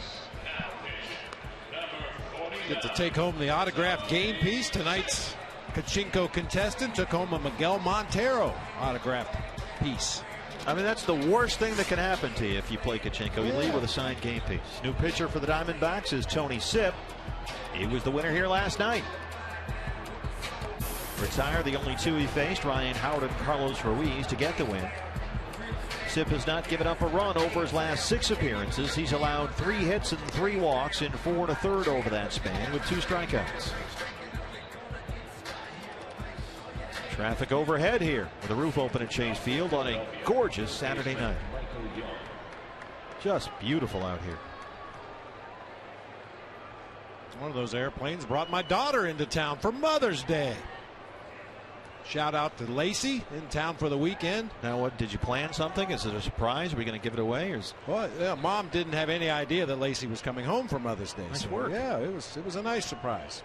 [SPEAKER 2] Get to take home the autographed game piece. Tonight's Kachinko contestant took home a Miguel Montero autographed piece.
[SPEAKER 1] I mean, that's the worst thing that can happen to you if you play Kachinko. You leave with a signed game piece. New pitcher for the Diamondbacks is Tony Sipp. He was the winner here last night. Retire the only two he faced, Ryan Howard and Carlos Ruiz, to get the win. Sipp has not given up a run over his last 6 appearances. He's allowed 3 hits and 3 walks in 4 1/3 over that span with 2 strikeouts. Traffic overhead here with the roof open at Chase Field on a gorgeous Saturday night. Just beautiful out here.
[SPEAKER 2] One of those airplanes brought my daughter into town for Mother's Day. Shout out to Lacey in town for the weekend.
[SPEAKER 1] Now, what did you plan something? Is it a surprise? Are we going to give it away? Or
[SPEAKER 2] well, yeah, Mom didn't have any idea that Lacey was coming home for Mother's Day.
[SPEAKER 1] Nice
[SPEAKER 2] so,
[SPEAKER 1] work.
[SPEAKER 2] Yeah, it was a nice surprise.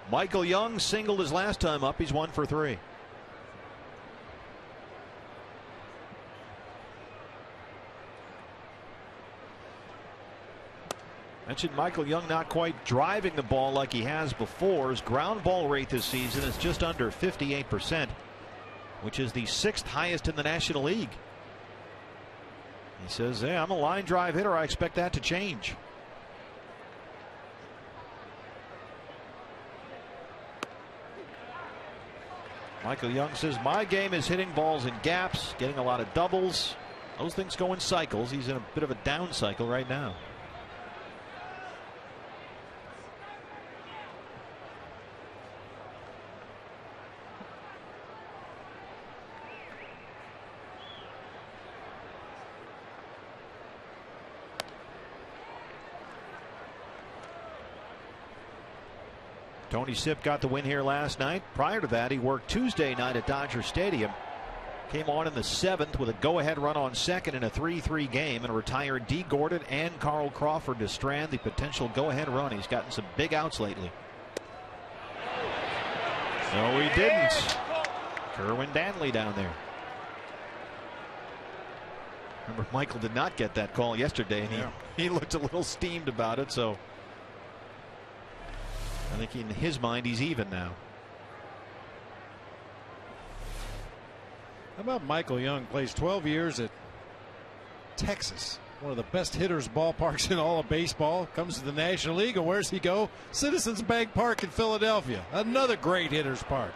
[SPEAKER 1] Michael Young singled his last time up. He's 1 for 3. Mentioned Michael Young not quite driving the ball like he has before. His ground ball rate this season is just under 58%, which is the 6th highest in the National League. He says, hey, I'm a line drive hitter. I expect that to change. Michael Young says, my game is hitting balls in gaps, getting a lot of doubles. Those things go in cycles. He's in a bit of a down cycle right now. Tony Sipp got the win here last night. Prior to that, he worked Tuesday night at Dodger Stadium. Came on in the 7th with a go-ahead run on second in a 3-3 game and retired Dee Gordon and Carl Crawford to strand the potential go-ahead run. He's gotten some big outs lately. No, he didn't. Kerwin Danley down there. Remember, Michael did not get that call yesterday, and he looked a little steamed about it, so I think in his mind he's even now.
[SPEAKER 2] How about Michael Young plays 12 years at Texas? One of the best hitters ballparks in all of baseball. Comes to the National League, and where's he go? Citizens Bank Park in Philadelphia. Another great hitter's park.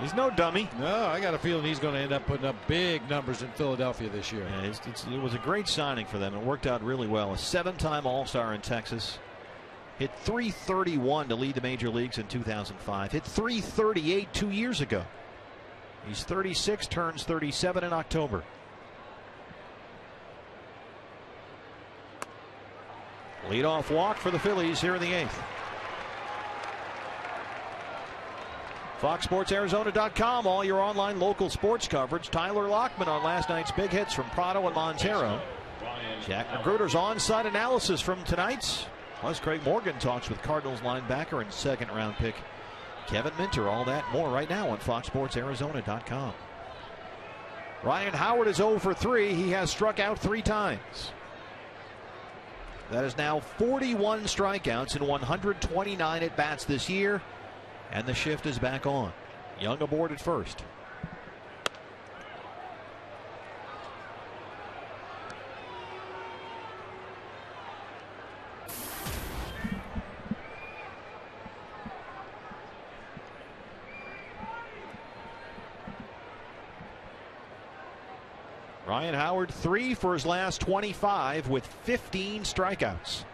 [SPEAKER 1] He's no dummy.
[SPEAKER 2] No, I got a feeling he's going to end up putting up big numbers in Philadelphia this year.
[SPEAKER 1] Yeah, it was a great signing for them. It worked out really well. A 7-time All-Star in Texas. Hit .331 to lead the major leagues in 2005. Hit .338 2 years ago. He's 36, turns 37 in October. Leadoff walk for the Phillies here in the 8th. FoxSportsArizona.com, all your online local sports coverage. Tyler Lockman on last night's big hits from Prado and Montero. Jack Magruder's on-site analysis from tonight's. Plus, Craig Morgan talks with Cardinals linebacker and second-round pick Kevin Minter. All that more right now on FoxSportsArizona.com. Ryan Howard is 0 for 3. He has struck out 3 times. That is now 41 strikeouts in 129 at-bats this year. And the shift is back on. Young aboard at first. Ryan Howard 3 for his last 25 with 15 strikeouts.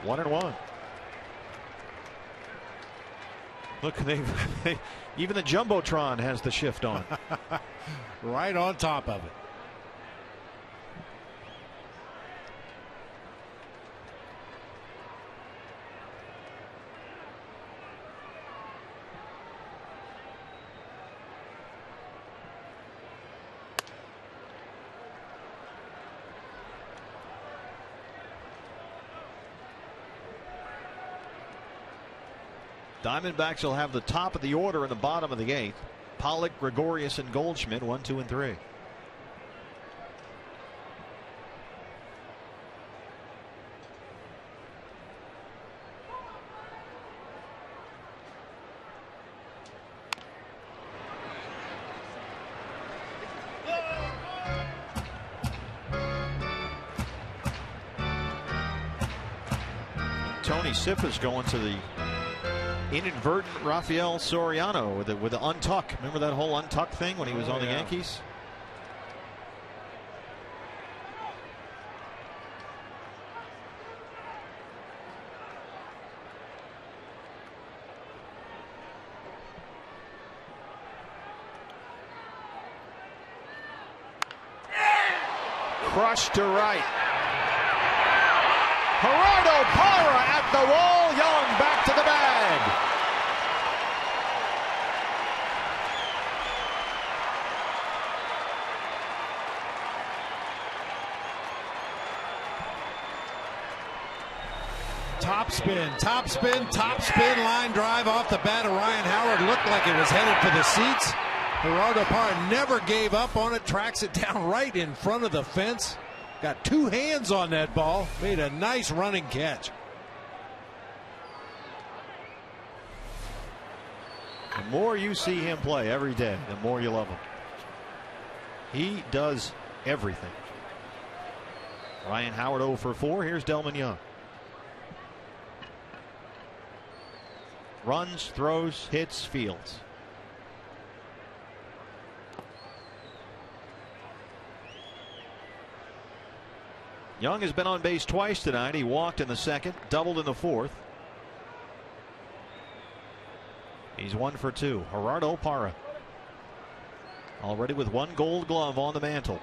[SPEAKER 1] One and one. Look, even the Jumbotron has the shift on.
[SPEAKER 2] Right on top of it.
[SPEAKER 1] Diamondbacks will have the top of the order in the bottom of the 8th. Pollock, Gregorius, and Goldschmidt 1, 2, and 3. Tony Sippa's going to the inadvertent Rafael Soriano with the untuck. Remember that whole untuck thing when he was on the Yankees? Crushed to right. Gerardo Parra at the wall. Young back to the bag.
[SPEAKER 2] Top spin, top spin, top spin, line drive off the bat of Ryan Howard. Looked like it was headed for the seats. Gerardo Parra never gave up on it, tracks it down right in front of the fence. Got 2 hands on that ball, made a nice running catch.
[SPEAKER 1] The more you see him play every day, the more you love him. He does everything. Ryan Howard 0 for 4. Here's Delman Young. Runs, throws, hits, fields. Young has been on base twice tonight. He walked in the 2nd, doubled in the 4th. He's 1 for 2. Gerardo Parra already with 1 Gold Glove on the mantle.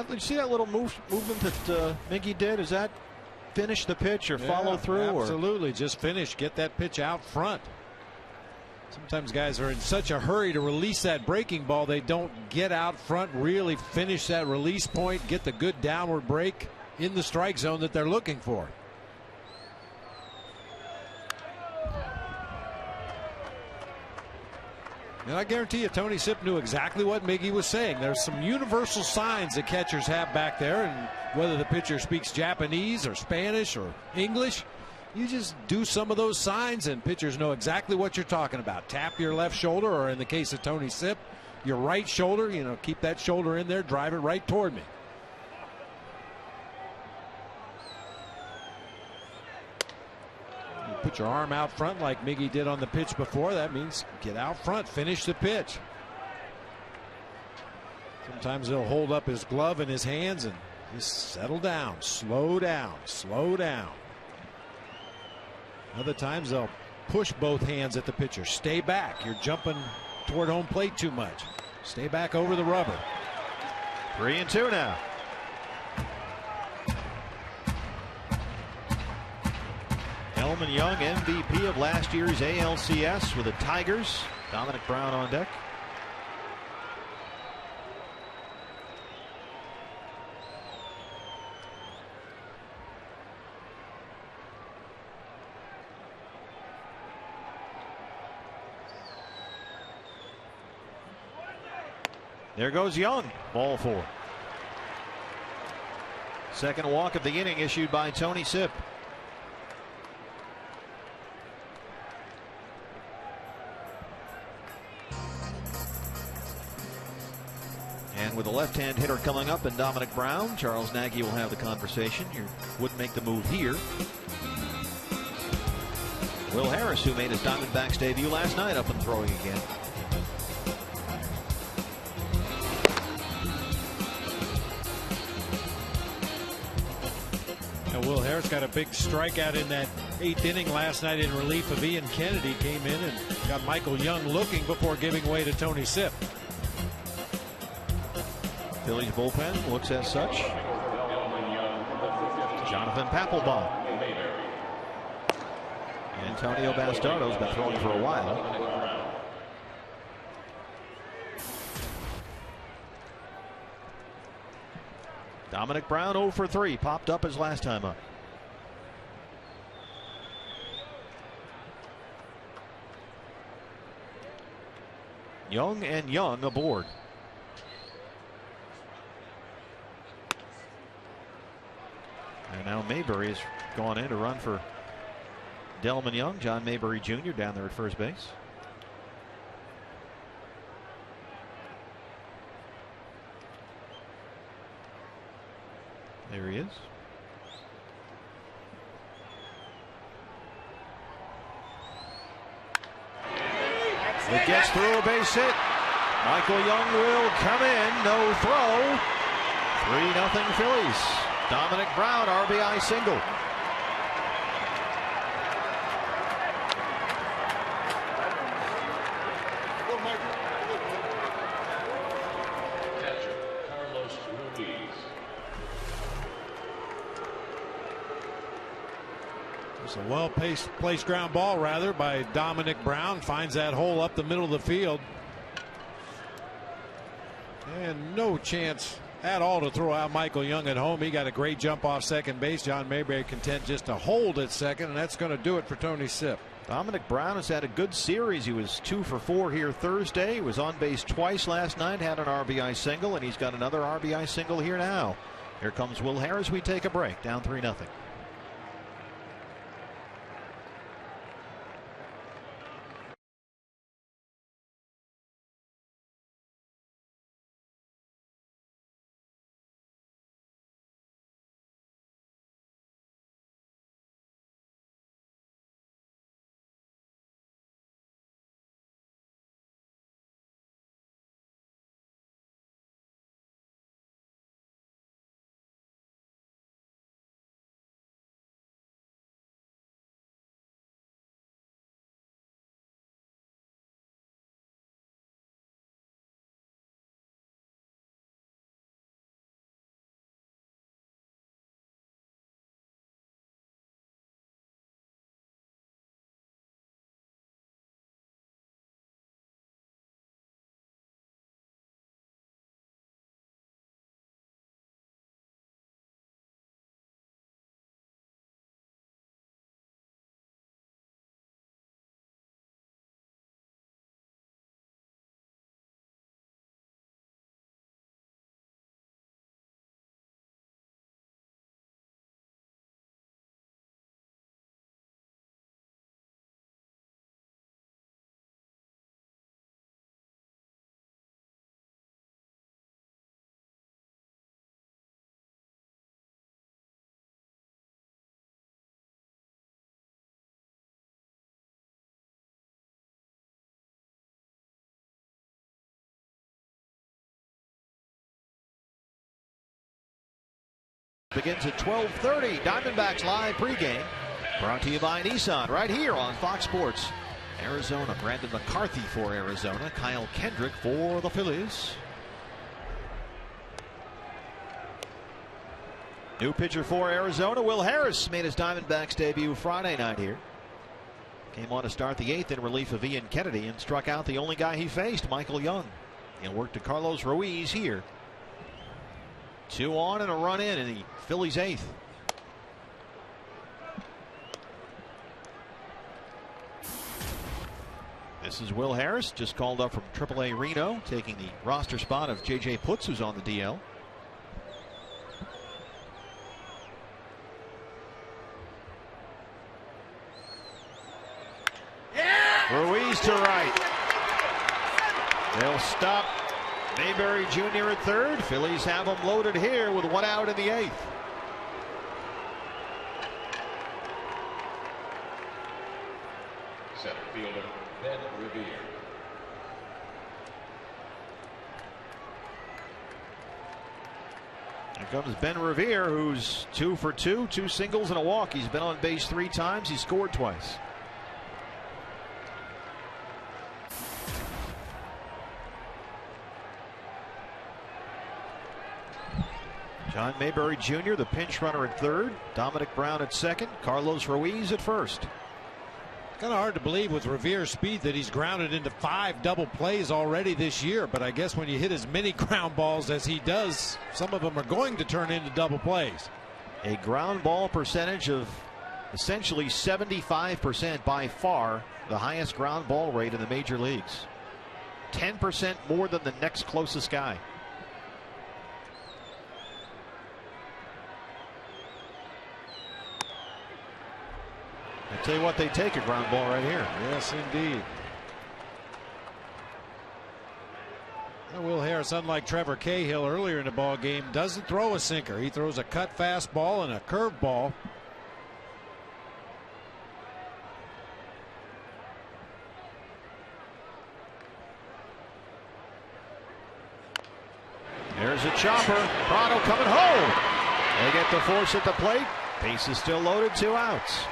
[SPEAKER 1] You see that little movement that Miggy did? Is that finish the pitch or follow through?
[SPEAKER 2] Absolutely. Or? Just finish. Get that pitch out front. Sometimes guys are in such a hurry to release that breaking ball, they don't get out front, really finish that release point, get the good downward break in the strike zone that they're looking for. And I guarantee you, Tony Sipp knew exactly what Miggy was saying. There's some universal signs that catchers have back there, and whether the pitcher speaks Japanese or Spanish or English, you just do some of those signs and pitchers know exactly what you're talking about. Tap your left shoulder, or in the case of Tony Sipp, your right shoulder. You know, keep that shoulder in there, drive it right toward me. You put your arm out front like Miggy did on the pitch before. That means get out front, finish the pitch. Sometimes he'll hold up his glove in his hands and just settle down, slow down, slow down. Other times they'll push both hands at the pitcher. Stay back. You're jumping toward home plate too much. Stay back over the rubber.
[SPEAKER 1] 3-2 now. Delmon Young, MVP of last year's ALCS with the Tigers. Dominic Brown on deck. There goes Young. Ball 4. Second walk of the inning issued by Tony Sipp. And with a left-hand hitter coming up and Dominic Brown, Charles Nagy will have the conversation. You wouldn't make the move here. Will Harris, who made his Diamondbacks debut last night, up and throwing again.
[SPEAKER 2] Will Harris got a big strikeout in that 8th inning last night in relief of Ian Kennedy. Came in and got Michael Young looking before giving way to Tony Sipp.
[SPEAKER 1] Phillies bullpen looks as such. Jonathan Papelbon. Antonio Bastardo's been throwing for a while. Dominic Brown 0 for 3, popped up his last time up. Young and Young aboard. And now Mayberry has gone in to run for Delmon Young. John Mayberry Jr. down there at first base. There he is. It gets through a base hit. Michael Young will come in. No throw. 3-0 Phillies. Dominic Brown RBI single.
[SPEAKER 2] It's a well-placed ground ball, rather, by Dominic Brown. Finds that hole up the middle of the field. And no chance at all to throw out Michael Young at home. He got a great jump off second base. John Mayberry content just to hold at second, and that's going to do it for Tony Sipp.
[SPEAKER 1] Dominic Brown has had a good series. He was 2 for 4 here Thursday. He was on base twice last night, had an RBI single, and he's got another RBI single here now. Here comes Will Harris. We take a break, down 3-0. Begins at 12:30. Diamondbacks live pregame. Brought to you by Nissan right here on Fox Sports. Arizona. Brandon McCarthy for Arizona. Kyle Kendrick for the Phillies. New pitcher for Arizona. Will Harris made his Diamondbacks debut Friday night here. Came on to start the 8th in relief of Ian Kennedy and struck out the only guy he faced, Michael Young. He'll work to Carlos Ruiz here. 2 on and a run in the Phillies' 8th. This is Will Harris, just called up from AAA Reno, taking the roster spot of J.J. Putz, who's on the DL. Ruiz to right. They'll stop Mayberry Jr. at third. Phillies have him loaded here with 1 out in the 8th.
[SPEAKER 6] Center fielder Ben Revere.
[SPEAKER 1] Here comes Ben Revere, who's 2 for 2, 2 singles and a walk. He's been on base 3 times. He scored twice. John Mayberry Jr., the pinch runner at third. Dominic Brown at second. Carlos Ruiz at first.
[SPEAKER 2] Kind of hard to believe with Revere's speed that he's grounded into 5 double plays already this year. But I guess when you hit as many ground balls as he does, some of them are going to turn into double plays.
[SPEAKER 1] A ground ball percentage of essentially 75%, by far the highest ground ball rate in the major leagues. 10% more than the next closest guy. I tell you what, they take a ground ball right here.
[SPEAKER 2] Yes, indeed. Will Harris, unlike Trevor Cahill earlier in the ball game, doesn't throw a sinker. He throws a cut fastball and a curve ball.
[SPEAKER 1] There's a chopper. Prado coming home. They get the force at the plate. Base is still loaded. 2 outs.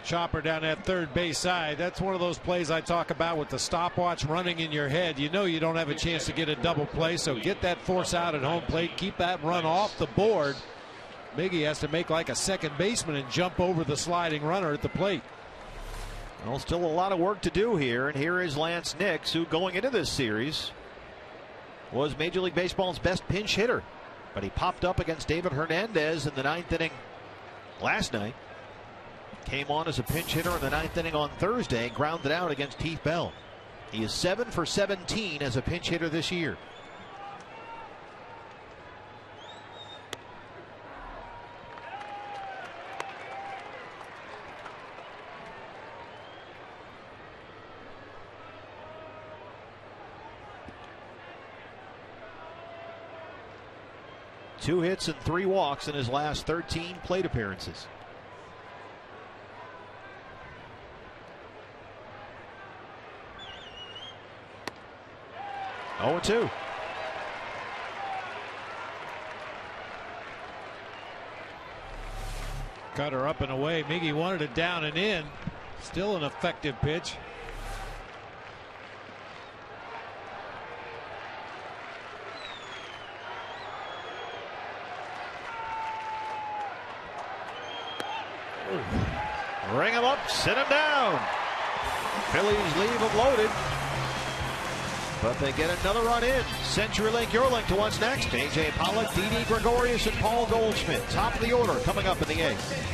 [SPEAKER 2] Chopper down that third base side. That's one of those plays I talk about with the stopwatch running in your head. You know you don't have a chance to get a double play, so get that force out at home plate. Keep that run off the board. Miggy has to make like a second baseman and jump over the sliding runner at the plate.
[SPEAKER 1] Well, still a lot of work to do here, and here is Lance Nix, who going into this series was Major League Baseball's best pinch hitter, but he popped up against David Hernandez in the 9th inning last night. Came on as a pinch hitter in the 9th inning on Thursday, grounded out against Keith Bell. He is 7 for 17 as a pinch hitter this year. Two hits and 3 walks in his last 13 plate appearances. 0-2.
[SPEAKER 2] Cutter up and away. Miggy wanted it down and in. Still an effective pitch.
[SPEAKER 1] Ring him up, sit him down. Phillies leave him loaded, but they get another run in. CenturyLink, your link to what's next. A.J. Pollock, Didi Gregorius, and Paul Goldschmidt. Top of the order coming up in the 8th.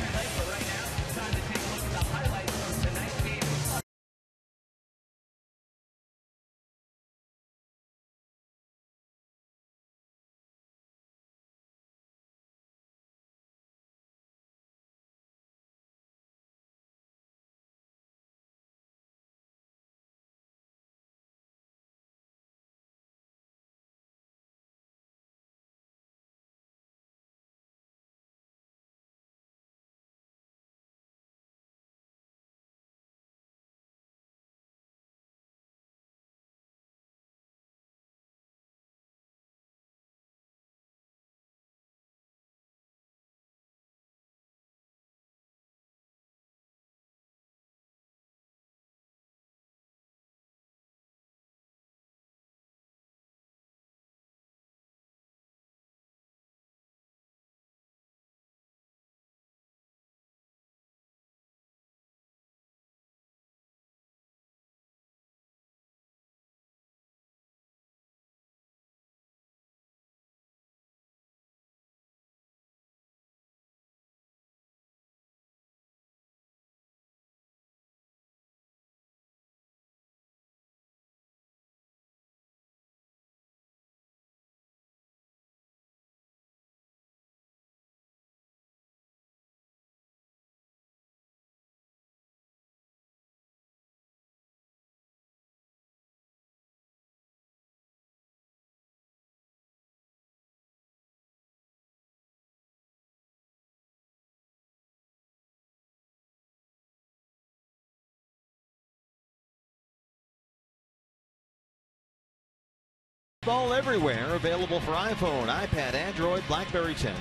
[SPEAKER 1] Ball everywhere, available for iPhone, iPad, Android, BlackBerry 10.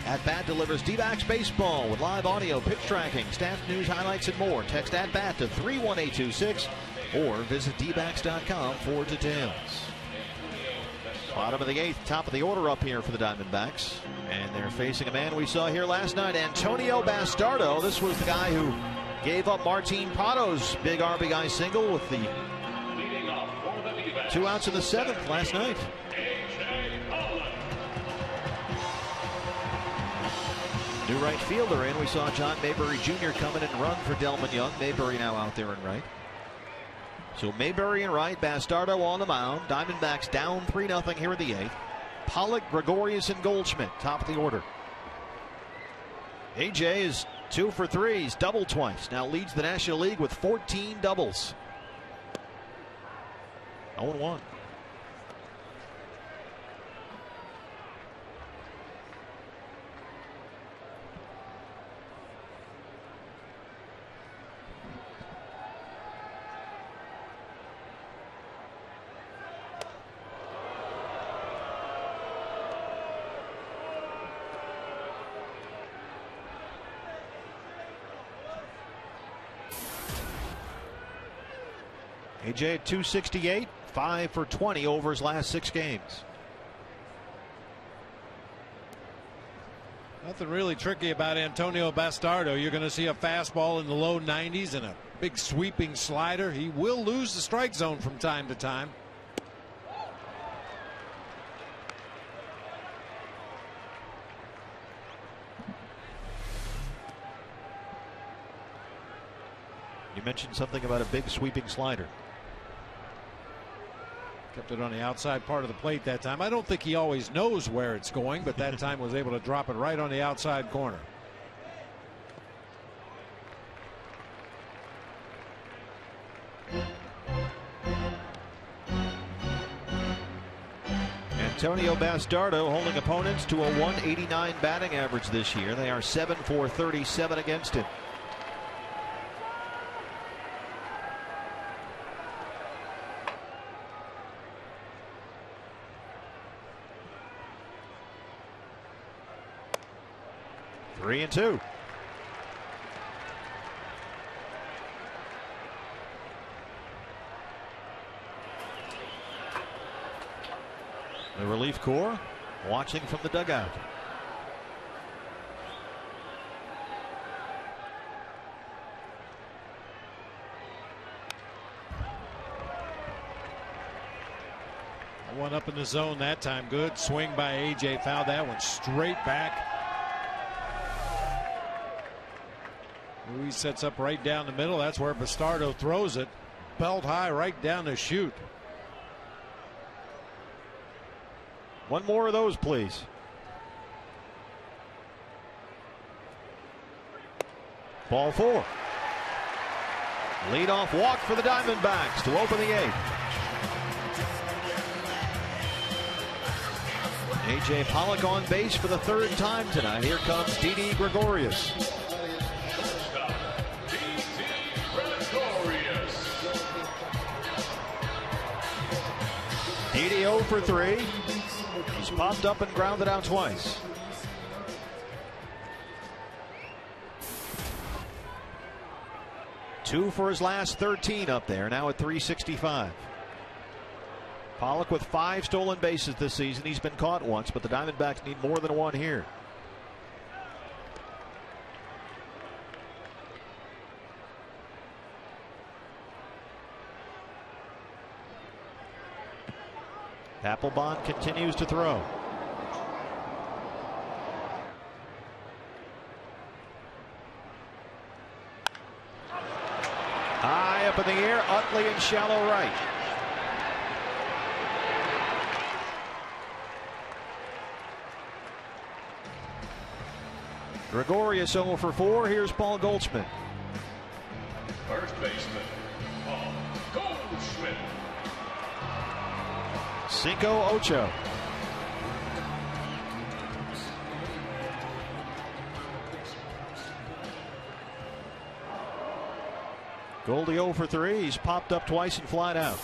[SPEAKER 1] At Bat delivers D-backs baseball with live audio, pitch tracking, stats, news, highlights, and more. Text At Bat to 31826 or visit dbacks.com for details. Bottom of the 8th, top of the order up here for the Diamondbacks. And they're facing a man we saw here last night, Antonio Bastardo. This was the guy who gave up Martin Prado's big RBI single with the 2 outs in the 7th last night. New right fielder in. We saw John Mayberry Jr. come in and run for Delman Young. Mayberry now out there in right. So Mayberry in right, Bastardo on the mound. Diamondbacks down 3-0 here in the 8th. Pollock, Gregorius, and Goldschmidt top of the order. AJ is 2 for 3. He's doubled twice. Now leads the National League with 14 doubles. 0-1. AJ at 268, 5 for 20 over his last 6 games.
[SPEAKER 2] Nothing really tricky about Antonio Bastardo. You're going to see a fastball in the low 90s and a big sweeping slider. He will lose the strike zone from time to time.
[SPEAKER 1] You mentioned something about a big sweeping slider.
[SPEAKER 2] Kept it on the outside part of the plate that time. I don't think he always knows where it's going, but that time was able to drop it right on the outside corner.
[SPEAKER 1] Antonio Bastardo holding opponents to a 189 batting average this year. They are 7 for 37 against him. Three and 2. The relief corps watching from the dugout.
[SPEAKER 2] One up in the zone that time. Good swing by AJ. Fouled that one straight back. Ruiz sets up right down the middle. That's where Bastardo throws it. Belt high right down the chute.
[SPEAKER 1] One more of those, please. Ball 4. Leadoff walk for the Diamondbacks to open the 8th. AJ Pollock on base for the 3rd time tonight. Here comes Didi Gregorius. Didi 0 for 3. He's popped up and grounded out twice. Two for his last 13 up there, now at 365. Pollock with 5 stolen bases this season. He's been caught once, but the Diamondbacks need more than 1 here. Papelbon continues to throw. High up in the air, Utley in shallow right. Gregorius 0 for 4. Here's Paul Goldschmidt.
[SPEAKER 6] First baseman, Paul Goldschmidt.
[SPEAKER 1] 5-8. Goldie 0 for 3. He's popped up twice and flied out.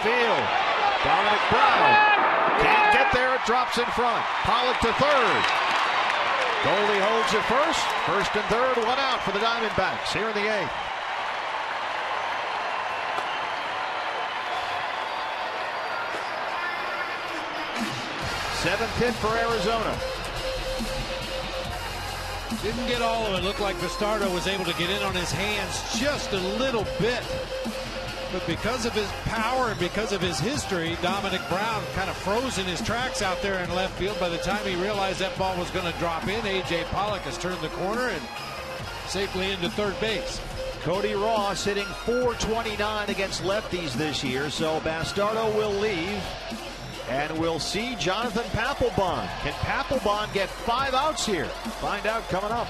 [SPEAKER 1] field. Dominic Brown can't get there. It drops in front. Pollock to third. Goldie holds it first. First and third, one out for the Diamondbacks here in the eighth. Seventh hit for Arizona.
[SPEAKER 2] Didn't get all of it. Looked like Bastardo was able to get in on his hands just a little bit. But because of his power and because of his history, Dominic Brown kind of froze in his tracks out there in left field. By the time he realized that ball was going to drop in, A.J. Pollock has turned the corner and safely into third base.
[SPEAKER 1] Cody Ross hitting .429 against lefties this year, so Bastardo will leave. And we'll see Jonathan Papelbon. Can Papelbon get 5 outs here? Find out coming up.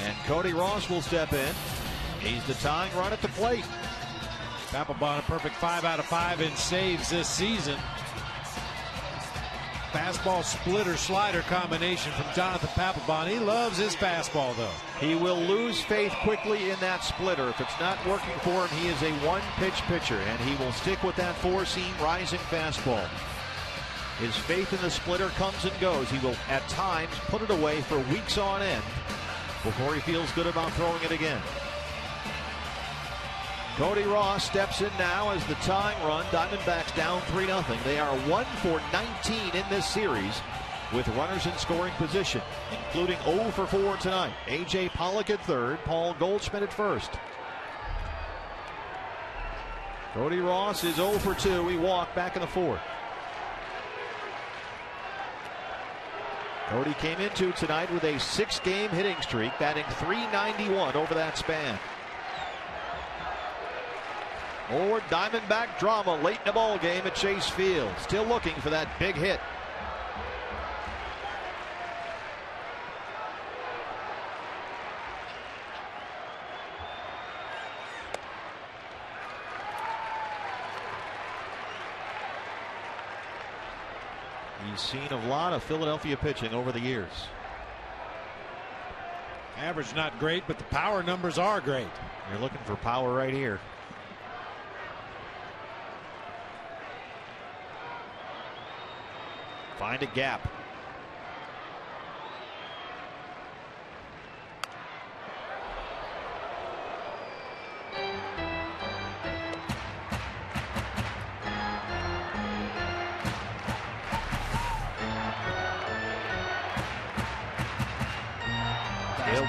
[SPEAKER 1] And Cody Ross will step in. He's the tying run at the plate.
[SPEAKER 2] Papelbon a perfect 5 out of 5 in saves this season. Fastball splitter slider combination from Jonathan Papelbon. He loves his fastball, though.
[SPEAKER 1] He will lose faith quickly in that splitter. If it's not working for him, he is a one-pitch pitcher, and he will stick with that four-seam rising fastball. His faith in the splitter comes and goes. He will, at times, put it away for weeks on end before he feels good about throwing it again. Cody Ross steps in now as the tying run. Diamondbacks down 3-0. They are 1 for 19 in this series with runners in scoring position, including 0 for 4 tonight. A.J. Pollock at third, Paul Goldschmidt at first. Cody Ross is 0 for 2. He walked back in the fourth. Cody came into tonight with a 6-game hitting streak, batting .391 over that span. More Diamondback drama late in the ball game at Chase Field. Still looking for that big hit. He's seen a lot of Philadelphia pitching over the years.
[SPEAKER 2] Average not great, but the power numbers are great.
[SPEAKER 1] You're looking for power right here. Find a gap.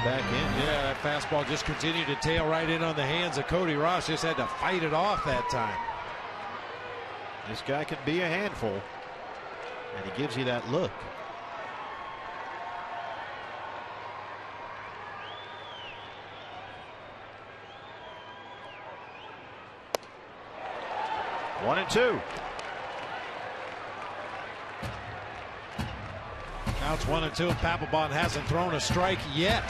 [SPEAKER 1] Back in.
[SPEAKER 2] Yeah, that fastball just continued to tail right in on the hands of Cody Ross. Just had to fight it off that time.
[SPEAKER 1] This guy can be a handful, and he gives you that look. 1-2.
[SPEAKER 2] Now it's 1-2, and Papelbon hasn't thrown a strike yet.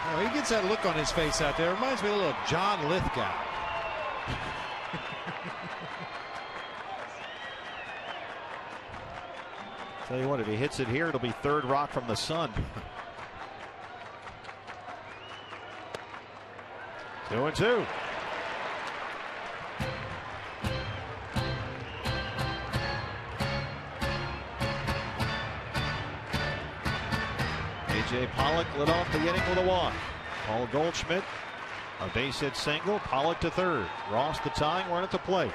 [SPEAKER 2] Oh, he gets that look on his face out there. Reminds me a little of John Lithgow.
[SPEAKER 1] Tell you what, if he hits it here, it'll be third rock from the sun. 2-2. A.J. Pollock lit off the inning with a walk. Paul Goldschmidt, a base hit single. Pollock to third. Ross the tying run at the plate.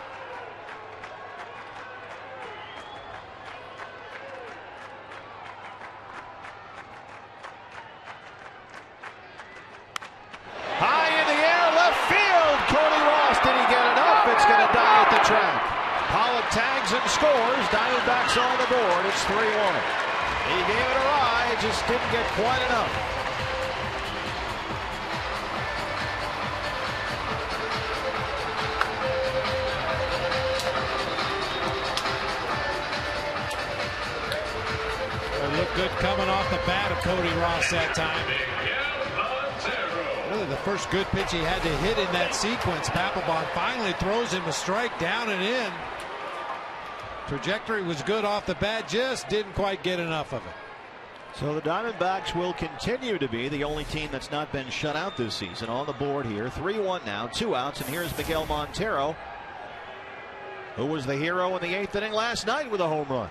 [SPEAKER 1] High in the air, left field. Cody Ross, did he get enough? It's going to die at the track. Pollock tags and scores. Diamondbacks on the board. It's 3-1. He gave it a ride, just didn't get quite enough.
[SPEAKER 2] It looked good coming off the bat of Cody Ross that time. Really the first good pitch he had to hit in that sequence. Papelbon finally throws him a strike down and in. Trajectory was good off the bat, just didn't quite get enough of it.
[SPEAKER 1] So the Diamondbacks will continue to be the only team that's not been shut out this season. On the board here, 3-1 now, 2 outs, and here's Miguel Montero, who was the hero in the 8th inning last night with a home run.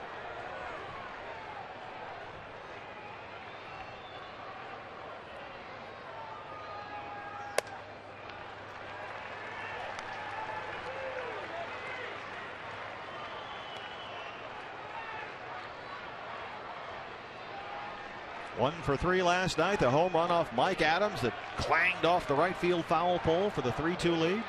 [SPEAKER 1] One for 3 last night. The home run off Mike Adams that clanged off the right field foul pole for the 3-2 lead.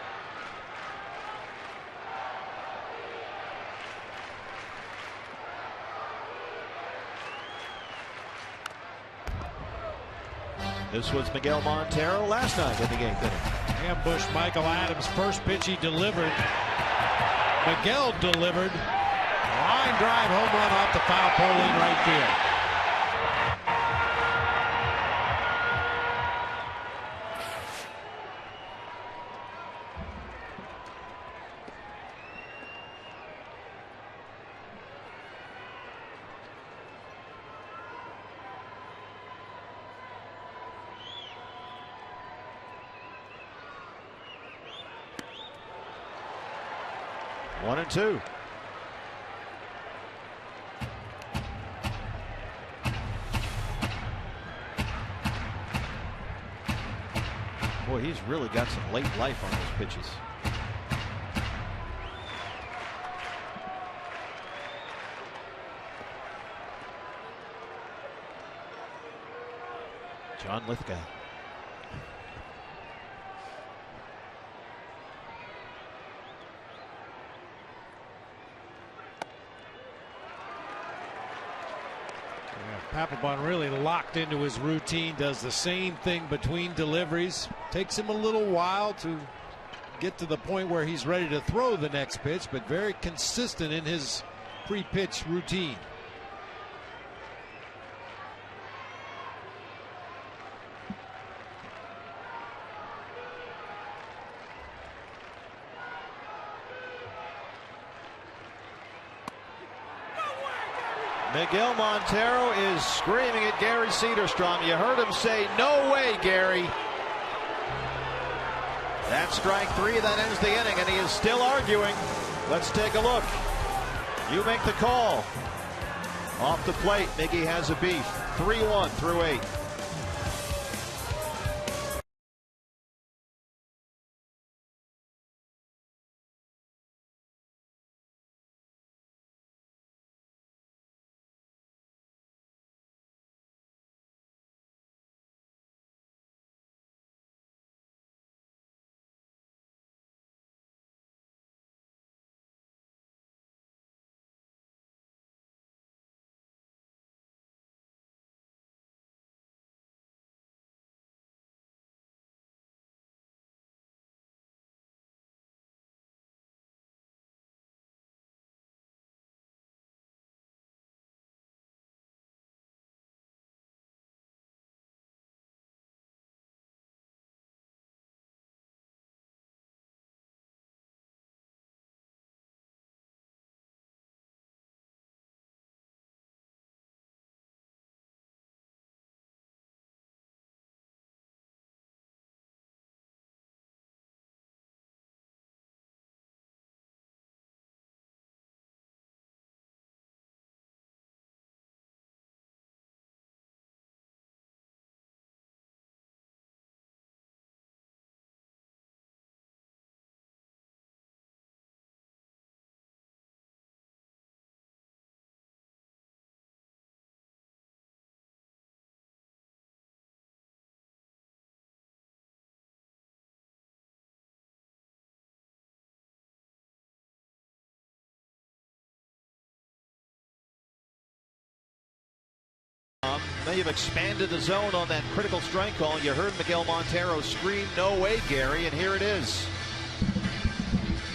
[SPEAKER 1] This was Miguel Montero last night in the 8th inning.
[SPEAKER 2] Ambushed Michael Adams. First pitch he delivered. Miguel delivered. Line drive home run off the foul pole in right field.
[SPEAKER 1] One and two. Boy, he's really got some late life on those pitches. John Lithgow.
[SPEAKER 2] Papelbon really locked into his routine, does the same thing between deliveries. Takes him a little while to get to the point where he's ready to throw the next pitch, but very consistent in his pre-pitch routine.
[SPEAKER 1] Miguel Montero is screaming at Gary Cederstrom. You heard him say, "No way, Gary." That's strike 3. That ends the inning, and he is still arguing. Let's take a look. You make the call. Off the plate, Miggy has a beef. 3-1 through 8. They have expanded the zone on that critical strike call. You heard Miguel Montero scream, "No way, Gary," and here it is.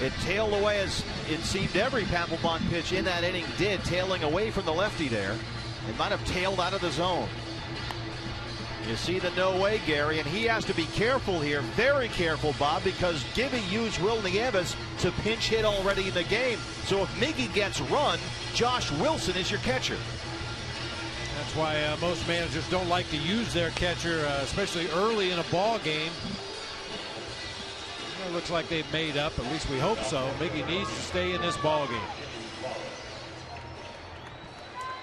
[SPEAKER 1] It tailed away, as it seemed every Papelbon pitch in that inning did, tailing away from the lefty there. It might have tailed out of the zone. You see the "no way, Gary," and he has to be careful here, very careful, Bob, because Gibby used Will Nieves to pinch hit already in the game. So if Miggy gets run, Josh Wilson is your catcher.
[SPEAKER 2] That's why most managers don't like to use their catcher, especially early in a ball game. It looks like they've made up, at least we hope so. Miggy needs to stay in this ball game.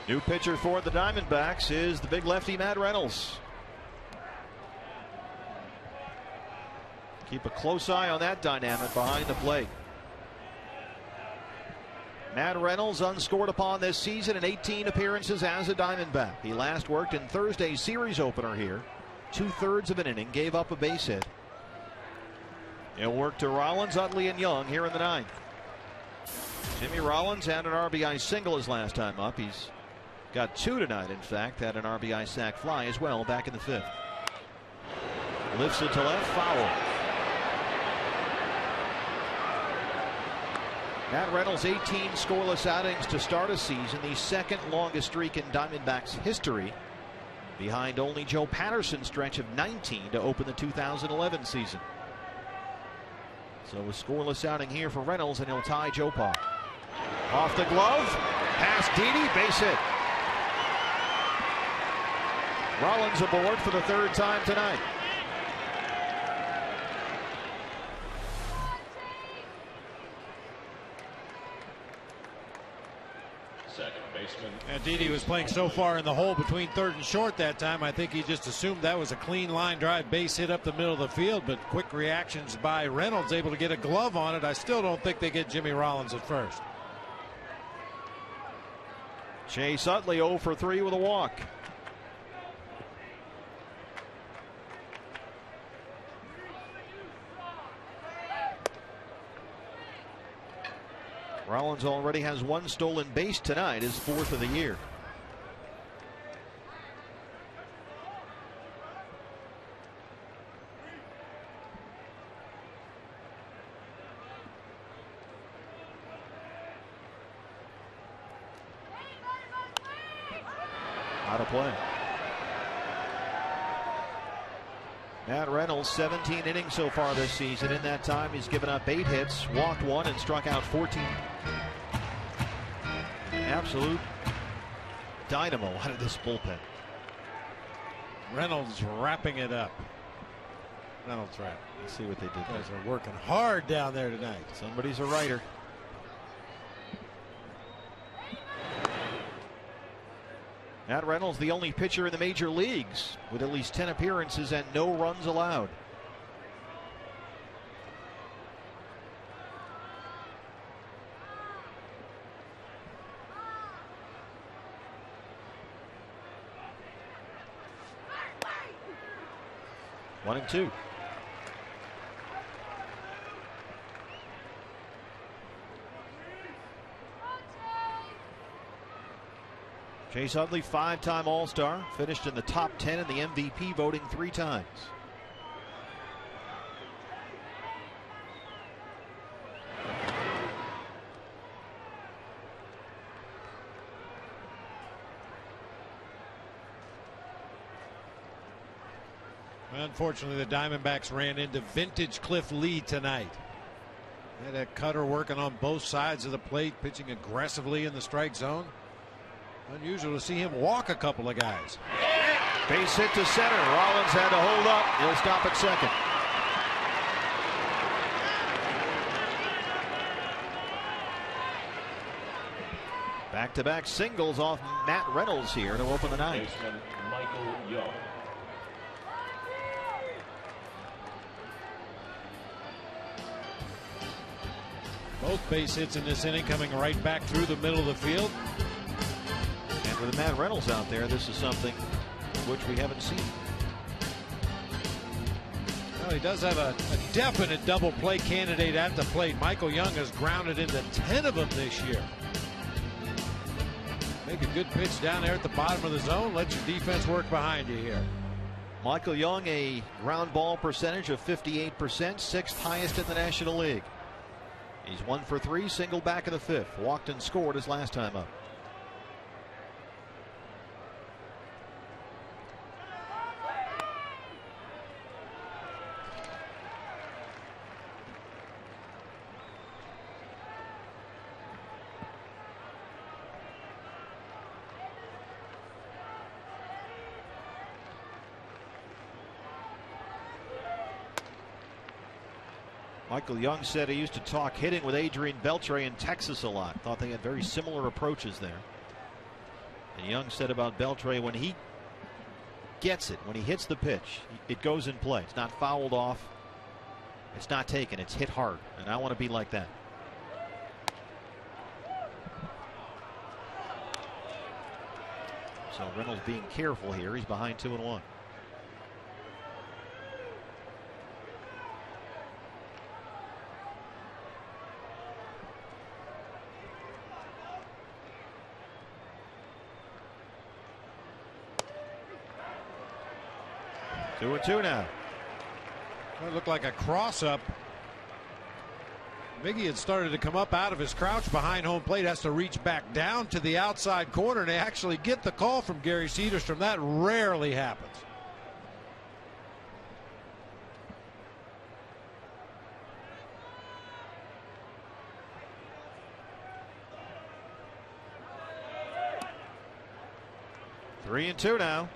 [SPEAKER 1] New pitcher for the Diamondbacks is the big lefty Matt Reynolds. Keep a close eye on that dynamic behind the plate. Matt Reynolds unscored upon this season in 18 appearances as a Diamondback. He last worked in Thursday's series opener here. 2/3 of an inning, gave up a base hit. He'll work to Rollins, Utley, and Young here in the ninth. Jimmy Rollins had an RBI single his last time up. He's got 2 tonight, in fact. Had an RBI sac fly as well back in the 5th. Lifts it to left, foul. Matt Reynolds, 18 scoreless outings to start a season, the second longest streak in Diamondbacks history, behind only Joe Patterson's stretch of 19 to open the 2011 season. So a scoreless outing here for Reynolds, and he'll tie Joe Pa. Off the glove, past Didi, base hit. Rollins aboard for the 3rd time tonight.
[SPEAKER 6] Second baseman.
[SPEAKER 2] And Didi was playing so far in the hole between 3rd and short that time. I think he just assumed that was a clean line drive base hit up the middle of the field, but quick reactions by Reynolds, able to get a glove on it. I still don't think they get Jimmy Rollins at first.
[SPEAKER 1] Chase Utley 0 for 3 with a walk. Rollins already has 1 stolen base tonight, his 4th of the year. Out of play. Matt Reynolds, 17 innings so far this season. In that time, he's given up 8 hits, walked 1, and struck out 14. Absolute dynamo out of this bullpen.
[SPEAKER 2] Reynolds wrapping it up. Reynolds wrap.
[SPEAKER 1] Let's see what they did.
[SPEAKER 2] Guys are working hard down there tonight.
[SPEAKER 1] Somebody's a writer. Matt Reynolds, the only pitcher in the major leagues with at least 10 appearances and no runs allowed. One and 2. Chase Utley, 5-time All-Star, finished in the top 10 in the MVP voting 3 times.
[SPEAKER 2] Unfortunately, the Diamondbacks ran into vintage Cliff Lee tonight. Had a cutter working on both sides of the plate, pitching aggressively in the strike zone. Unusual to see him walk a couple of guys.
[SPEAKER 1] Base hit to center. Rollins had to hold up. He'll stop at second. Back-to-back singles off Matt Reynolds here to open the ninth.
[SPEAKER 6] Baseman Michael Young.
[SPEAKER 2] Both base hits in this inning coming right back through the middle of the field.
[SPEAKER 1] And with Matt Reynolds out there, this is something which we haven't seen.
[SPEAKER 2] Well, he does have a definite double play candidate at the plate. Michael Young has grounded into 10 of them this year. Take a good pitch down there at the bottom of the zone. Let your defense work behind you here.
[SPEAKER 1] Michael Young, a ground ball percentage of 58%, sixth highest in the National League. He's 1 for 3, single back in the fifth. Walked and scored his last time up. Michael Young said he used to talk hitting with Adrian Beltre in Texas a lot. Thought they had very similar approaches there. And Young said about Beltre, when he gets it, when he hits the pitch, it goes in play. It's not fouled off. It's not taken. It's hit hard. And I want to be like that. So Reynolds being careful here. He's behind 2-1. Two and two now.
[SPEAKER 2] That looked like a cross up. Miggy had started to come up out of his crouch behind home plate, has to reach back down to the outside corner, and they actually get the call from Gary Cedarstrom. That rarely happens.
[SPEAKER 1] Three and two now.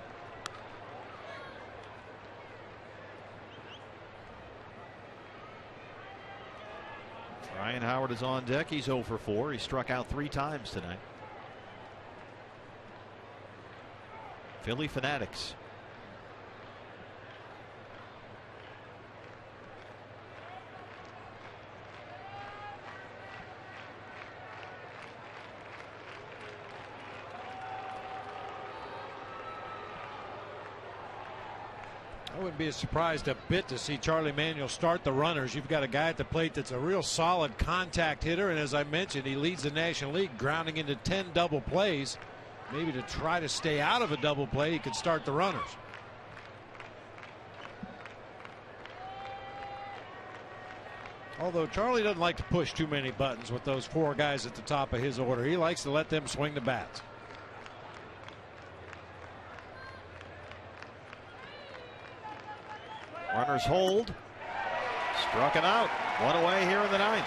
[SPEAKER 1] Ryan Howard is on deck. He's 0 for 4. He struck out 3 times tonight. Philly Fanatics.
[SPEAKER 2] I wouldn't be surprised a bit to see Charlie Manuel start the runners. You've got a guy at the plate that's a real solid contact hitter, and as I mentioned, he leads the National League, grounding into 10 double plays. Maybe to try to stay out of a double play, he could start the runners. Although Charlie doesn't like to push too many buttons with those 4 guys at the top of his order. He likes to let them swing the bats.
[SPEAKER 1] Runners hold. Struck him out. One away here in the 9th.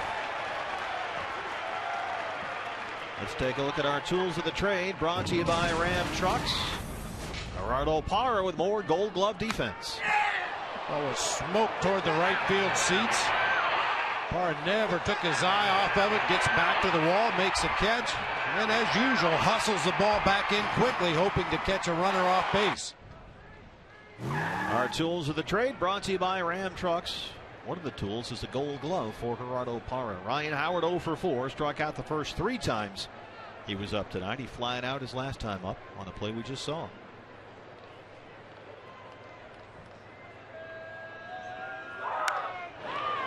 [SPEAKER 1] Let's take a look at our tools of the trade, brought to you by Ram Trucks. Gerardo Parra with more Gold Glove defense.
[SPEAKER 2] Ball was smoked toward the right field seats. Parra never took his eye off of it. Gets back to the wall, makes a catch, and then, as usual, hustles the ball back in quickly, hoping to catch a runner off base.
[SPEAKER 1] Our tools of the trade brought to you by Ram Trucks. One of the tools is the Gold Glove for Gerardo Parra. Ryan Howard 0 for 4, struck out the first 3 times he was up tonight. He flying out his last time up on the play we just saw.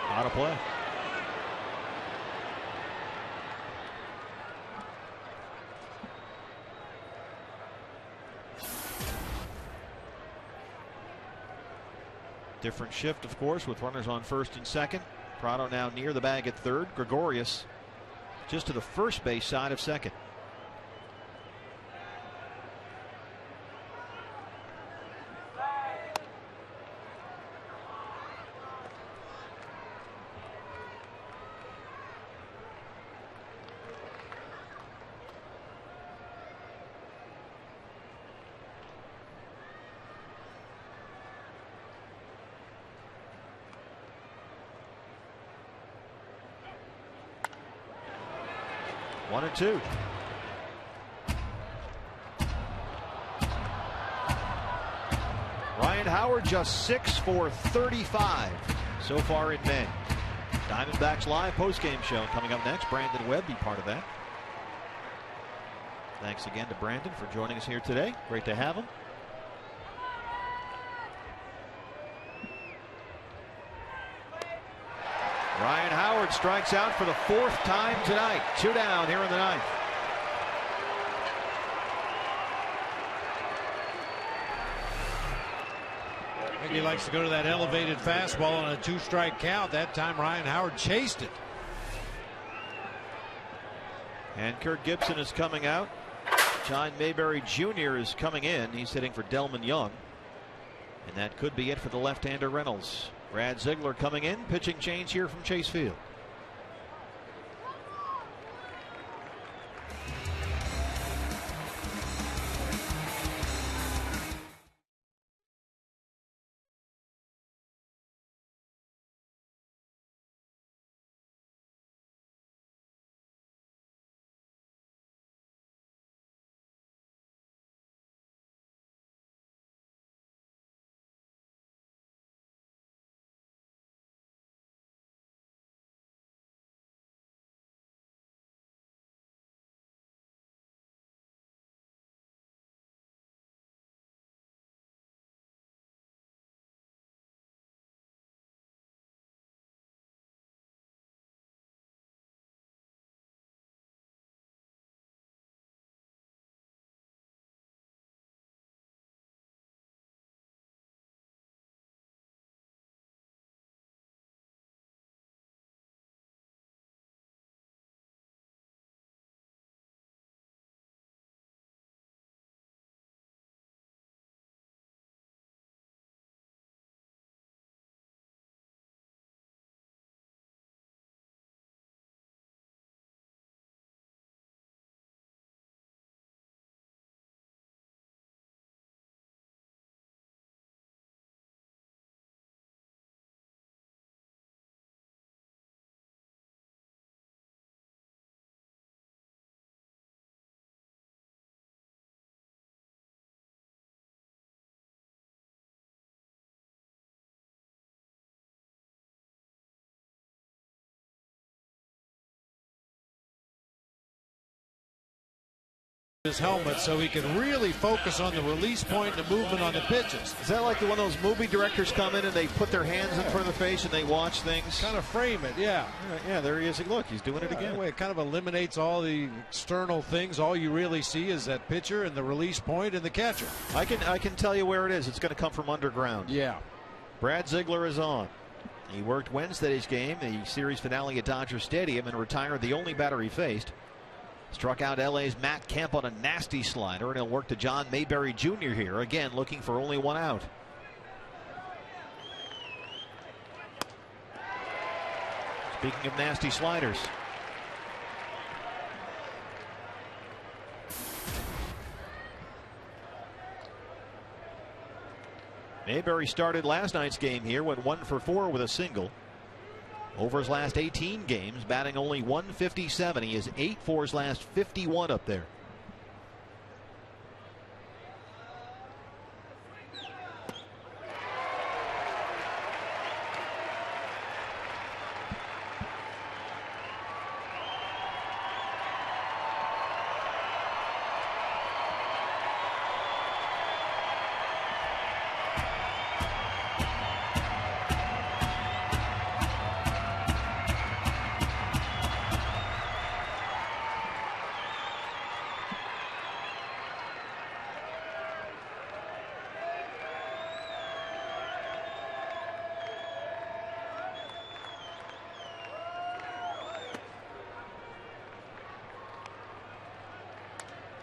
[SPEAKER 1] Out of play. Different shift, of course, with runners on first and second. Prado now near the bag at third. Gregorius just to the first base side of second. One and two. Ryan Howard just 6 for 35 so far in May. Diamondbacks live postgame show coming up next. Brandon Webb be part of that. Thanks again to Brandon for joining us here today. Great to have him. Ryan Howard strikes out for the 4th time tonight. 2 down here in the 9th.
[SPEAKER 2] think he likes to go to that elevated fastball on a 2-strike count. That time Ryan Howard chased it.
[SPEAKER 1] And Kirk Gibson is coming out. John Mayberry Jr. is coming in. He's hitting for Delman Young. And that could be it for the left-hander Reynolds. Brad Ziegler coming in. Pitching change here from Chase Field.
[SPEAKER 2] His helmet so he can really focus on the release point and the movement on the pitches.
[SPEAKER 1] Is that like one of those movie directors come in and they put their hands in front of the face and they watch things?
[SPEAKER 2] Kind of frame it, yeah.
[SPEAKER 1] Yeah, there he is. Look, he's doing it again.
[SPEAKER 2] It kind of eliminates all the external things. All you really see is that pitcher and the release point and the catcher.
[SPEAKER 1] I can tell you where it is. It's going to come from underground.
[SPEAKER 2] Yeah.
[SPEAKER 1] Brad Ziegler is on. He worked Wednesday's game, the series finale at Dodger Stadium, and retired the only batter he faced. Struck out LA's Matt Kemp on a nasty slider, and he'll work to John Mayberry Jr. here, again looking for only one out. Speaking of nasty sliders. Mayberry started last night's game here, went 1 for 4 with a single. Over his last 18 games, batting only .157. He is 8 for his last 51 up there.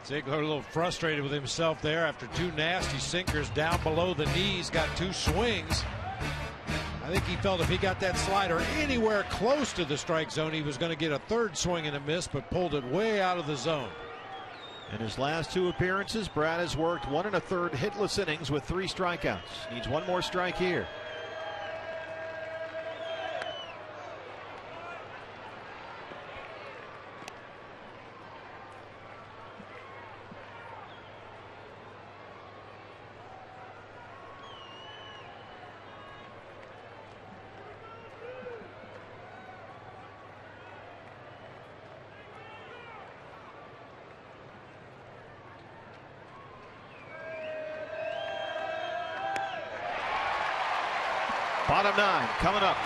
[SPEAKER 2] Ziegler a little frustrated with himself there after 2 nasty sinkers down below the knees. Got 2 swings. I think he felt if he got that slider anywhere close to the strike zone, he was going to get a 3rd swing and a miss, but pulled it way out of the zone.
[SPEAKER 1] In his last 2 appearances, Brad has worked 1 1/3 hitless innings with 3 strikeouts. Needs 1 more strike here. Bottom 9 coming up.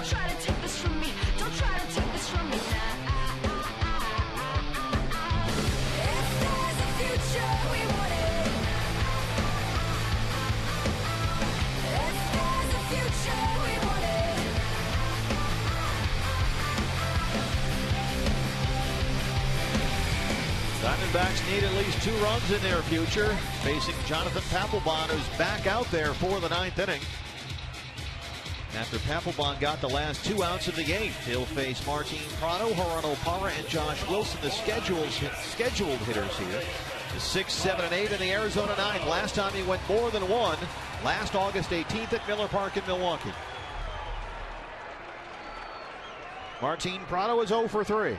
[SPEAKER 9] Try to take this from me. Don't try to take this from me now. If there's a future, we want it. If there's a future, we want it.
[SPEAKER 1] Diamondbacks need at least 2 runs in their future, facing Jonathan Papelbon, who's back out there for the 9th inning. After Papelbon got the last 2 outs of the 8th, he'll face Martin Prado, Gerardo Parra, and Josh Wilson, the scheduled hitters here. The 6, 7, and 8 in the Arizona 9. Last time he went more than 1, last August 18th at Miller Park in Milwaukee. Martin Prado is 0 for 3.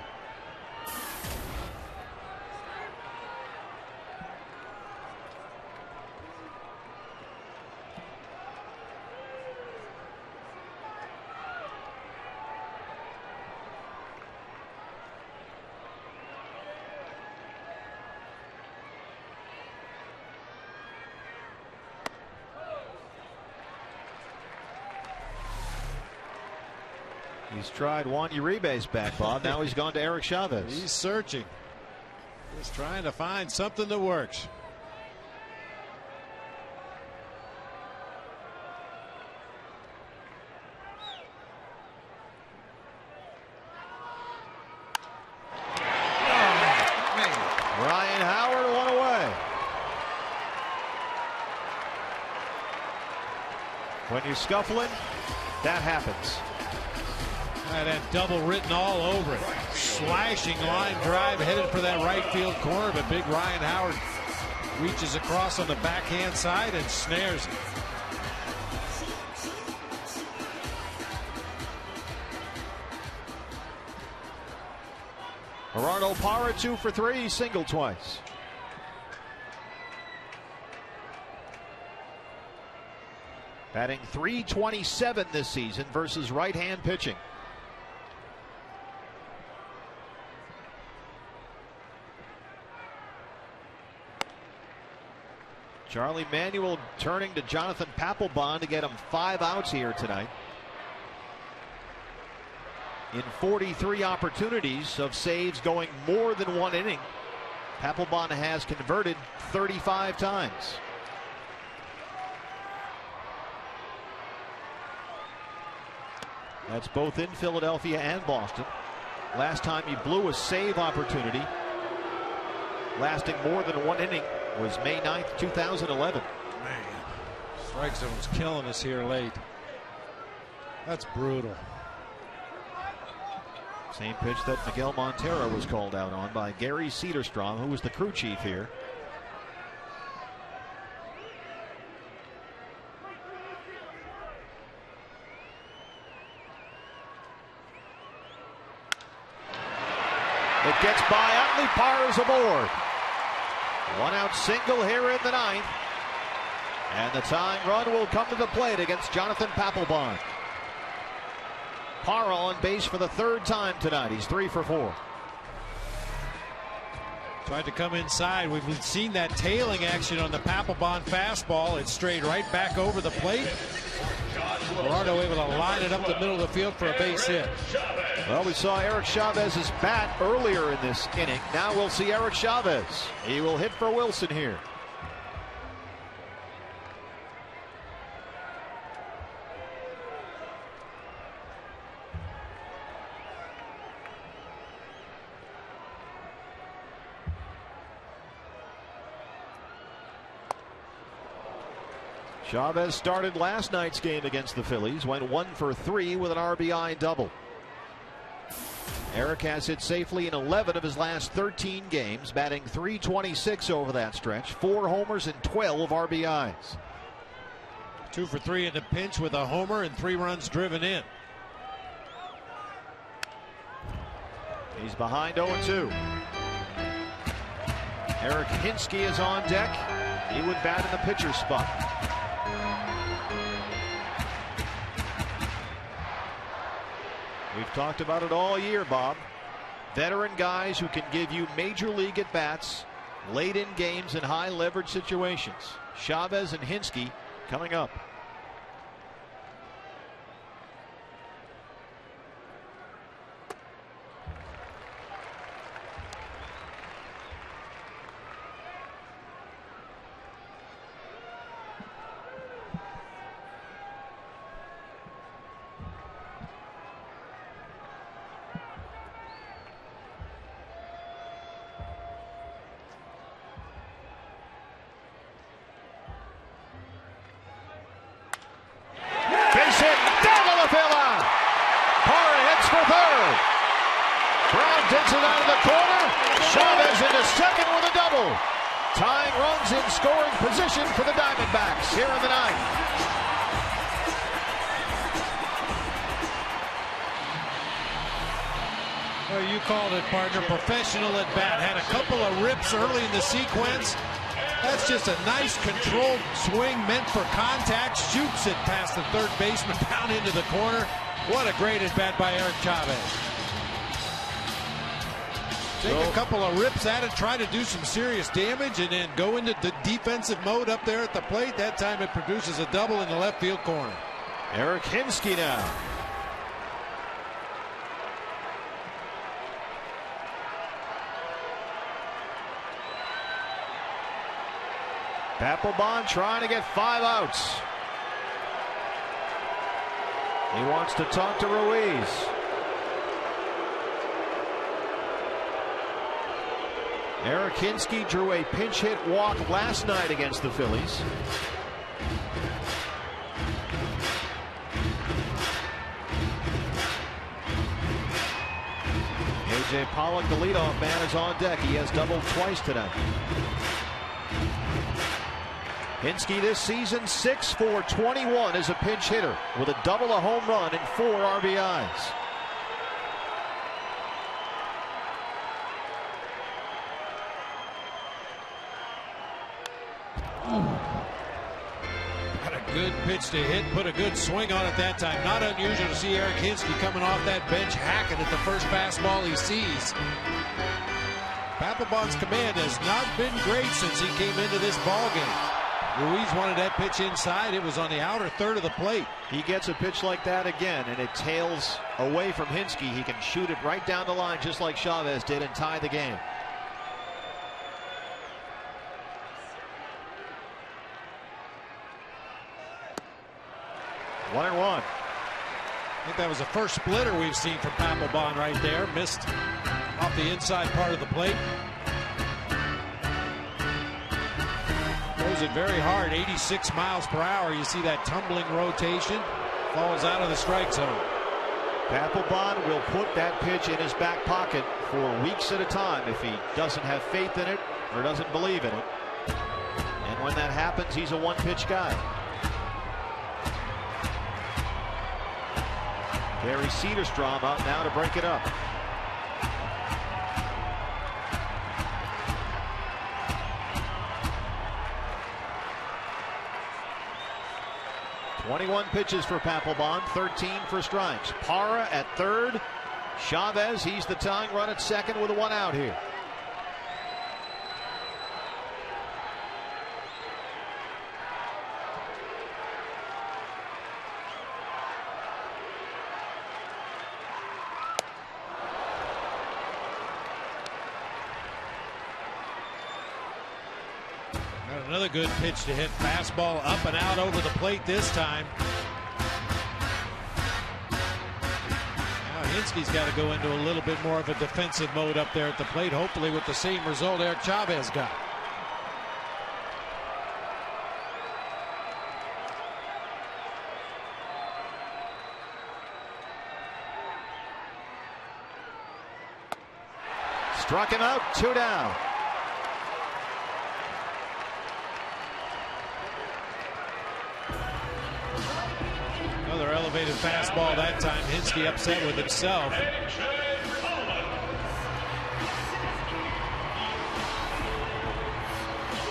[SPEAKER 1] He's tried Juan Uribe's back, Bob. Now he's gone to Eric Chavez.
[SPEAKER 2] He's searching. Just trying to find something that works.
[SPEAKER 1] Ryan Howard, 1 away. When you're scuffling, that happens.
[SPEAKER 2] That double written all over it. Slashing line drive headed for that right field corner, but big Ryan Howard reaches across on the backhand side and snares it.
[SPEAKER 1] Gerardo Parra 2 for 3, single twice. Batting .327 this season versus right-hand pitching. Charlie Manuel turning to Jonathan Papelbon to get him 5 outs here tonight. In 43 opportunities of saves going more than 1 inning, Papelbon has converted 35 times. That's both in Philadelphia and Boston. Last time he blew a save opportunity lasting more than 1 inning was May 9th, 2011.
[SPEAKER 2] Man, strike zone's killing us here late. That's brutal.
[SPEAKER 1] Same pitch that Miguel Montero was called out on by Gary Cederstrom, who was the crew chief here. It gets by Utley. Parra's aboard. 1 out single here in the 9th. And the tying run will come to the plate against Jonathan Papelbon. Parra on base for the 3rd time tonight. He's 3 for 4.
[SPEAKER 2] Tried to come inside. We've seen that tailing action on the Papelbon fastball. It strayed right back over the plate. Gerardo able to line it up the middle of the field for a base hit.
[SPEAKER 1] Well, we saw Eric Chavez's bat earlier in this inning. Now we'll see Eric Chavez. He will hit for Wilson here. Chavez started last night's game against the Phillies, went 1 for 3 with an RBI double. Eric has hit safely in 11 of his last 13 games, batting .326 over that stretch, 4 homers and 12 RBIs.
[SPEAKER 2] 2 for 3 in the pinch with a homer and 3 runs driven in.
[SPEAKER 1] He's behind 0-2. Eric Hinsky is on deck. He would bat in the pitcher's spot. We've talked about it all year, Bob. Veteran guys who can give you major league at bats late in games in high leverage situations. Chavez and Hinsky coming up. Hits it out of the corner. Chavez into second with a double. Tying runs in scoring position for the Diamondbacks here in the ninth.
[SPEAKER 2] Well, you called it, partner. Professional at bat. Had a couple of rips early in the sequence. That's just a nice controlled swing meant for contact. Shoots it past the third baseman down into the corner. What a great at bat by Eric Chavez. Take a couple of rips at it, try to do some serious damage, and then go into the defensive mode up there at the plate. That time it produces a double in the left field corner.
[SPEAKER 1] Eric Hinske now. Papelbon trying to get 5 outs. He wants to talk to Ruiz. Eric Hinske drew a pinch hit walk last night against the Phillies. A.J. Pollock, the leadoff man, is on deck. He has doubled twice tonight. Hinske this season 6 for 21 as a pinch hitter with a double, a home run, and 4 RBIs.
[SPEAKER 2] Got a good pitch to hit, put a good swing on it that time. Not unusual to see Eric Hinske coming off that bench hacking at the first fastball he sees. Papelbon's command has not been great since he came into this ballgame. Ruiz wanted that pitch inside. It was on the outer third of the plate.
[SPEAKER 1] He gets a pitch like that again, and it tails away from Hinske. He can shoot it right down the line just like Chavez did and tie the game. One and one.
[SPEAKER 2] I think that was the first splitter we've seen from Papelbon right there. Missed off the inside part of the plate. Throws it very hard, 86 miles per hour. You see that tumbling rotation. Falls out of the strike zone.
[SPEAKER 1] Papelbon will put that pitch in his back pocket for weeks at a time if he doesn't have faith in it or doesn't believe in it. And when that happens, he's a one-pitch guy. Gary Cedarstrom out now to break it up. "21 pitches for Papelbon, 13 for strikes. Parra at third. Chavez, he's the tying run at second with a 1 out here.
[SPEAKER 2] Another good pitch to hit. Fastball up and out over the plate this time. Now Hinske's got to go into a little bit more of a defensive mode up there at the plate, hopefully with the same result Eric Chavez got.
[SPEAKER 1] Struck him out, 2 down.
[SPEAKER 2] Another elevated fastball that time. Hinske upset with himself.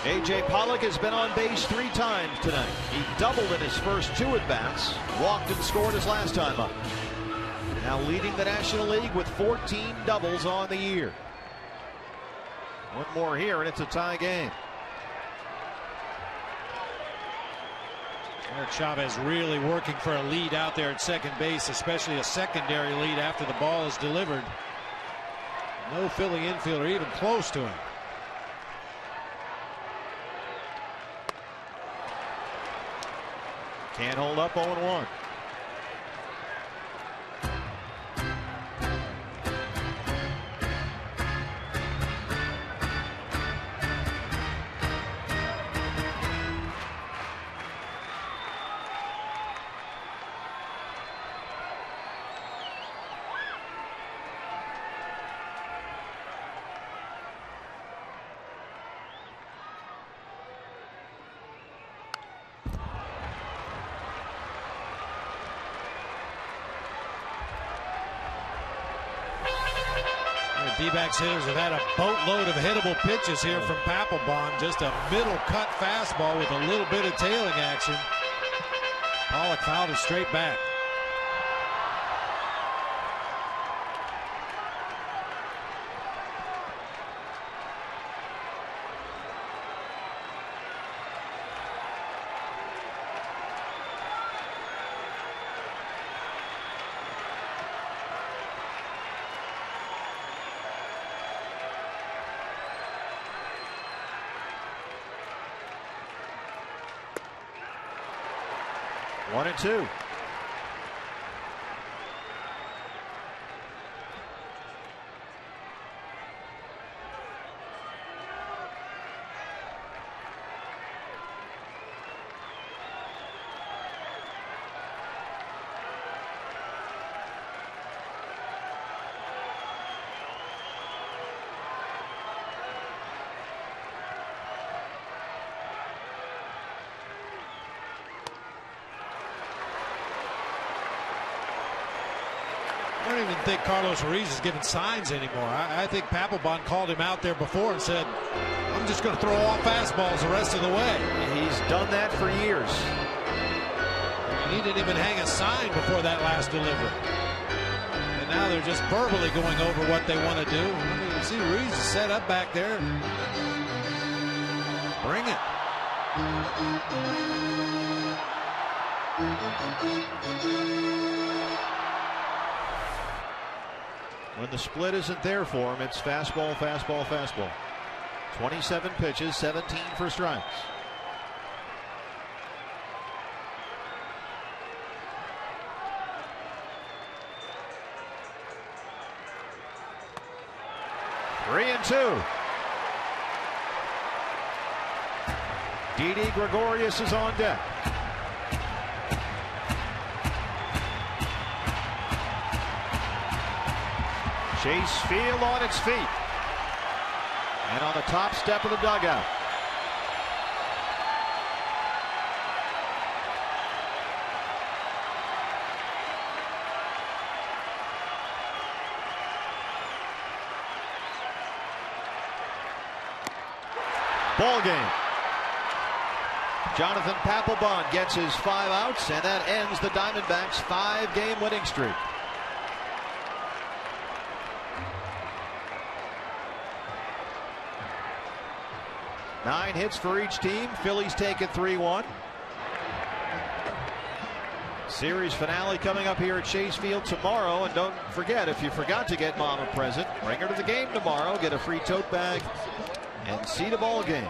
[SPEAKER 1] A.J. Pollock has been on base 3 times tonight. He doubled in his first 2 at-bats, walked and scored his last time up. Now leading the National League with 14 doubles on the year. One more here and it's a tie game.
[SPEAKER 2] Eric Chavez really working for a lead out there at second base, especially a secondary lead after the ball is delivered. No Philly infielder even close to him.
[SPEAKER 1] Can't hold up, 0-1.
[SPEAKER 2] The D-backs hitters have had a boatload of hittable pitches here from Papelbon. Just a middle cut fastball with a little bit of tailing action. Pollock fouled it straight back.
[SPEAKER 1] One and two.
[SPEAKER 2] I don't even think Carlos Ruiz is giving signs anymore. I think Papelbon called him out there before and said, I'm just going to throw all fastballs the rest of the way.
[SPEAKER 1] He's done that for years.
[SPEAKER 2] And he didn't even hang a sign before that last delivery. And now they're just verbally going over what they want to do. I mean, you see Ruiz is set up back there. Bring it.
[SPEAKER 1] When the split isn't there for him, it's fastball, fastball, fastball. 27 pitches, 17 for strikes. Three and two. Didi Gregorius is on deck. Chase Field on its feet. And on the top step of the dugout. Ball game. Jonathan Papelbon gets his 5 outs, and that ends the Diamondbacks' 5-game winning streak. Nine hits for each team. Phillies take it 3-1. Series finale coming up here at Chase Field tomorrow. And don't forget, if you forgot to get Mom a present, bring her to the game tomorrow. Get a free tote bag and see the ball game.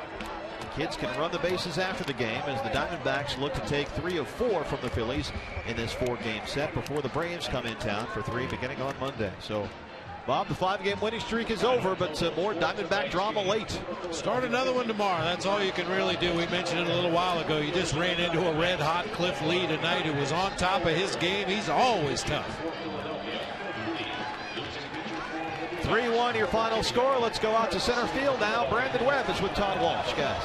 [SPEAKER 1] Kids can run the bases after the game as the Diamondbacks look to take 3 of 4 from the Phillies in this 4-game set before the Braves come in town for 3 beginning on Monday. So, Bob, the 5-game winning streak is over, but more Diamondback drama late.
[SPEAKER 2] Start another one tomorrow. That's all you can really do. We mentioned it a little while ago. You just ran into a red-hot Cliff Lee tonight who was on top of his game. He's always tough.
[SPEAKER 1] 3-1 your final score. Let's go out to center field now. Brandon Webb is with Todd Walsh, guys.